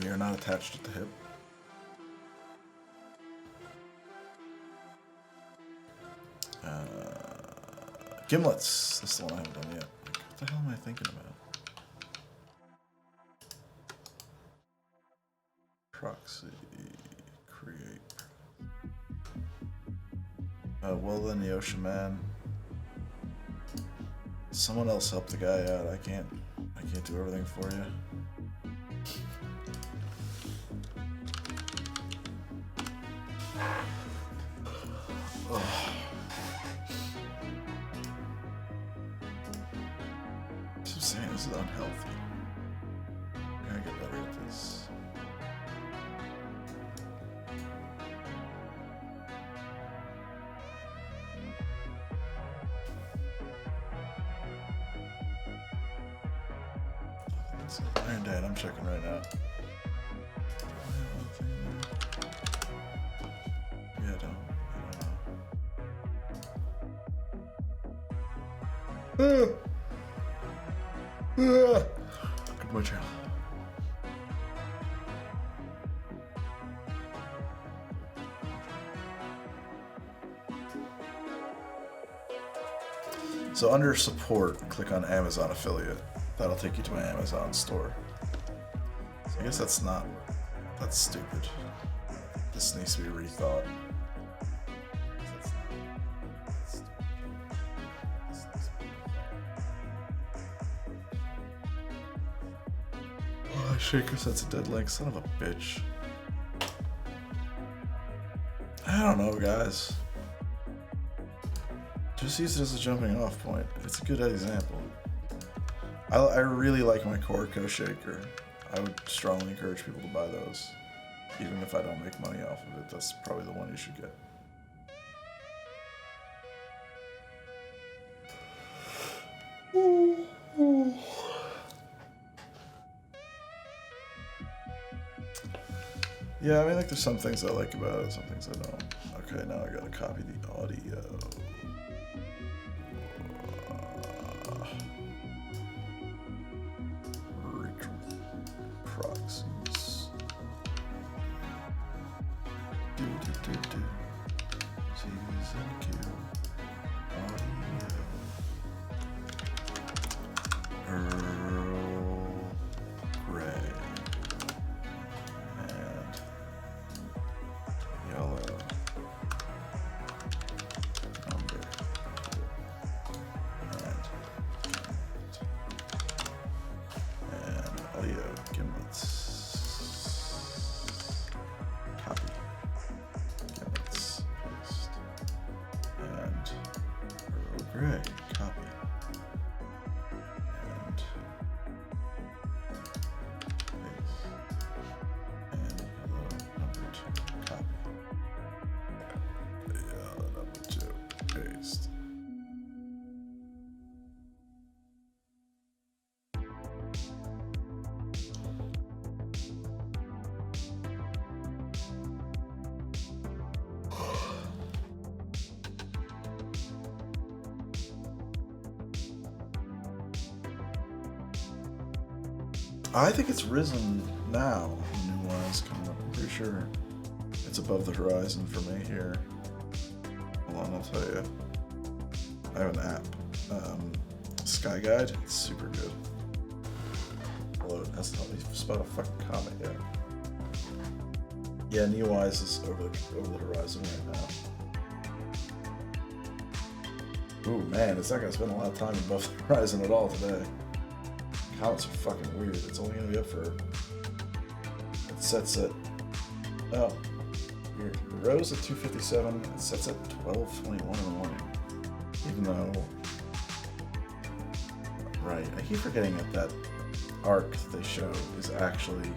We are not attached at the hip. Gimlets. That's the one I haven't done yet. What the hell am I thinking about? Proxy. Create. Well then, Yoshiman. Someone else help the guy out. I can't do everything for you. I'm saying this is unhealthy. I gotta get better at this. Iron Dad, I'm checking right now. Yeah, I don't know. Good boy, channel. So under support, click on Amazon affiliate. That'll take you to my Amazon store. I guess that's stupid. This needs to be rethought. Oh, Shaker sets a dead link, son of a bitch. I don't know, guys. Just use it as a jumping off point. It's a good example. I really like my Corico shaker. I would strongly encourage people to buy those. Even if I don't make money off of it, that's probably the one you should get. Yeah, I mean, like, there's some things I like about it, some things I don't. Okay, now I gotta copy the audio. Proxies. Season Q. Audio. Earl Grey. And yellow. Number. And audio gimlets. Copy. Gimlets. Paste. And Earl Grey. Copy. And paste. And hello number 2. Copy. Hello number 2. Paste. I think it's risen now. New one is coming up. I'm pretty sure it's above the horizon for me here. Hold on, I'll tell you. I have an app, Sky Guide. It's super good. Hello, that's not me. Spot a fucking comment yet. Yeah, Neowise is over the horizon right now. Ooh man, it's not gonna spend a lot of time above the horizon at all today. Comments are fucking weird. It's only gonna be up for. It sets at. Oh, weird. It rose at 2:57. It sets at 12:21 in the morning. Even though. Right, I keep forgetting that arc that they show is actually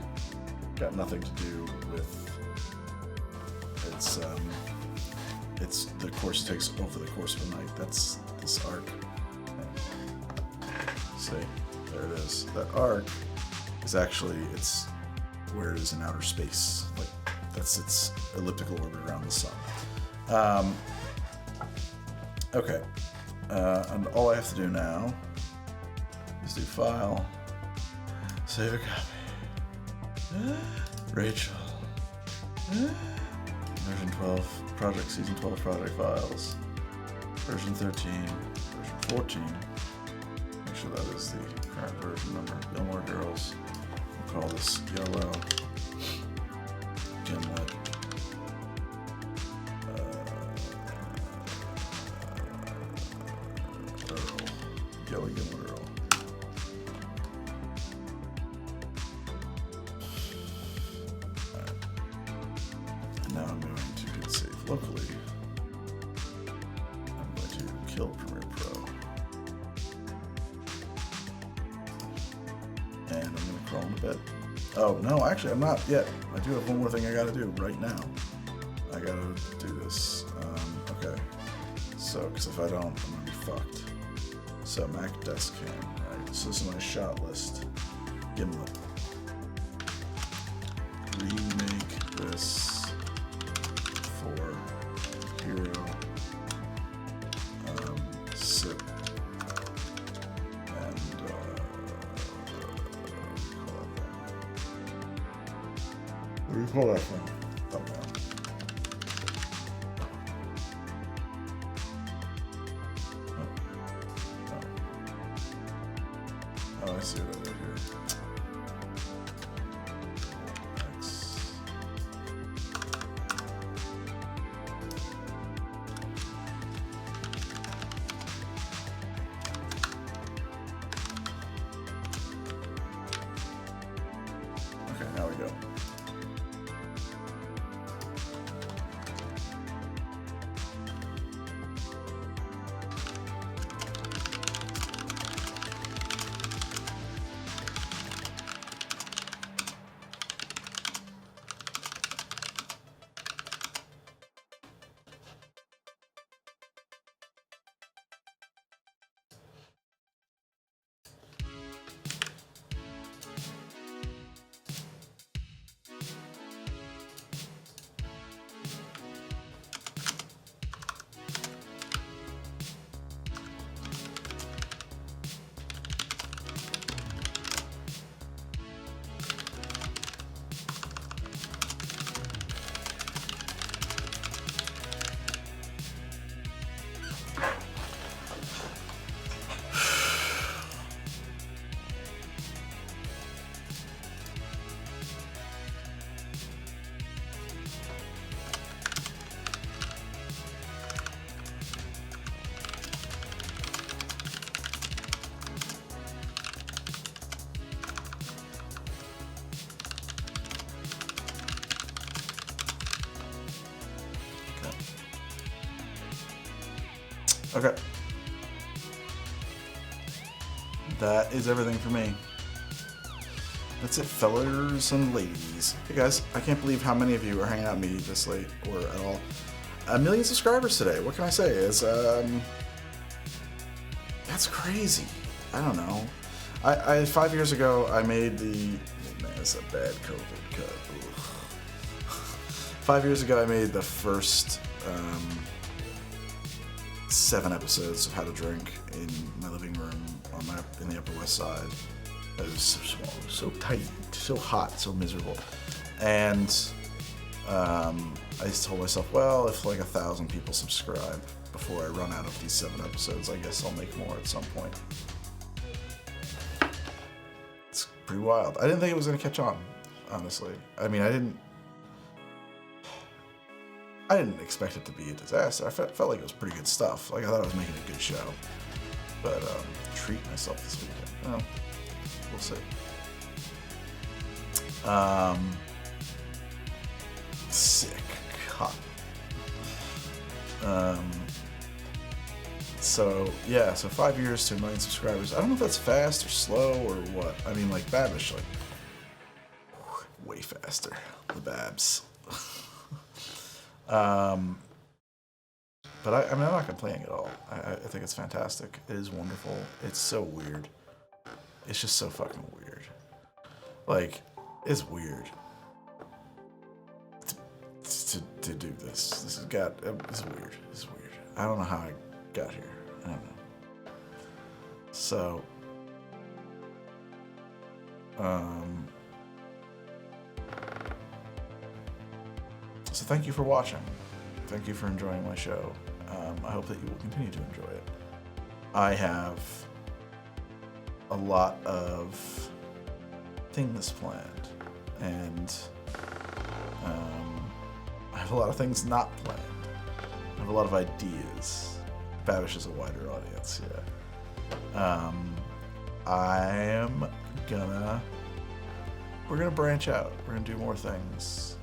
got nothing to do with. It's the course takes over the course of the night. That's this arc. See. There it is. That arc is actually, it's where it is in outer space. Like, that's its elliptical orbit around the sun. Okay. And all I have to do now is do file, save a copy. Rachel. Version 12, project season 12 project files. Version 13, version 14. Make sure that is the current version number. Gilmore Girls. We'll call this Yellow Gimlet. Earl. Yellow Gimlet Earl. Alright. And now I'm going to hit save locally. I'm going to kill Premiere Pro. And I'm gonna crawl into bed. Oh, no, actually, I'm not yet. I do have one more thing I gotta do right now. I gotta do this. Okay. So, because if I don't, I'm gonna be fucked. So, Mac Desk Cam, right? So, this is my shot list. Gimlet. Remake this for Hero. Sip. And, what do you call that thing? Thumbnail. Oh, I see what I did here. X. Okay, now we go. Okay. That is everything for me. That's it, fellas and ladies. Hey guys, I can't believe how many of you are hanging out with me this late or at all. 1 million subscribers today. What can I say? It's that's crazy. I don't know. I 5 years ago I made the man, that's a bad COVID cut. Ugh. 5 years ago I made the first 7 episodes of How to Drink in my living room in the Upper West Side. It was so small, so tight, so hot, so miserable. And I just told myself, well, if like 1,000 people subscribe before I run out of these 7 episodes, I guess I'll make more at some point. It's pretty wild. I didn't think it was gonna catch on, honestly. I mean, I didn't expect it to be a disaster. I felt like it was pretty good stuff. Like, I thought I was making a good show. But, treat myself this weekend. Well, we'll see. Sick. Hot. So, yeah, so 5 years to 1 million subscribers. I don't know if that's fast or slow or what. I mean, like, Babish, like, way faster. The Babs. But I mean, I'm not complaining at all. I think it's fantastic. It is wonderful. It's so weird. It's just so fucking weird. Like, it's weird to do this. This is weird. It's weird. I don't know how I got here. I don't know. So, so thank you for watching. Thank you for enjoying my show. I hope that you will continue to enjoy it. I have a lot of things planned, and I have a lot of things not planned. I have a lot of ideas. Babish is a wider audience, yeah. We're gonna branch out. We're gonna do more things.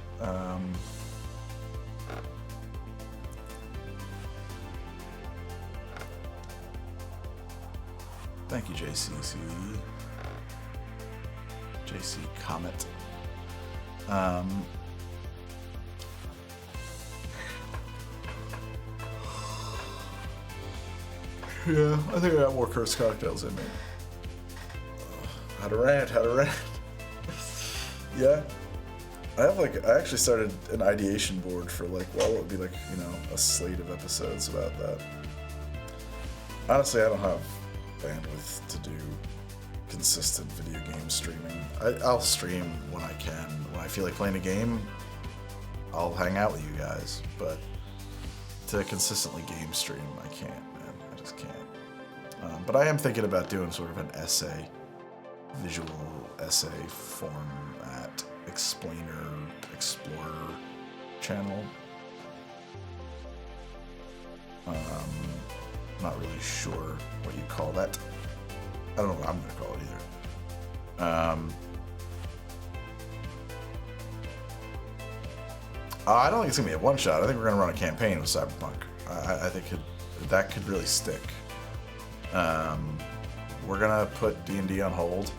Thank you, JCC. JC Comet. Yeah, I think I got more cursed cocktails in me. How to rant. Yeah. I actually started an ideation board for like, well, it would be like, you know, a slate of episodes about that. Honestly, I don't have bandwidth to do consistent video game streaming. I'll stream when I can. When I feel like playing a game, I'll hang out with you guys. But to consistently game stream, I can't, man. I just can't. But I am thinking about doing sort of an essay visual essay format explainer explorer channel. Not really sure what you call that. I don't know what I'm gonna call it either. I don't think it's gonna be a one shot. I think we're gonna run a campaign with Cyberpunk. I think that could really stick. We're gonna put D&D on hold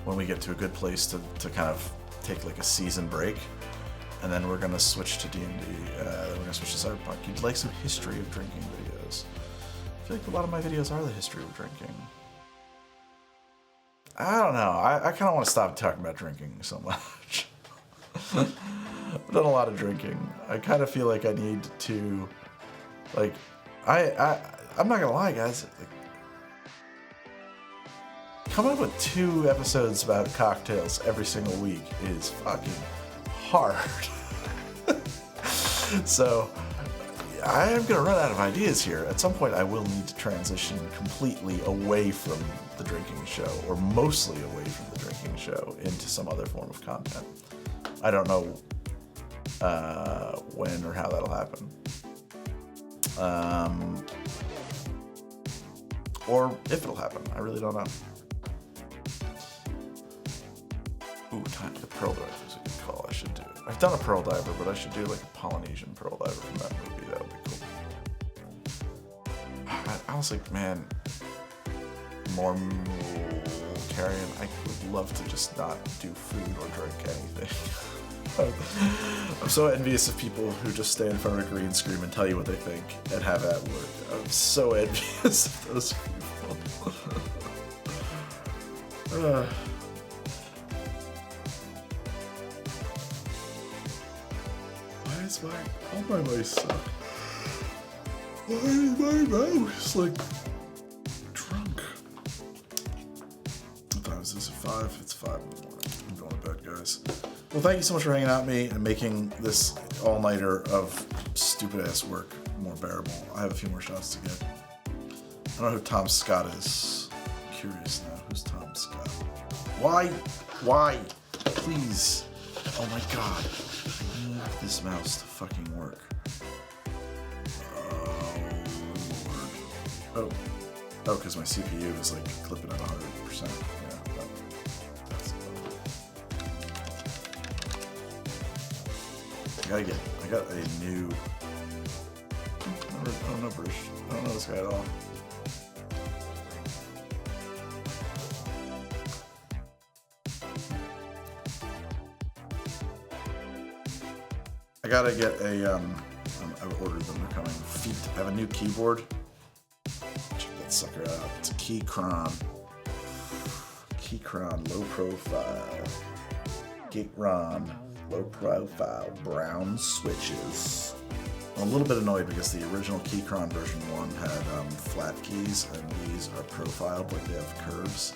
when we get to a good place to kind of take like a season break, and then we're gonna switch to D&D. We're gonna switch to Cyberpunk. You'd like some history of drinking videos? I feel like a lot of my videos are the history of drinking. I don't know. I kind of want to stop talking about drinking so much. I've done a lot of drinking. I kind of feel like I need to, like, I'm not gonna lie, guys. Like, coming up with 2 episodes about cocktails every single week is fucking hard. So I am gonna run out of ideas here. At some point, I will need to transition completely away from the drinking show, or mostly away from the drinking show, into some other form of content. I don't know when or how that'll happen. Or if it'll happen. I really don't know. Ooh, time for the Pearl Diver is a good call. I should do it. I've done a Pearl Diver, but I should do like a Polynesian Pearl Diver from that movie. That would be cool. I was like, man, more carrion. I would love to just not do food or drink anything. I'm so envious of people who just stand in front of a green screen and tell you what they think and have at work. I'm so envious of those people. Why is my mice suck? Why is my mouse like drunk? What time is this? 5? It's 5 in the morning. I'm going to bed, guys. Well, thank you so much for hanging out with me and making this all-nighter of stupid-ass work more bearable. I have a few more shots to get. I don't know who Tom Scott is. I'm curious now. Who's Tom Scott? Why? Why? Please. Oh my god. I need this mouse to fucking work. Oh, Lord. Oh, because my CPU is like clipping at 100%. Yeah, that's I got a new. I don't know British. I don't know this guy at all. I gotta get a. I've ordered them. They're coming. Feet. I have a new keyboard. Check that sucker out. It's a Keychron. Keychron, low profile. Keychron. Low profile brown switches. I'm a little bit annoyed because the original Keychron version 1 had flat keys, and these are profiled, like they have curves.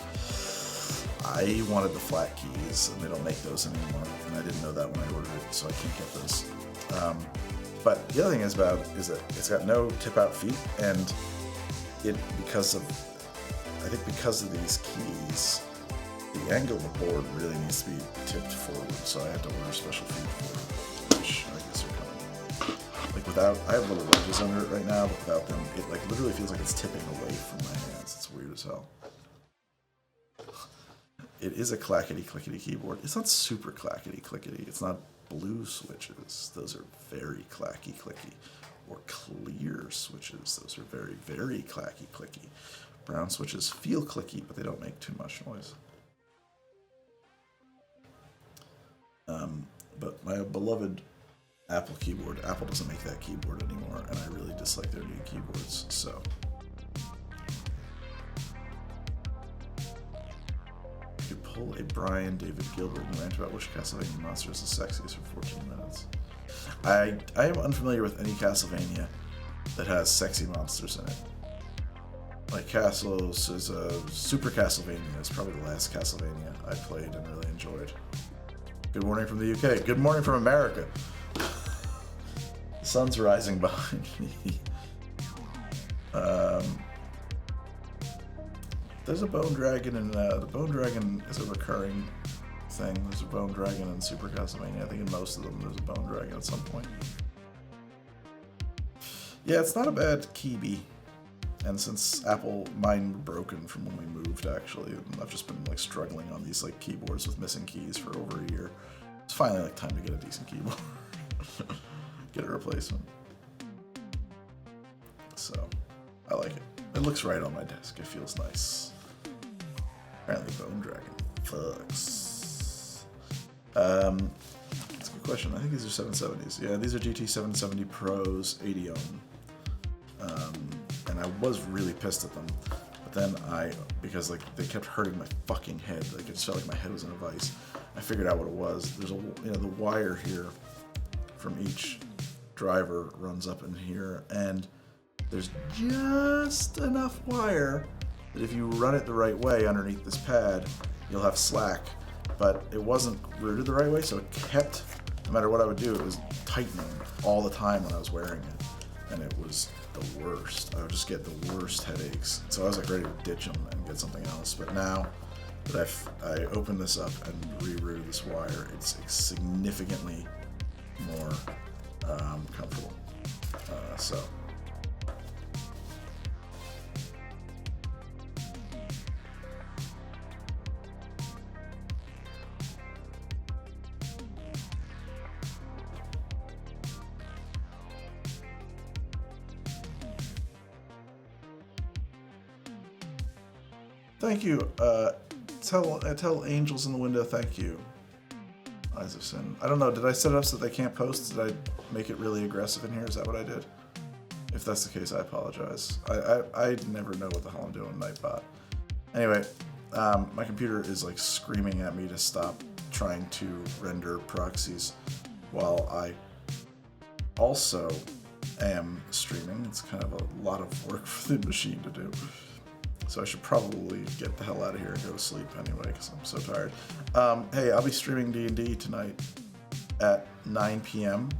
I wanted the flat keys, and they don't make those anymore, and I didn't know that when I ordered it, so I can't get those. But the other thing is that it's got no tip-out feet, and because of these keys, the angle of the board really needs to be tipped forward, so I had to order special feet for it, which I guess are coming. Like I have little wedges under it right now, but without them, it like literally feels like it's tipping away from my hands. It's weird as hell. It is a clackety-clickety keyboard. It's not super clackety-clickety. It's not blue switches. Those are very clacky-clicky. Or clear switches. Those are very, very clacky-clicky. Brown switches feel clicky, but they don't make too much noise. But my beloved Apple keyboard, Apple doesn't make that keyboard anymore, and I really dislike their new keyboards, so. You could pull a Brian David Gilbert and rant about which Castlevania monster is the sexiest for 14 minutes. I am unfamiliar with any Castlevania that has sexy monsters in it. Like Castles is a Super Castlevania. It's probably the last Castlevania I played and really enjoyed. Good morning from the UK. Good morning from America. The sun's rising behind me. There's a bone dragon, and the bone dragon is a recurring thing. There's a bone dragon in Super Castlevania. I think in most of them there's a bone dragon at some point. Yeah, it's not a bad keybi. And since mine were broken from when we moved, actually, I've just been like struggling on these like keyboards with missing keys for over a year. It's finally like time to get a decent keyboard. Get a replacement. So, I like it. It looks right on my desk. It feels nice. Apparently, Bone Dragon fucks. That's a good question. I think these are 770s. Yeah, these are GT 770 Pros 80 ohm. And I was really pissed at them. But then because like they kept hurting my fucking head. Like it just felt like my head was in a vice. I figured out what it was. There's the wire here from each driver runs up in here, and there's just enough wire that if you run it the right way underneath this pad, you'll have slack. But it wasn't routed the right way, so it kept, no matter what I would do, it was tightening all the time when I was wearing it. And it was the worst. I would just get the worst headaches. So I was like ready to ditch them and get something else. But now that I opened this up and rerouted this wire, it's significantly more comfortable. So. Thank you. Tell angels in the window thank you. Eyes of Sin. I don't know. Did I set it up so that they can't post? Did I make it really aggressive in here? Is that what I did? If that's the case, I apologize. I never know what the hell I'm doing, Nightbot. Anyway, my computer is like screaming at me to stop trying to render proxies while I also am streaming. It's kind of a lot of work for the machine to do. So I should probably get the hell out of here and go to sleep anyway, because I'm so tired. Hey, I'll be streaming D&D tonight at 9 p.m.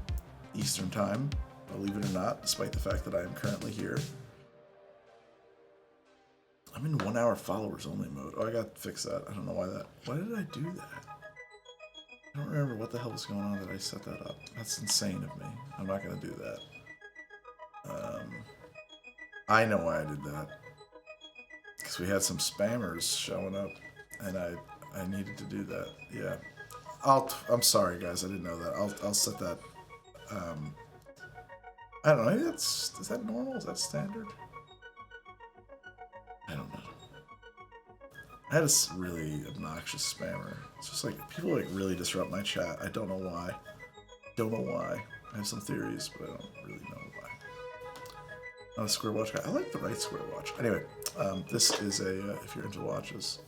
Eastern Time, believe it or not, despite the fact that I am currently here. I'm in 1 hour followers only mode. Oh, I got to fix that. I don't know why that. Why did I do that? I don't remember what the hell was going on that I set that up. That's insane of me. I'm not going to do that. I know why I did that. Because we had some spammers showing up, and I needed to do that. Yeah, I'm sorry, guys. I didn't know that. I'll set that. I don't know. Maybe is that normal? Is that standard? I don't know. I had a really obnoxious spammer. It's just like people like really disrupt my chat. I don't know why. Don't know why. I have some theories, but I don't really know why. Not a square watch guy. I like the right square watch. Anyway, this is a, if you're into watches,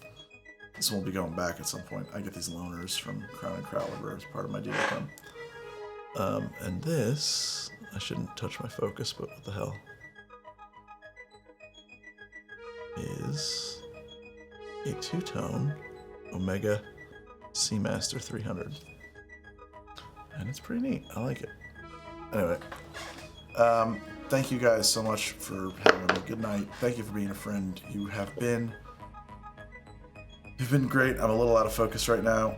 this will be going back at some point. I get these loaners from Crown and Crowler as part of my deal with them. And this, I shouldn't touch my focus, but what the hell, is a two-tone Omega Seamaster 300. And it's pretty neat. I like it. Anyway, thank you guys so much for having me. Good night. Thank you for being a friend. You've been great. I'm a little out of focus right now.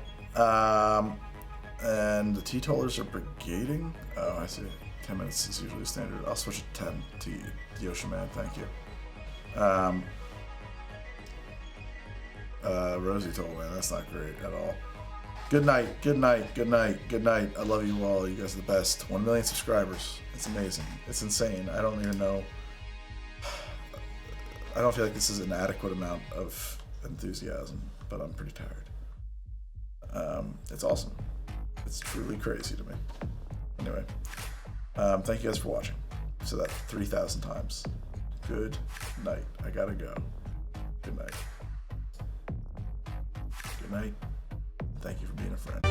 And the T-Tollers are brigading. Oh, I see. 10 minutes is usually standard. I'll switch it to 10 to Yoshiman. Thank you. Rosie told me that's not great at all. Good night, good night, good night, good night. I love you all. You guys are the best. 1 million subscribers. It's amazing. It's insane. I don't even know. I don't feel like this is an adequate amount of enthusiasm, but I'm pretty tired. It's awesome. It's truly crazy to me. Anyway, thank you guys for watching. So that 3,000 times. Good night. I gotta go. Good night. Good night. Thank you for being a friend.